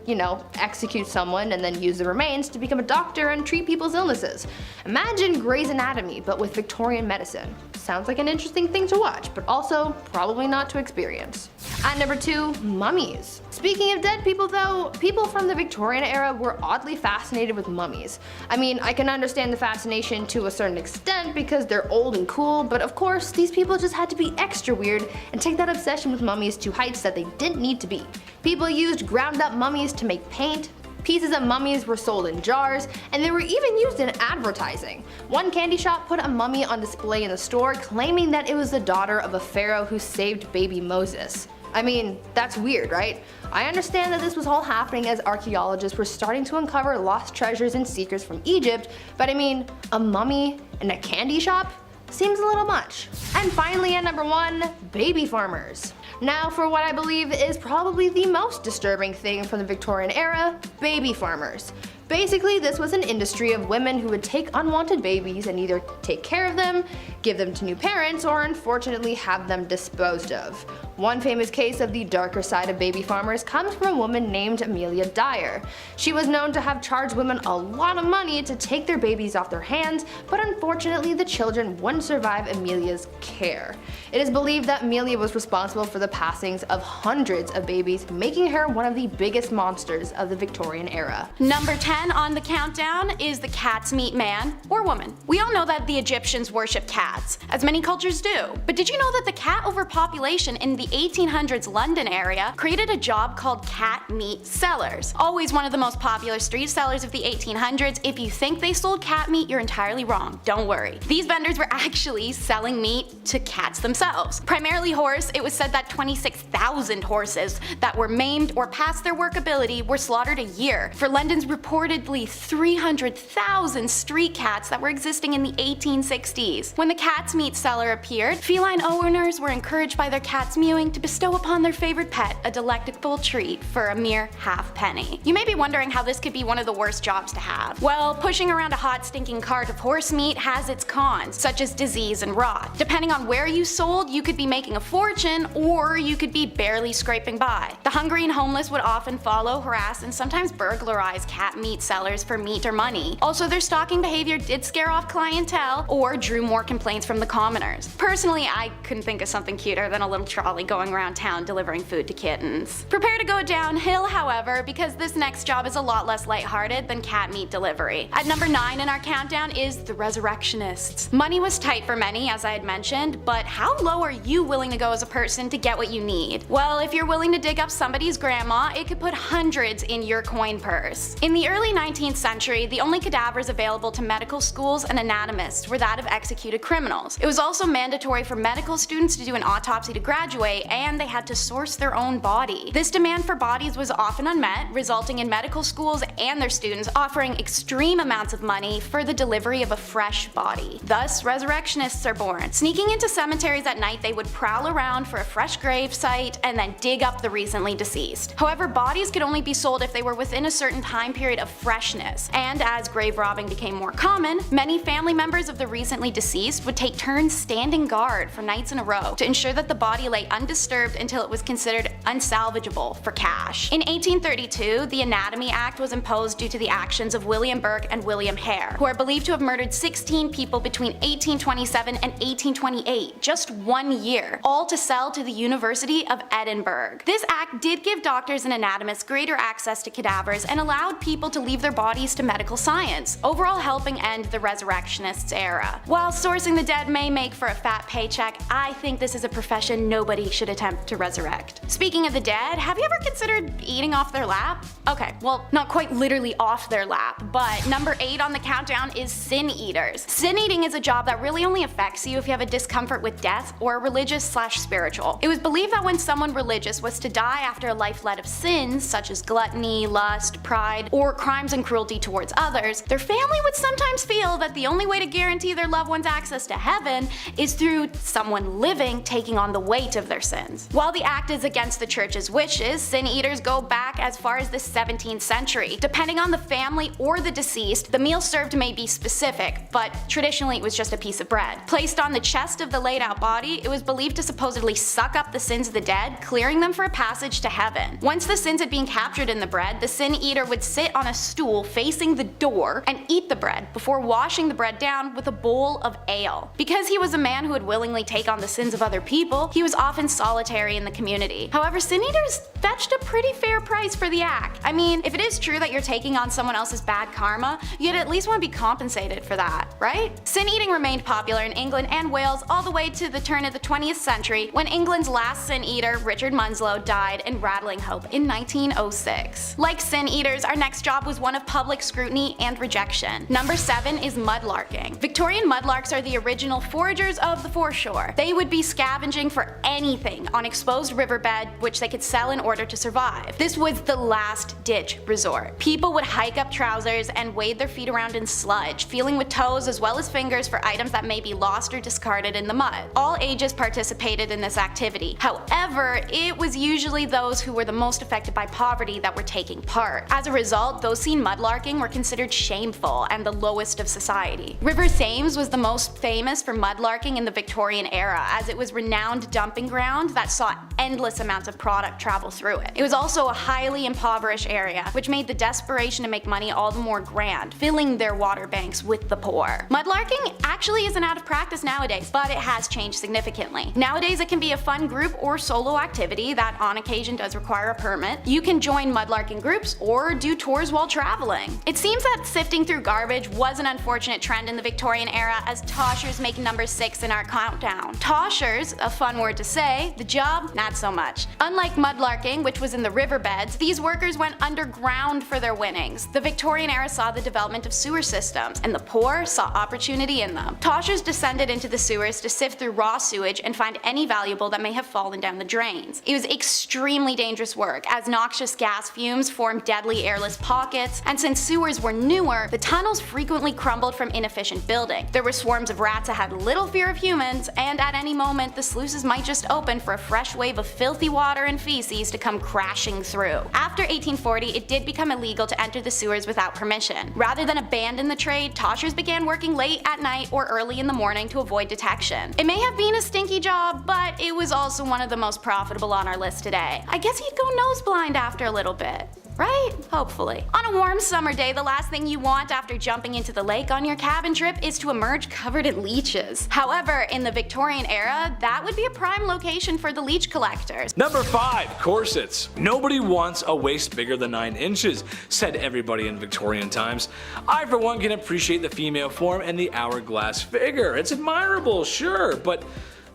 execute someone and then use the remains to become a doctor and treat people's illnesses. Imagine Grey's Anatomy, but with Victorian medicine. Sounds like an interesting thing to watch, but also probably not to experience. At number 2, mummies. Speaking of dead people though, people from the Victorian era were oddly fascinated with mummies. I mean, I can understand the fascination to a certain extent because they're old and cool, but of course, these people just had to be extra weird and take that obsession with mummies to heights that they didn't need to be. People used ground up mummies to make paint. Pieces of mummies were sold in jars, and they were even used in advertising. One candy shop put a mummy on display in the store, claiming that it was the daughter of a pharaoh who saved baby Moses. I mean, that's weird, right? I understand that this was all happening as archaeologists were starting to uncover lost treasures and secrets from Egypt, but I mean, a mummy in a candy shop? Seems a little much. And finally at number 1, baby farmers. Now for what I believe is probably the most disturbing thing from the Victorian era, baby farmers. Basically, this was an industry of women who would take unwanted babies and either take care of them, give them to new parents, or unfortunately have them disposed of. One famous case of the darker side of baby farmers comes from a woman named Amelia Dyer. She was known to have charged women a lot of money to take their babies off their hands, but unfortunately the children wouldn't survive Amelia's care. It is believed that Amelia was responsible for the passings of hundreds of babies, making her one of the biggest monsters of the Victorian era. Number 10 on the countdown is the cat's meat man or woman. We all know that the Egyptians worship cats, as many cultures do. But did you know that the cat overpopulation in the 1800s London area created a job called cat meat sellers? Always one of the most popular street sellers of the 1800s. If you think they sold cat meat, you're entirely wrong. Don't worry. These vendors were actually selling meat to cats themselves. Primarily horse, it was said that 26,000 horses that were maimed or past their workability were slaughtered a year for London's reportedly 300,000 street cats that were existing in the 1860s. When the cat's meat seller appeared, feline owners were encouraged by their cat's mewing to bestow upon their favorite pet a delectable treat for a mere half penny. You may be wondering how this could be one of the worst jobs to have. Well, pushing around a hot stinking cart of horse meat has its cons, such as disease and rot. Depending on where you sold, you could be making a fortune or you could be barely scraping by. The hungry and homeless would often follow, harass, and sometimes burglarize cat meat sellers for meat or money. Also, their stalking behavior did scare off clientele or drew more complaints from the commoners. Personally, I couldn't think of something cuter than a little trolley going around town delivering food to kittens. Prepare to go downhill, however, because this next job is a lot less lighthearted than cat meat delivery. At number 9 in our countdown is the resurrectionists. Money was tight for many, as I had mentioned, but how low are you willing to go as a person to get what you need? Well, if you're willing to dig up somebody's grandma, it could put hundreds in your coin purse. In the early 19th century, the only cadavers available to medical schools and anatomists were that of executed criminals. It was also mandatory for medical students to do an autopsy to graduate, and they had to source their own body. This demand for bodies was often unmet, resulting in medical schools and their students offering extreme amounts of money for the delivery of a fresh body. Thus, resurrectionists are born. Sneaking into cemeteries at night, they would prowl around for a fresh grave site and then dig up the recently deceased. However, bodies could only be sold if they were within a certain time period of freshness, and as grave robbing became more common, many family members of the recently deceased would take turns standing guard for nights in a row to ensure that the body lay undisturbed until it was considered unsalvageable for cash. In 1832, the Anatomy Act was imposed due to the actions of William Burke and William Hare, who are believed to have murdered 16 people between 1827 and 1828, just 1 year, all to sell to the University of Edinburgh. This act did give doctors and anatomists greater access to cadavers and allowed people to leave their bodies to medical science, overall helping end the resurrectionists era. While sourcing the dead may make for a fat paycheck, I think this is a profession nobody nobody should attempt to resurrect. Speaking of the dead, have you ever considered eating off their lap? Okay, well, not quite literally off their lap, but number 8 on the countdown is sin eaters. Sin eating is a job that really only affects you if you have a discomfort with death or religious/spiritual. It was believed that when someone religious was to die after a life led of sins, such as gluttony, lust, pride, or crimes and cruelty towards others, their family would sometimes feel that the only way to guarantee their loved ones access to heaven is through someone living taking on the weight of their sins. While the act is against the church's wishes, sin eaters go back as far as the 17th century. Depending on the family or the deceased, the meal served may be specific, but traditionally it was just a piece of bread. Placed on the chest of the laid out body, it was believed to supposedly suck up the sins of the dead, clearing them for a passage to heaven. Once the sins had been captured in the bread, the sin eater would sit on a stool facing the door and eat the bread before washing the bread down with a bowl of ale. Because he was a man who would willingly take on the sins of other people, he was often solitary in the community. However, sin eaters fetched a pretty fair price for the act. I mean, if it is true that you're taking on someone else's bad karma, you'd at least want to be compensated for that, right? Sin eating remained popular in England and Wales all the way to the turn of the 20th century, when England's last sin eater, Richard Munslow, died in Rattling Hope in 1906. Like sin eaters, our next job was one of public scrutiny and rejection. Number 7 is mudlarking. Victorian mudlarks are the original foragers of the foreshore. They would be scavenging for anything on exposed riverbed which they could sell in order to survive. This was the last ditch resort. People would hike up trousers and wade their feet around in sludge, feeling with toes as well as fingers for items that may be lost or discarded in the mud. All ages participated in this activity. However, it was usually those who were the most affected by poverty that were taking part. As a result, those seen mudlarking were considered shameful and the lowest of society. River Thames was the most famous for mudlarking in the Victorian era, as it was a renowned dumping ground that saw endless amounts of product travel through it. It was also a highly impoverished area, which made the desperation to make money all the more grand, filling their water banks with the poor. Mudlarking actually isn't out of practice nowadays, but it has changed significantly. Nowadays it can be a fun group or solo activity that on occasion does require a permit. You can join mudlarking groups or do tours while traveling. It seems that sifting through garbage was an unfortunate trend in the Victorian era, as toshers make number 6 in our countdown. Toshers, a fun word to say, the job, not so much. Unlike mudlarking, which was in the riverbeds, these workers went underground for their winnings. The Victorian era saw the development of sewer systems, and the poor saw opportunity in them. Toshers descended into the sewers to sift through raw sewage and find any valuable that may have fallen down the drains. It was extremely dangerous work, as noxious gas fumes formed deadly airless pockets, and since sewers were newer, the tunnels frequently crumbled from inefficient building. There were swarms of rats that had little fear of humans, and at any moment the sluices might just open for a fresh wave of filthy water and feces to come crashing through. After 1840, it did become illegal to enter the sewers without permission. Rather than abandon the trade, toshers began working late at night or early in the morning to avoid detection. It may have been a stinky job, but it was also one of the most profitable on our list today. I guess you'd go nose blind after a little bit. Right? Hopefully. On a warm summer day, the last thing you want after jumping into the lake on your cabin trip is to emerge covered in leeches. However, in the Victorian era, that would be a prime location for the leech collectors. Number 5. Corsets. Nobody wants a waist bigger than 9 inches, said everybody in Victorian times. I for one can appreciate the female form and the hourglass figure. It's admirable, sure, but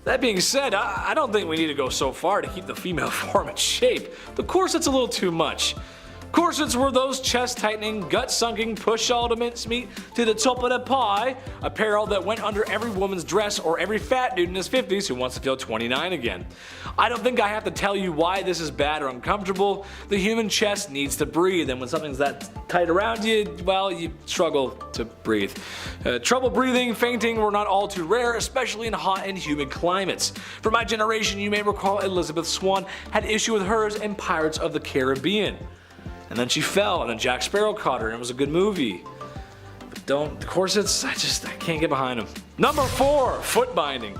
that being said, I don't think we need to go so far to keep the female form in shape. The corset's a little too much. Corsets were those chest-tightening, gut-sunking, push-all to mincemeat to the top of the pie apparel that went under every woman's dress or every fat dude in his 50s who wants to feel 29 again. I don't think I have to tell you why this is bad or uncomfortable. The human chest needs to breathe, and when something's that tight around you, well, you struggle to breathe. Trouble breathing, fainting were not all too rare, especially in hot and humid climates. For my generation, you may recall Elizabeth Swann had issue with hers in Pirates of the Caribbean. And then she fell, and then Jack Sparrow caught her, and it was a good movie. But the corsets, I can't get behind them. Number 4, foot binding.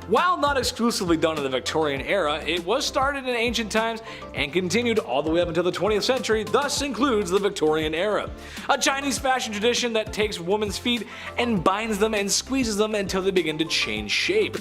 While not exclusively done in the Victorian era, it was started in ancient times and continued all the way up until the 20th century, thus includes the Victorian era. A Chinese fashion tradition that takes women's feet and binds them and squeezes them until they begin to change shape.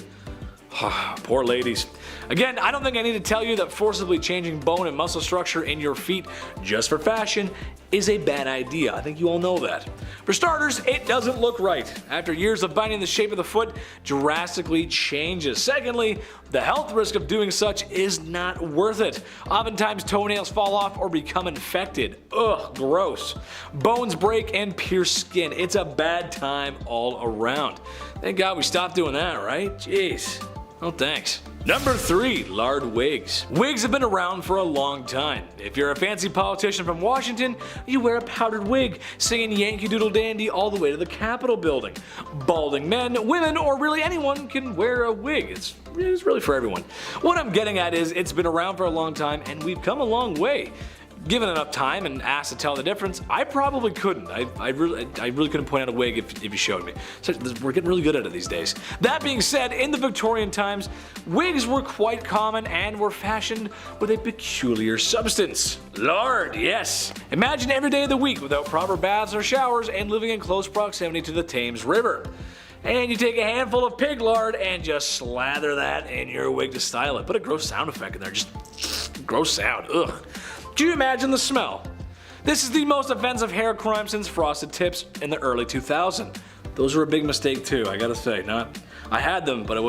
Poor ladies. Again, I don't think I need to tell you that forcibly changing bone and muscle structure in your feet just for fashion is a bad idea. I think you all know that. For starters, it doesn't look right. After years of binding, the shape of the foot drastically changes. Secondly, the health risk of doing such is not worth it. Oftentimes toenails fall off or become infected. Ugh, gross. Bones break and pierce skin. It's a bad time all around. Thank God we stopped doing that, right? Jeez. Oh, thanks. Number 3. Lard wigs. Wigs have been around for a long time. If you're a fancy politician from Washington, you wear a powdered wig, singing Yankee Doodle Dandy all the way to the Capitol building. Balding men, women, or really anyone can wear a wig. It's really for everyone. What I'm getting at is it's been around for a long time and we've come a long way. Given enough time and asked to tell the difference, I probably couldn't. I really couldn't point out a wig if you showed me. So we're getting really good at it these days. That being said, in the Victorian times, wigs were quite common and were fashioned with a peculiar substance. Lard, yes. Imagine every day of the week without proper baths or showers and living in close proximity to the Thames River. And you take a handful of pig lard and just slather that in your wig to style it. Put a gross sound effect in there, just gross sound, ugh. Do you imagine the smell? This is the most offensive hair crime since frosted tips in the early 2000s. Those were a big mistake too, I gotta say. I had them, but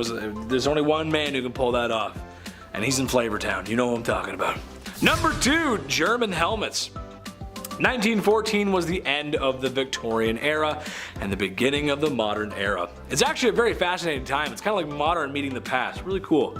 there's only one man who can pull that off. And he's in Flavortown, you know what I'm talking about. Number 2, German helmets. 1914 was the end of the Victorian era and the beginning of the modern era. It's actually a very fascinating time. It's kind of like modern meeting the past. Really cool.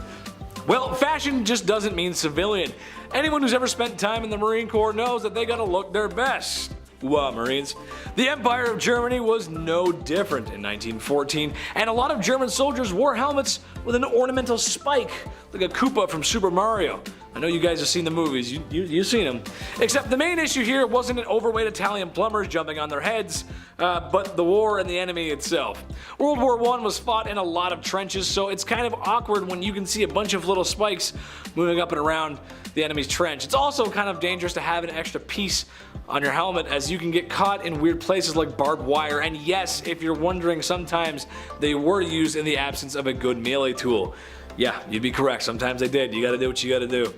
Well, fashion just doesn't mean civilian. Anyone who's ever spent time in the Marine Corps knows that they gotta look their best. Wow, Marines. The Empire of Germany was no different in 1914, and a lot of German soldiers wore helmets with an ornamental spike, like a Koopa from Super Mario. I know you guys have seen the movies, you've seen them. Except the main issue here wasn't an overweight Italian plumbers jumping on their heads, but the war and the enemy itself. World War I was fought in a lot of trenches, so it's kind of awkward when you can see a bunch of little spikes moving up and around the enemy's trench. It's also kind of dangerous to have an extra piece on your helmet, as you can get caught in weird places like barbed wire, and yes, if you're wondering, sometimes they were used in the absence of a good melee tool. Yeah, you'd be correct, sometimes they did. You gotta do what you gotta do.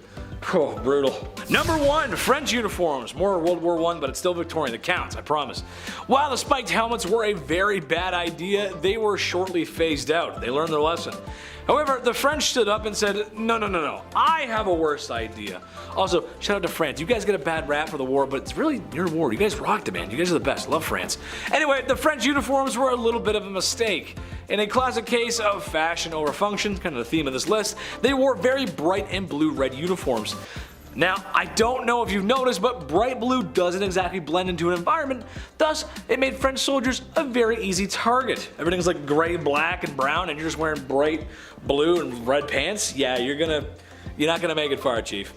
Oh, brutal. Number 1, French uniforms. More World War I, but it's still Victorian. It counts, I promise. While the spiked helmets were a very bad idea, they were shortly phased out. They learned their lesson. However, the French stood up and said, no, I have a worse idea. Also, shout out to France. You guys get a bad rap for the war, but it's really your war. You guys rocked it, man. You guys are the best. Love France. Anyway, the French uniforms were a little bit of a mistake. In a classic case of fashion over function, kind of the theme of this list, they wore very bright and blue-red uniforms. Now, I don't know if you've noticed, but bright blue doesn't exactly blend into an environment, thus it made French soldiers a very easy target. Everything's like gray, black, and brown, and you're just wearing bright blue and red pants? Yeah, you're not gonna make it far, Chief.